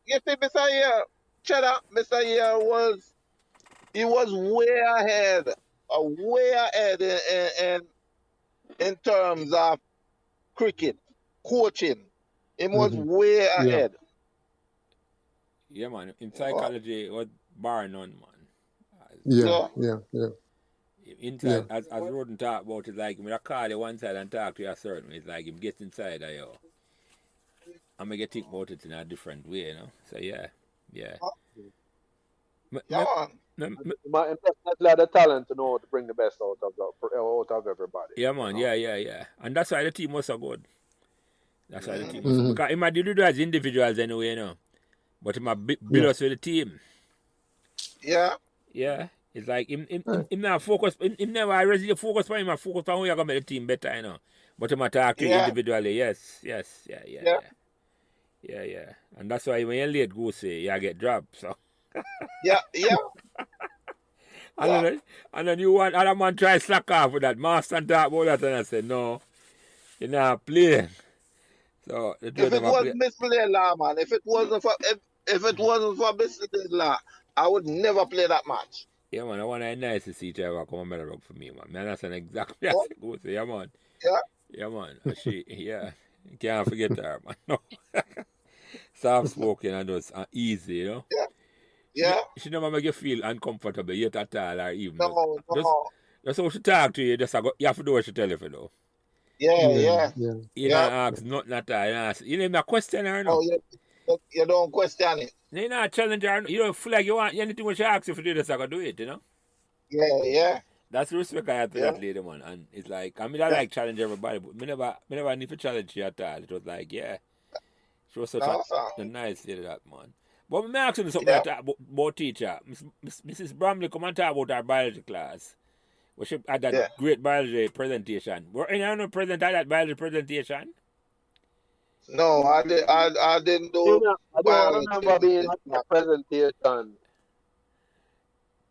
you see, Mr. Here, Cheddar, Mr. Here was way ahead in terms of cricket, coaching. He was way ahead. Yeah, man. In psychology, it was bar none, man. Yeah. Inside, as Rhoden talked about, it's like, when I call you one side and talk to you a certain way, it's like him gets inside of you. I'm going to think about it in a different way, you know? So, yeah. My the talent to know to bring the best out of everybody. Yeah, man. Yeah. And that's why the team was so good. That's why the team was so good. Because he might do it as individuals anyway, you know? But he might build us with the team. Yeah. Yeah. It's like him not focus. Him never really focus on him. Focus on how you're gonna make the team better, you know. But him attack to you individually. Yes. Yeah. And that's why when you're late, Goosey, you get dropped. So. Yeah. And then you want other man try slack off with that master and talk about that, and I said no, you're not playing. So if it wasn't Mr. Law, man, if it wasn't for Mr. Law, I would never play that match. Yeah, man, I want to nice to see Trevor come on Meadowbrook for me, man. Man, that's an exactly as it goes. Yeah, man. Yeah, man. You can't forget her, man. No. Soft spoken and just easy, you know? Yeah. She never make you feel uncomfortable yet at all, or even. No. Just how she talk to you, you have to do what she tell you for though. Yeah. You don't ask nothing at all. You don't even question her, no? Oh, you don't question it. You don't challenge her. You don't feel like you want anything when she asks you to do this, I can do it, you know? Yeah. That's the respect I have to that lady, man. And it's like, I like challenge everybody, but me never need to challenge you at all. It was like, she was such a nice lady, that man. But me ask you something Yeah. about teacher. Mrs. Bramley come and talk about our biology class. We should had that Yeah. great biology presentation. Were anyone present at that biology presentation? No, I didn't do I don't biology remember in being this at the class. presentation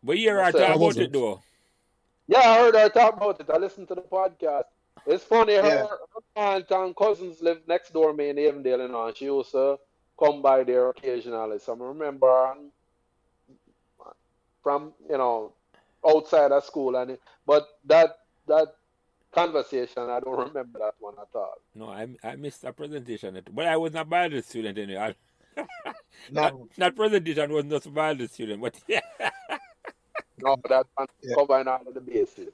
But you hear her myself. talk I about it wasn't. though. Yeah, I heard her talk about it. I listened to the podcast. It's funny, Yeah. her aunt and cousins live next door me in Avondale, and she used to come by there occasionally. So I remember her from, outside of school, but that conversation, I don't remember that one at all. No, I missed a presentation. But I was not a biology student anyway. Not No. that presentation was not a biology student, but yeah. No, that one Yeah. covering all of the bases.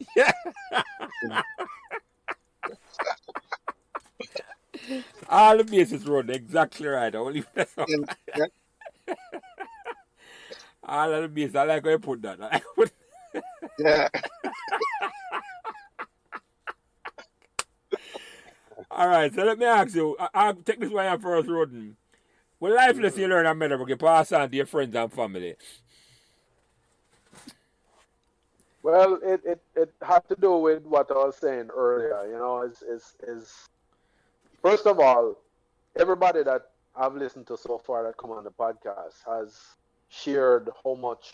All the bases run exactly right. I will leave that out. Yeah. All of the bases. I like how you put that. I like put Yeah. All right, so let me ask you. I'll take this one first, Rhoden. What life lesson you learn at Meadowbrook you pass on to your friends and family? Well, it had to do with what I was saying earlier. Is first of all, everybody that I've listened to so far that come on the podcast has shared how much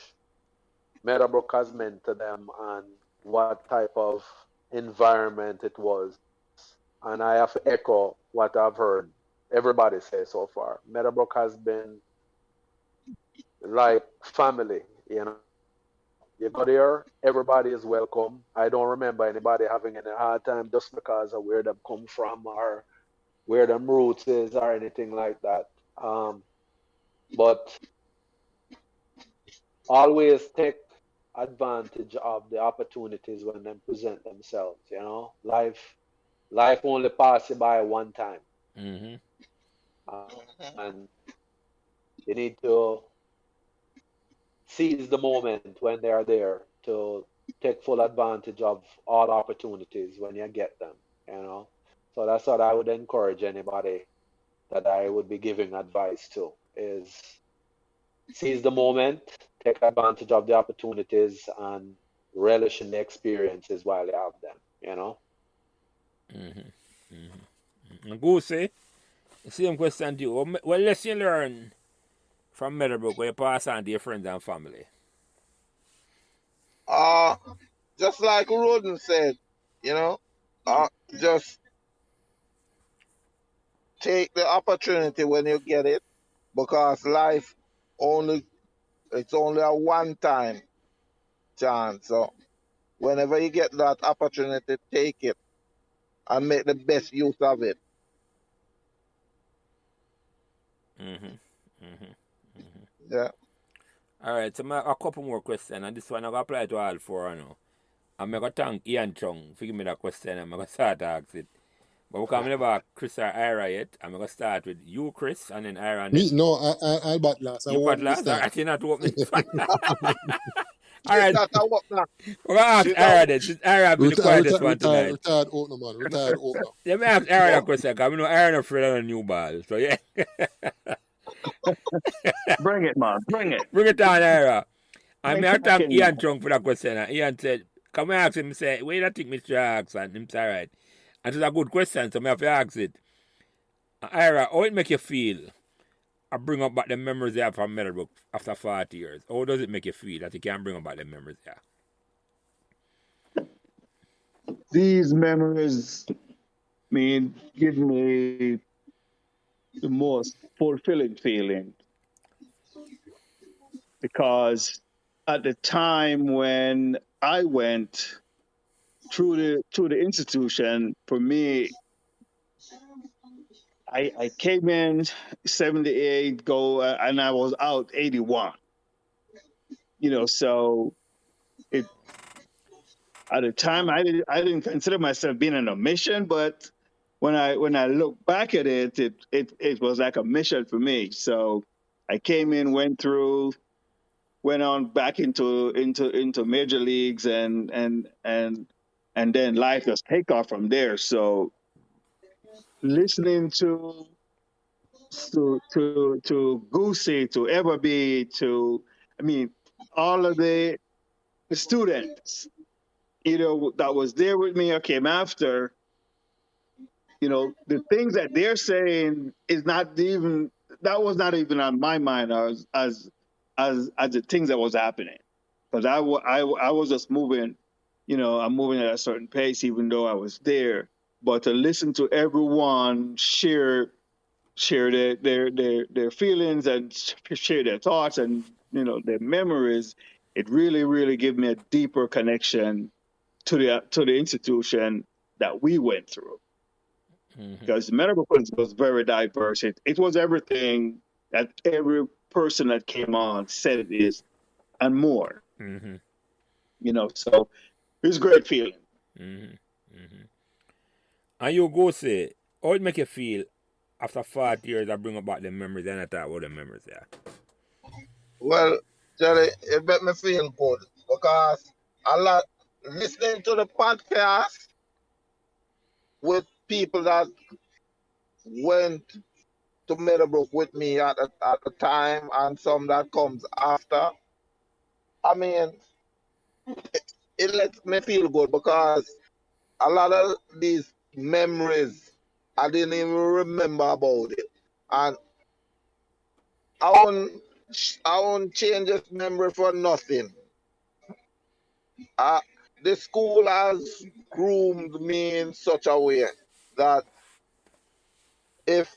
Meadowbrook has meant to them and what type of environment it was. And I have to echo what I've heard everybody say so far. Meadowbrook has been like family, You go there, everybody is welcome. I don't remember anybody having any hard time just because of where they come from or where them roots is or anything like that. But always take advantage of the opportunities when they present themselves. Life only passes you by one time, Mm-hmm. and you need to seize the moment when they are there to take full advantage of all opportunities when you get them. So that's what I would encourage anybody that I would be giving advice to is seize the moment, take advantage of the opportunities, and relish in the experiences while you have them. Goosey, same question to you. What lesson you learn from Meadowbrook where you pass on to your friends and family? Just like Rhoden said, just take the opportunity when you get it, because life it's only a one time chance. So whenever you get that opportunity, take it and make the best use of it. Yeah. All right, so a couple more questions, and this one I apply to all four now. I'm going to thank Ian Chung for giving me that question, and I'm going to start to ask it. But because I never ask Chris or Ira yet, I'm going to start with you, Chris, and then Ira. And Me? then No, I'll bat last. I you want but to last? All start. right, you're not opening. All right, That's a what now? we're going to ask Ira then. Since Ira been the quietest one tonight. Retired opener, man. Retired opener. Let me ask Ira that question, because I know Ira not afraid of a new ball. So, yeah. Bring it, man. Bring it. Bring it on, Ira. And I thank Fucking- Ian Chung for that question. And Ian said, come and ask him, say, where do you think Mr. Ask? And him say, all right. And it's a good question, so I have to ask it. Ira, how it make you feel? I bring up back the memories you have from Meadowbrook after 40 years. How does it make you feel that you can bring up back the memories there? These memories, give me the most fulfilling feeling, because at the time when I went through the institution, for me, I came in 78, and I was out 81. So it at the time I didn't consider myself being on a mission, but when I look back at it, it was like a mission for me. So I came in, went on back into major leagues, and then life just take off from there. So listening to to Goosey, to Everby, to I mean, all of the students, that was there with me or came after, the things that they're saying is not even that was not even on my mind as the things that was happening, because I was just moving, I'm moving at a certain pace even though I was there, but to listen to everyone share their feelings and share their thoughts and their memories, it really gave me a deeper connection to the institution that we went through, because Meadowbrook was very diverse. It was everything that every person that came on said it is and more. So it was a great feeling. And you go say, how it make you feel after 40 years I bring back the memories and I talk about the memories there? Well, Jerry, it made me feel good because listening to the podcast with people that went to Meadowbrook with me at the time and some that comes after. I mean, it lets me feel good because a lot of these memories I didn't even remember about it. And I won't change this memory for nothing. Uh, the school has groomed me in such a way that if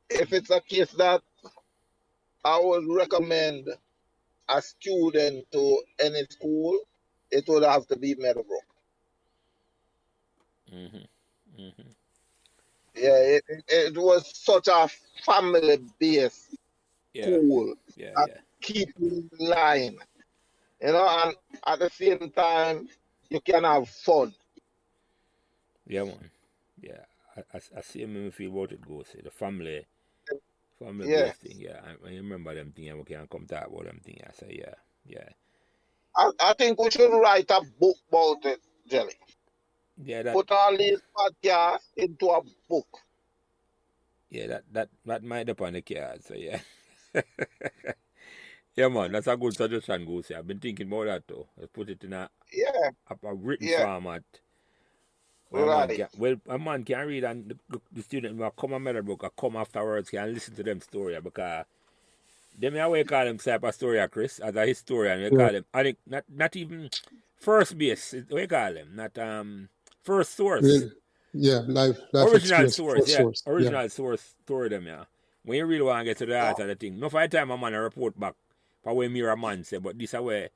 if it's a case that I would recommend a student to any school, it would have to be Meadowbrook. Yeah, it was such a family-based school that keep you in line, and at the same time, you can have fun. Yeah, man. Yeah, I see me feel about it goes. The family Yeah, based thing. Yeah, I remember them thing. We can come talk about them thing. I say yeah. I think we should write a book about it, Jelly. Yeah, that Put all these podcasts into a book. that might up on the card. So yeah. Yeah, man, that's a good suggestion, Goosey. I've been thinking about that too. Let's put it in a Yeah, written yeah, format. Where right. a man can read and the student will come on Meadowbrook or come afterwards can listen to them story because them how we call them type of story, Chris, as a historian. We Yeah, call them I think not even first base, we call them, not first source. really, yeah, life Original experience source, first yeah. source. Yeah, Original source story them, yeah. When you really want to get to the heart of the thing. No for the time a man a report back for when me or a man say, but this is where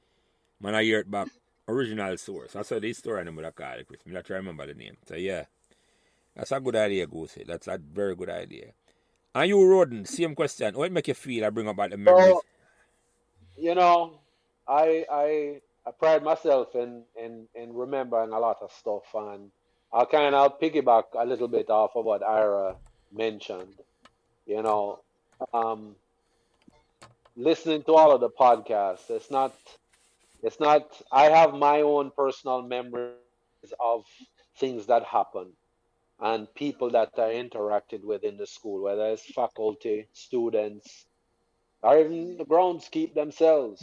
man I hear it back. Original source. That's how the historian would call it, Chris. I try to remember the name. So yeah. That's a good idea, Goosey. That's a very good idea. And you, Rhoden, same question. What make you feel I bring about the memories? So, you know, I pride myself in remembering a lot of stuff, and I'll piggyback a little bit off of what Ira mentioned. You know, um, listening to all of the podcasts, it's not. I have my own personal memories of things that happen and people that I interacted with in the school, whether it's faculty, students, or even the groundskeep themselves.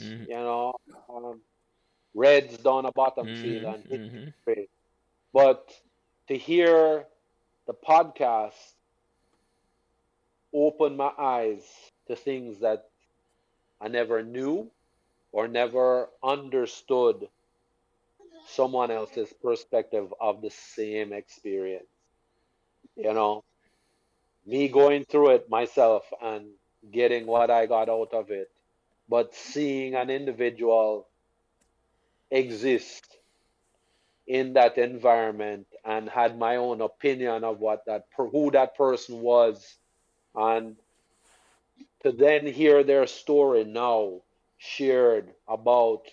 Um, Reds down a bottom field and hit straight. But to hear the podcast open my eyes to things that I never knew or never understood someone else's perspective of the same experience. You know, me going through it myself and getting what I got out of it, but seeing an individual exist in that environment and had my own opinion of who that person was, and to then hear their story now shared about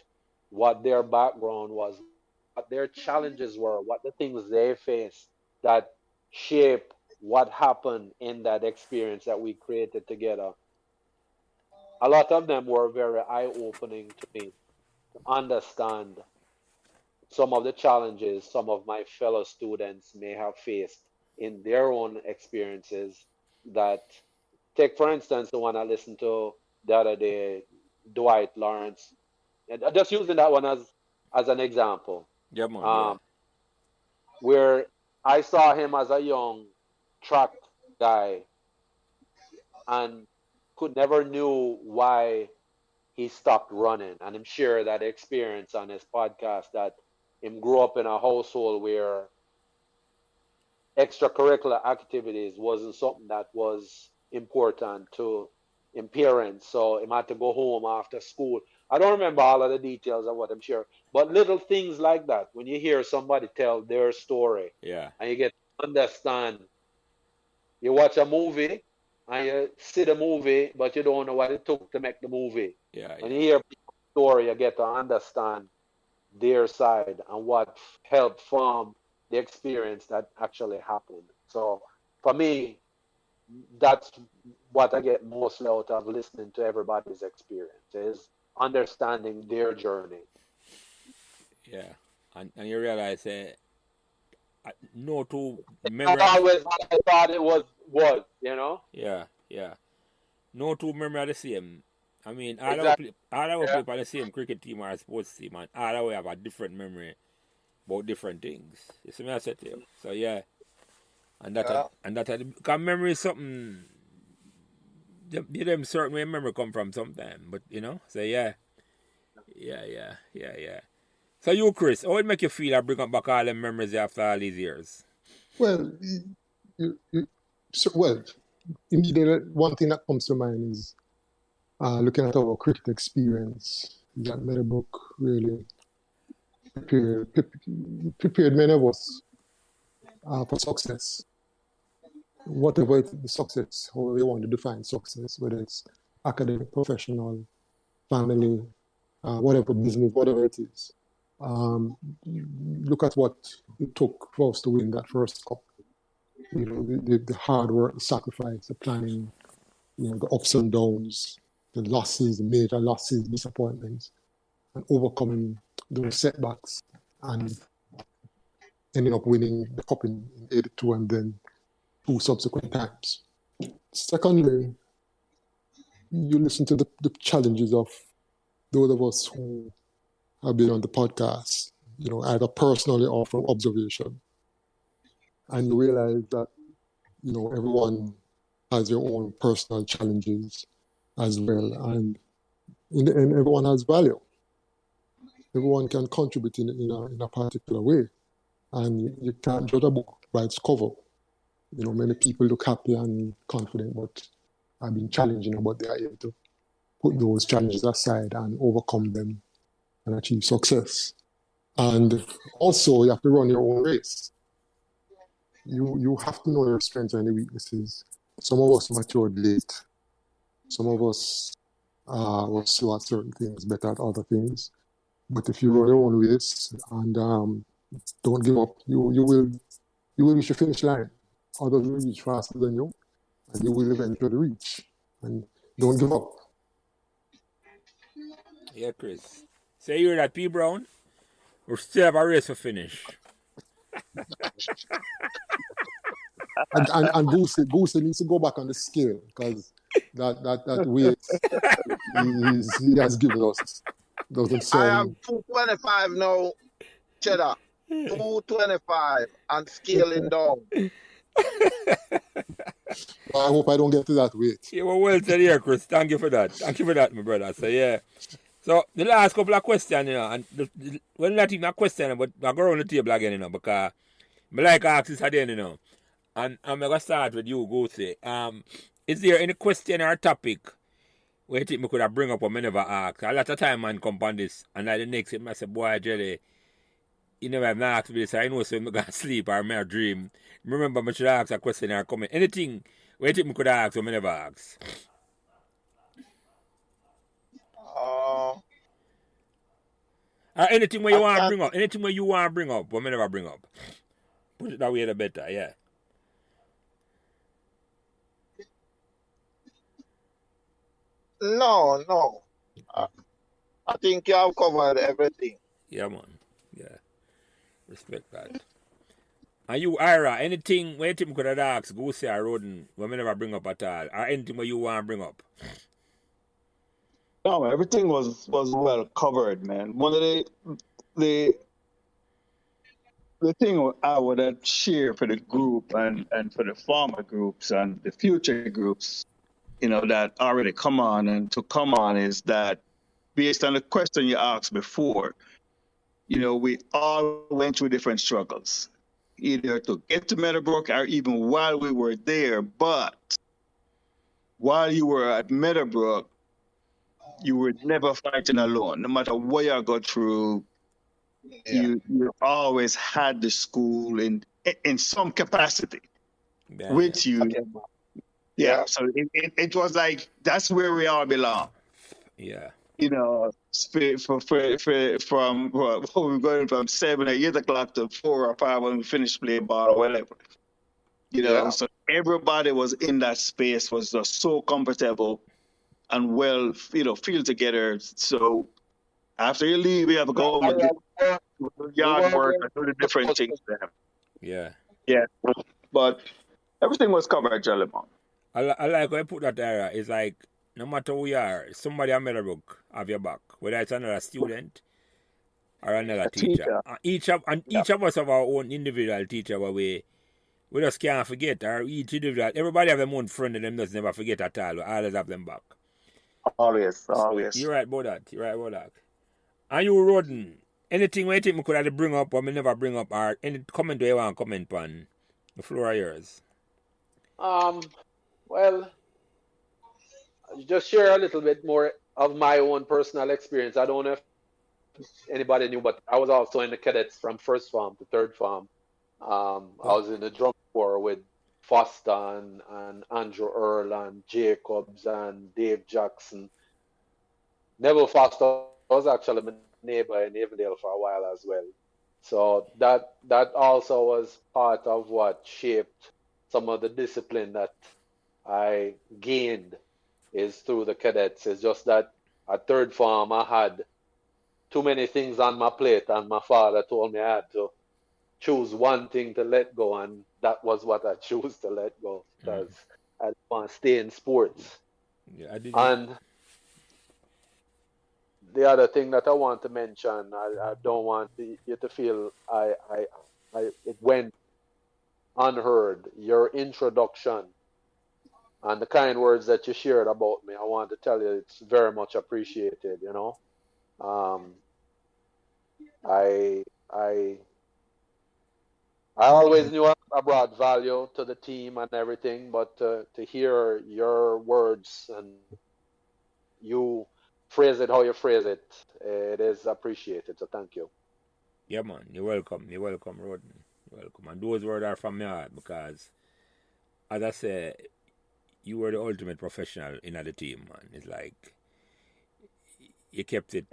what their background was, what their challenges were, what the things they faced that shape what happened in that experience that we created together. A lot of them were very eye opening to me to understand some of the challenges some of my fellow students may have faced in their own experiences. That, take for instance the one I listened to the other day, Dwight Lawrence, and I'm just using that one as an example, Yeah, man. Yeah. where I saw him as a young track guy and could never knew why he stopped running. And I'm sure that experience on his podcast that him grew up in a household where extracurricular activities wasn't something that was important to him parents. So he had to go home after school. I don't remember all of the details of what I'm sure, but little things like that. When you hear somebody tell their story, Yeah. and you get to understand, you watch a movie and you see the movie, but you don't know what it took to make the movie. Yeah. When Yeah. you hear people's story, you get to understand their side and what helped form the experience that actually happened. So for me, that's what I get mostly out of listening to everybody's experience is understanding their journey. Yeah. And you realize, no two Not memory. always what I thought it was, you know? Yeah. Yeah. No two memory are the same. I mean, Exactly. all our Yeah. play for the same cricket team or sports team, and all our have a different memory about different things. You see me I said to you. So yeah, Yeah. because memory is something. Them certain way memory come from sometime, but So yeah. So you, Chris, how it make you feel? I bring up back all them memories after all these years. Well, well, immediately one thing that comes to mind is looking at our cricket experience. That Meadowbrook really prepared many of us for success. Whatever the success, however you want to define success, whether it's academic, professional, family, whatever business, whatever it is. Look at what it took for us to win that first cup. The hard work, the sacrifice, the planning, the ups and downs, the losses, the major losses, disappointments, and overcoming those setbacks and ending up winning the cup in 82 and then 2 subsequent times. Secondly, you listen to the challenges of those of us who have been on the podcast, either personally or from observation. And you realize that, everyone has their own personal challenges as well. And in the end, everyone has value. Everyone can contribute in a particular way. And you can't judge a book by its cover. Many people look happy and confident, but have been challenging, but they are able to put those challenges aside and overcome them and achieve success. And also, you have to run your own race. You have to know your strengths and the weaknesses. Some of us matured late. Some of us were slow at certain things, better at other things. But if you run your own race and don't give up, you will reach the finish line. Others will reach faster than you, and you will eventually reach. And don't give up. Yeah, Chris. So you hear that, P. Brown? We still have a race to finish. And Goosey needs to go back on the scale because that weight he has given us doesn't I have sound. 225 now, Cheddar. 225 and scaling down. I hope I don't get to that weight. You were well said here, Chris. Thank you for that. Thank you for that, my brother. So yeah. So the last couple of questions, and well, not even a question, but I go around the table again, because I like to ask this again, And I'm gonna start with you, Goosey. Is there any question or topic where you think me could have bring up or me never ask? A lot of time man come on this, and like the next day I say, boy, Jelly, you never have asked me this. I know so I'm gonna sleep or I dream. Remember, I should ask a question or comment. Anything where you think me could ask or me never ask? Or anything where you want to bring up. Anything where you want to bring up, but me never bring up. Put it that way, the better, yeah. No. I think you have covered everything. Yeah, man. Yeah. Respect that. And you, Ira, anything where you could have asked Goosey or Rhoden, we may never bring up at all, or anything where you want to bring up? No, everything was well covered, man. One of the thing I would share for the group and for the former groups and the future groups, that already come on and to come on is that based on the question you asked before, we all went through different struggles, either to get to Meadowbrook or even while we were there. But while you were at Meadowbrook, you were never fighting alone. No matter what you go through, you always had the school in some capacity with you. Yeah. So it was like that's where we all belong. Yeah. From we're going from 7 or 8 o'clock to 4 or 5 when we finished playing ball or whatever. So everybody was in that space, was just so comfortable and well, feel together. So after you leave, you have to go home and do yard work and do the different things there. Yeah. Yeah. But everything was covered, Jellyman. I like when I put that there. It's like, no matter who you are, somebody at Meadowbrook have your back. Whether it's another student or another teacher. Each of us have our own individual teacher where we just can't forget. Or each individual, everybody have their own friend and them just never forget at all. We always have them back. Always. You're right about that. And you, Rhoden, anything where you think we could have bring up or we never bring up, or any comment where you want to comment on, the floor is yours. Well, just share a little bit more of my own personal experience. I don't know if anybody knew, but I was also in the cadets from first farm to third farm. I was in the drum corps with Foster and Andrew Earl and Jacobs and Dave Jackson. Neville Foster was actually my neighbor in Avondale for a while as well. So that also was part of what shaped some of the discipline that I gained is through the cadets. It's just that at third farm I had too many things on my plate, and my father told me I had to choose one thing to let go, and that was what I chose to let go because I want to stay in sports. Yeah, I did. And the other thing that I want to mention, I don't want you to feel it went unheard. Your introduction and the kind words that you shared about me, I want to tell you it's very much appreciated. I always knew I brought value to the team and everything, but to hear your words and you phrase it how you phrase it, it is appreciated. So thank you. Yeah, man. You're welcome. You're welcome, Rhoden. You're welcome. And those words are from my heart because, as I said, you were the ultimate professional in the team, man. It's like you kept it.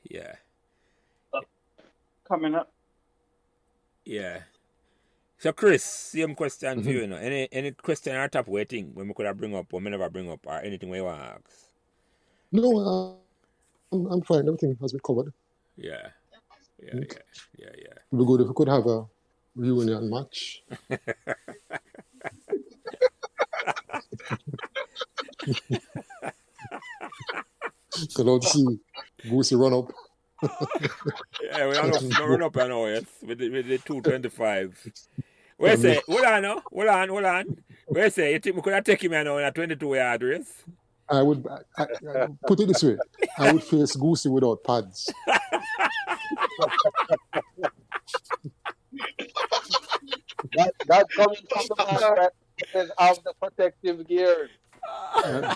Yeah. Coming up. Yeah. So, Chris, same question for you. Any question or top waiting when we could have bring up or we never bring up or anything we want to ask? No, I'm fine. Everything has been covered. Yeah. It would be good if we could have a reunion match. So let's see Goosey run up. Yeah, we run up and all, yes, with the 225. Where say, hold on. Where say, you think we could have taken him now in a 22-yard race? I would put it this way. I would face Goosey without pads. That coming from the man that is of the protective gear. I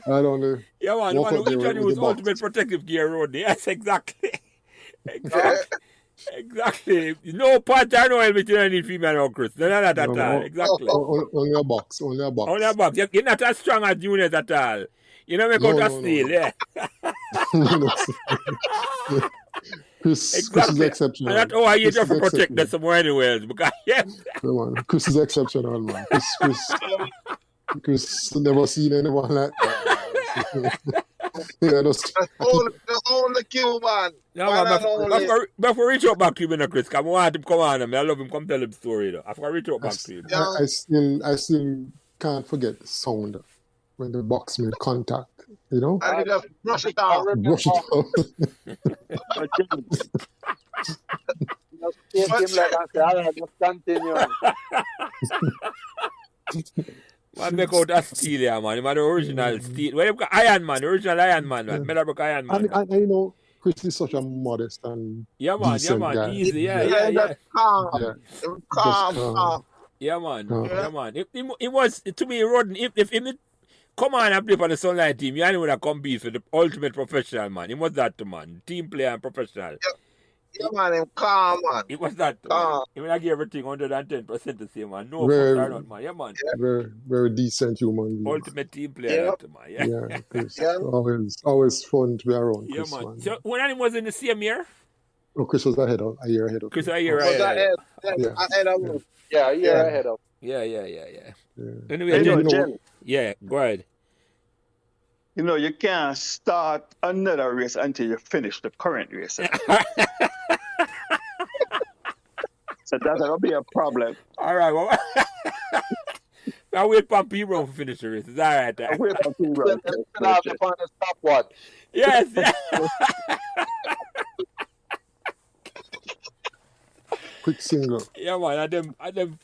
don't know. Yeah, man, one who introduced ultimate protective gear road. Yes, exactly. Exactly. No part or no helmet you don't need female or Chris. None of that at all. Exactly. Only a box. Only a box. You're not as strong as juniors at all. You know, make out a steel, yeah. Chris is exceptional. And that's how I just to protect them somewhere anyways. Because, yes. Chris is exceptional, man. Chris never seen anyone like that. The only Cuban. Yeah, One man, and only. before reach out back to him, you know, Chris, because I want him to come on, and I love him come tell him story, though. I've got to reach out back to him. Yeah. I still can't forget the sound when the box made contact, you know? And he just brush it I off. remember Brush it off. just take But him like I said, all right, just continue. Man, make out a steel here, man. Him are the original steel. Well, they've got Iron Man, original Iron Man, man. Meadowbrook Iron Man. And you know, Chris is such a modest and Yeah, man, decent guy. easy, yeah. that's calm. Yeah. Calm. calm. Yeah, man. Yeah. Yeah, man. It was, to me, Rhoden, if him come on and play for the Sunlight team, you ain't would have compete for the ultimate professional, man. It was that, man. Team player and professional. Yeah, man, him calm, man. It was that, man. Calm. He will give everything 110% the same, man. No Very- fuss or not, man. Yeah, man. Very, very decent human being. Ultimate team player, Yeah. that, man. Yeah, Yeah, Chris. Yeah. Always fun to be around yeah, Chris, man. man. So, when he was in the same year, Oh, Chris was a year ahead of Chris, me. a year Was that ahead. ahead of him? Yeah, you're Yeah. ahead of. Yeah. Yeah. Anyway, You know, Jen, Jen, yeah, go ahead. you know, you can't start another race until you finish the current race. So that's going to be a problem. All right, well, I'll wait for people to finish the race. It's all right. I'll wait for you, Still bro. have to find a stopwatch. Yes. Quick single. Yeah, man. And them,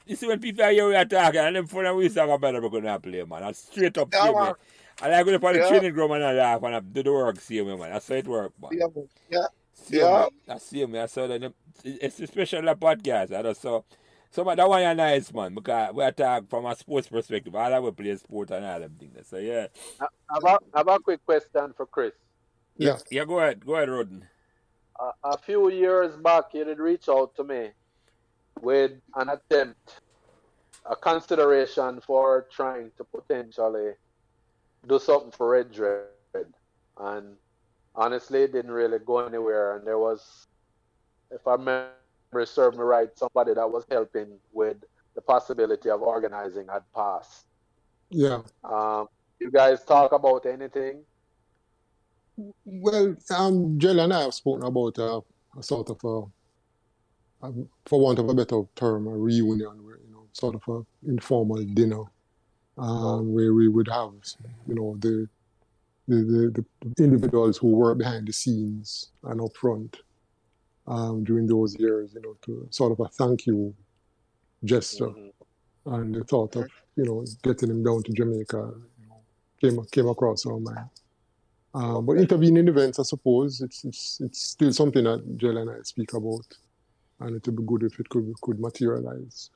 you see when people hear we are talking, and them phone and we talk about them going to play, man. That's straight up Yeah, same, man. man. And I go to the Yeah. training ground and I laugh and I do the work same way, man. That's how it works, man. Yeah, man. Yeah. Same, Yeah. man. That's same, man. So then it's a special podcast. I just so but that one is nice, man, because we talk from a sports perspective. All of we play sport and all them things. So yeah. I have a quick question for Chris. Yeah. Yeah, go ahead, Rhoden. A few years back, you did reach out to me with an attempt, a consideration for trying to potentially do something for Red Dread. And honestly, it didn't really go anywhere. And there was, if I remember served me right, somebody that was helping with the possibility of organizing had passed. Yeah. You guys talk about anything? Well, Jill and I have spoken about a sort of for want of a better term, a reunion, where, sort of a informal dinner, where we would have, the individuals who were behind the scenes and up front during those years, to sort of a thank you gesture. Mm-hmm. And the thought of, getting him down to Jamaica, came across our mind. But intervening events, I suppose, it's still something that Jill and I speak about, and it would be good if it could materialize.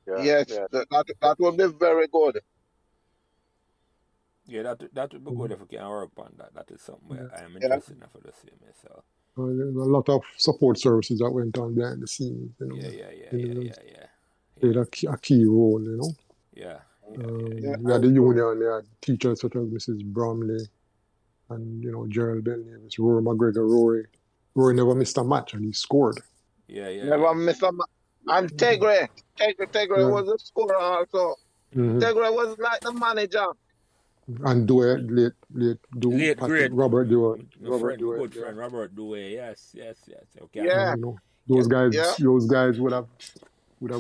Yeah, Yes, yeah. that would be very good. Yeah, that would be good if we can work on that. That is something where I am Yeah. interested in for the same. So There's a lot of support services that went on behind the scenes, yeah. played a key role, Yeah. We had the union, they had teachers such as Mrs. Bromley and, Gerald Bell Davis, Rory McGregor. Rory never missed a match and he scored. Yeah. Never miss a And Tegre Yeah. was a scorer also. Mhm. Tegre was like the manager. And Dewey, late Late, great. Robert Dewey. My friend, good friend, Robert Dewey. Yes. Okay. Yeah. Those guys, Yeah. those guys would have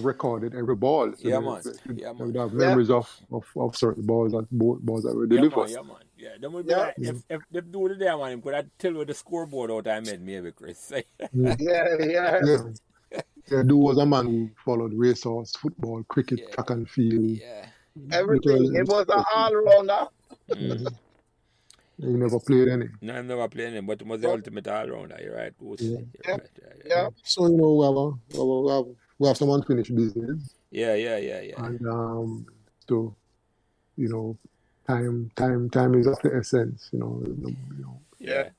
recorded every ball. So Yeah, they- man. they- Yeah, they man. would have memories of certain balls that were delivered. Yeah, man. Yeah, them would be Yeah. like, if they do it there, man, could I tell you the scoreboard out I made maybe, Chris? Yeah. Yeah, Dew was a man who followed racehorse, football, cricket, Yeah. track and field. Yeah. Everything. It was an all-rounder. Mm. He never played any. No, I've never played him, but it was the ultimate all-rounder. You're right, Goosey. Yeah. You're right. Yeah. So we have some unfinished business, Yeah. and so time is of the essence. Yeah.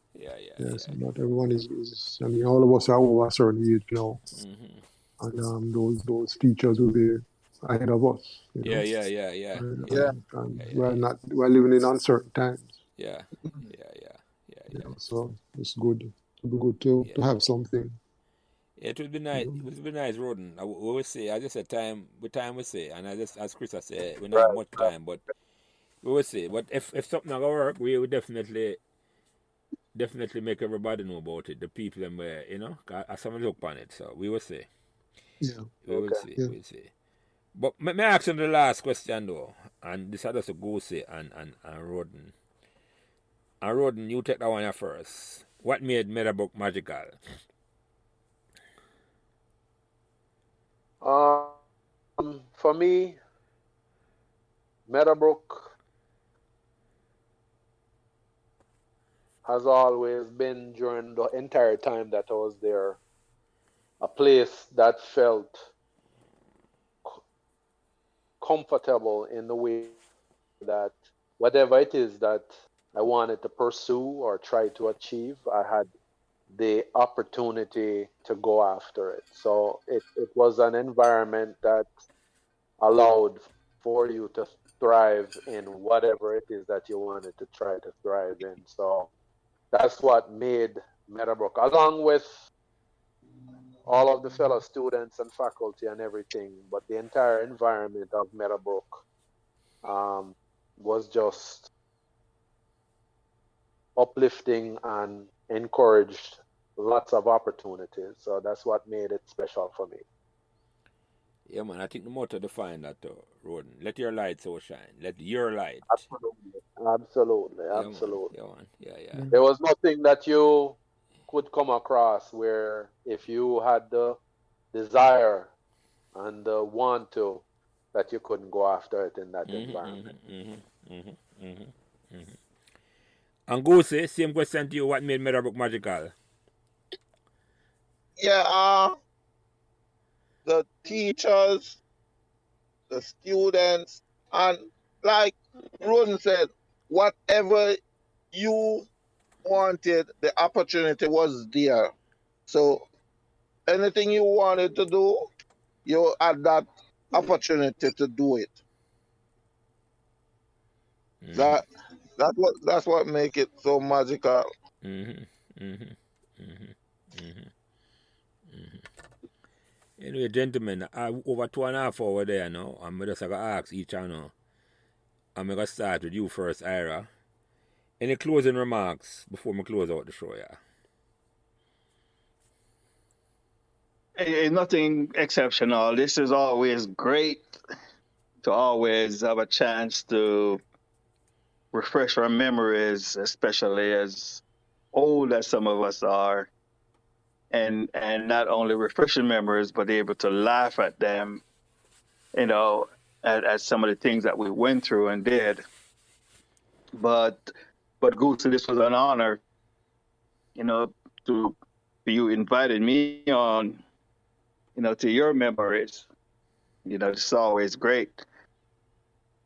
Yes, not everyone is. I mean, all of us are over a certain age now, Mm-hmm. and those teachers will be ahead of us. Yeah. And we're living in uncertain times. Yeah. So it's good. It would be good to have something. It would be nice. It would be nice, Rhoden. We always say, I just said time we say, and as Chris has said, we don't have much time, but we always say, but if something not gonna work, we would definitely definitely make everybody know about it. The people them where, you know, some look on it. So we will see. Yeah. We will Okay. see. Yeah. We'll see. But may I ask you the last question though? And this is just a Goosey and Rhoden. And Rhoden, you take that one here first. What made Meadowbrook magical? For me, Meadowbrook has always been, during the entire time that I was there, a place that felt comfortable in the way that whatever it is that I wanted to pursue or try to achieve, I had the opportunity to go after it. So it was an environment that allowed for you to thrive in whatever it is that you wanted to try to thrive in. So that's what made Meadowbrook, along with all of the fellow students and faculty and everything, but the entire environment of Meadowbrook was just uplifting and encouraged lots of opportunities. So that's what made it special for me. Yeah, man, I think the motto define that, Roden. Let your light so shine. Let your light. Absolutely. Absolutely. Yeah, Absolutely. man. Yeah, man. Yeah. There was nothing that you could come across where if you had the desire and the want to, that you couldn't go after it in that environment. And Goosey, same question to you. What made Meadowbrook magical? Yeah, the teachers, the students, and like Roden said, whatever you wanted, the opportunity was there. So anything you wanted to do, you had that opportunity to do it. That's what make it so magical. Anyway, gentlemen, over 2.5 hours there now. I'm just going to ask each of you. I'm going to start with you first, Ira. Any closing remarks before we close out the show, yeah? Nothing exceptional. This is always great to always have a chance to refresh our memories, especially as old as some of us are, and not only refreshing memories, but able to laugh at them, you know, at some of the things that we went through and did. But Goose, this was an honor, you know, to you invited me on, you know, to your memories. You know, it's always great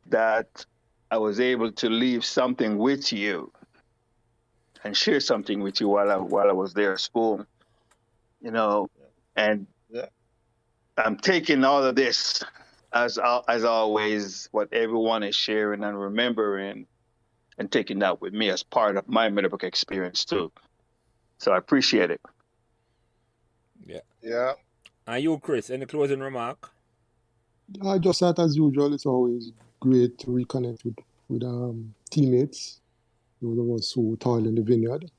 that I was able to leave something with you and share something with you while I was there at school. You know, and Yeah. I'm taking all of this as always, what everyone is sharing and remembering, and taking that with me as part of my Meadowbrook experience too. So I appreciate it. Yeah. Yeah. And you, Chris, any closing remark? Just that as usual, it's always great to reconnect with teammates, those of us who toil in the vineyard,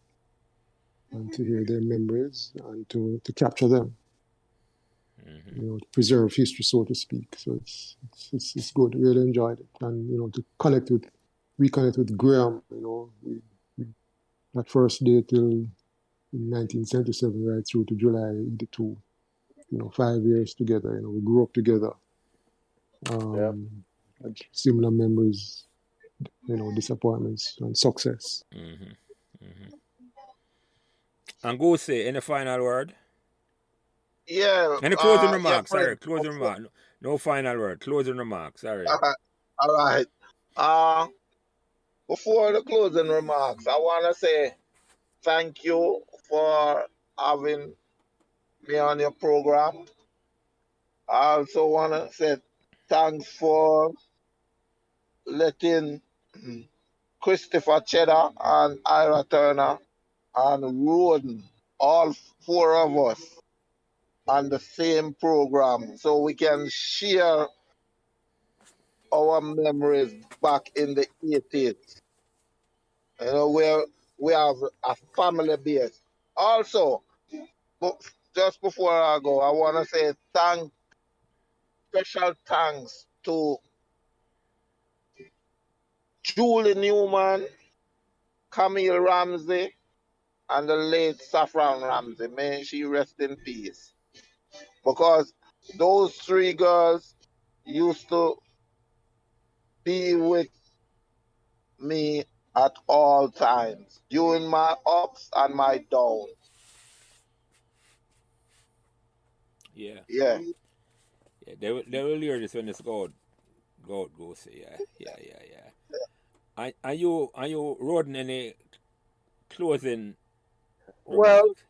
and to hear their memories and to capture them, you know, to preserve history, so to speak. So it's good. Really enjoyed it, and you know, to reconnect with Graham. You know, that first day till 1977, right through to July '82. You know, 5 years together. You know, we grew up together. Had similar memories, you know, disappointments and success. And Goosey, any final word? Yeah. Any closing Yeah, remarks? Fred. Sorry, closing remark. No final word. Closing remarks. Sorry. All right. Before the closing remarks, I want to say thank you for having me on your program. I also want to say thanks for letting Christopher Cheddar and Ira Turner and Roden, all four of us, on the same program so we can share our memories back in the 80s. You know, where we have a family base. Also, just before I go, I want to say special thanks to Julie Newman, Camille Ramsey, and the late Saffron Ramsey. May she rest in peace. Because those three girls used to be with me at all times, during my ups and my downs. Yeah. Yeah. Yeah. They will hear this when it's go say, yeah. Are you Rhoden any closing Well, remarks?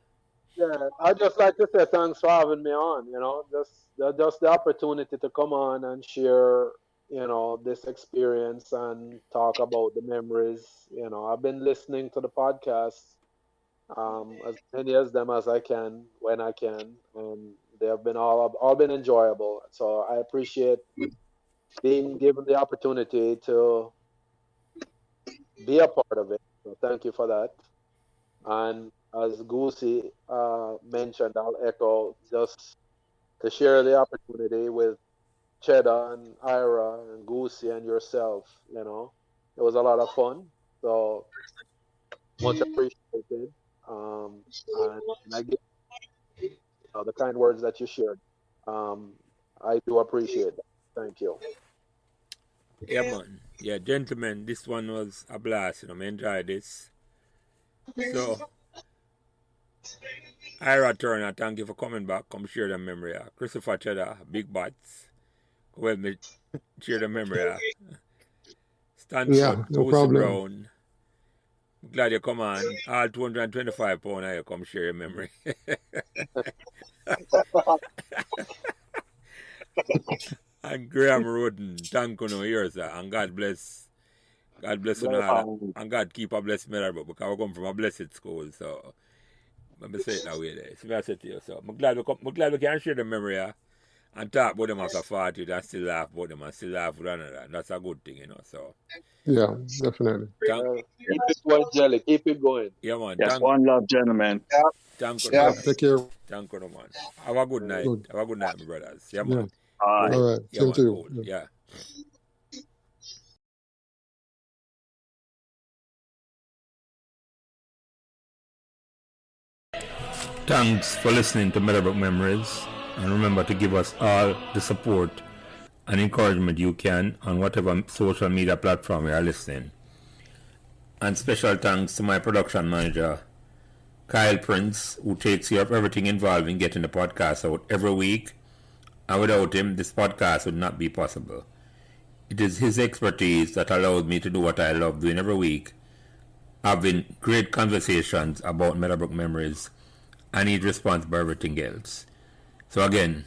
yeah, I'd just like to say thanks for having me on. Just the opportunity to come on and share, this experience and talk about the memories. I've been listening to the podcast, as many of them as I can when I can, and they have been all been enjoyable. So I appreciate being given the opportunity to be a part of it. So thank you for that. And as Goosey mentioned, I'll echo just to share the opportunity with Cheddar and Ira and Goosey and yourself. It was a lot of fun. So much appreciated. And I get the kind words that you shared. I do appreciate that. Thank you. Yeah, man. Yeah, gentlemen, this one was a blast. I enjoyed this. So, Ira Turner, thank you for coming back. Come share the memory. Christopher Cheddar, Big Bats. Well, me share the memory. Stanford no Goosey problem. Brown. I'm glad you come on. All 225 pounds, you come share your memory. And Graham Rhoden, thank you here, sir. And God bless you all. And God keep a blessed Meadowbrook because we come from a blessed school. So, let me say it that way there. So, I said to you, so I'm glad we can share the memory and talk about them after 40 and still laugh about them and still laugh with another. And that's a good thing, So, Yeah, definitely. Keep it going, Jelly. Keep it going. Yeah, man. Yes, one love, gentlemen. Thank you, Yeah. Take care. Thank you, man. Have a good night. Good. Have a good night, my brothers. Yeah, Yeah. man. All right. All right. Yeah, Same man. to you. Cool. Yeah. Thanks for listening to Meadowbrook Memories, and remember to give us all the support and encouragement you can on whatever social media platform you are listening. And special thanks to my production manager, Kyle Prince, who takes care of everything involved in getting the podcast out every week. And without him, this podcast would not be possible. It is his expertise that allows me to do what I love doing every week, having great conversations about Meadowbrook Memories, and he's responsible for everything else. So again,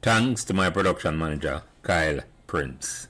thanks to my production manager, Kyle Prince.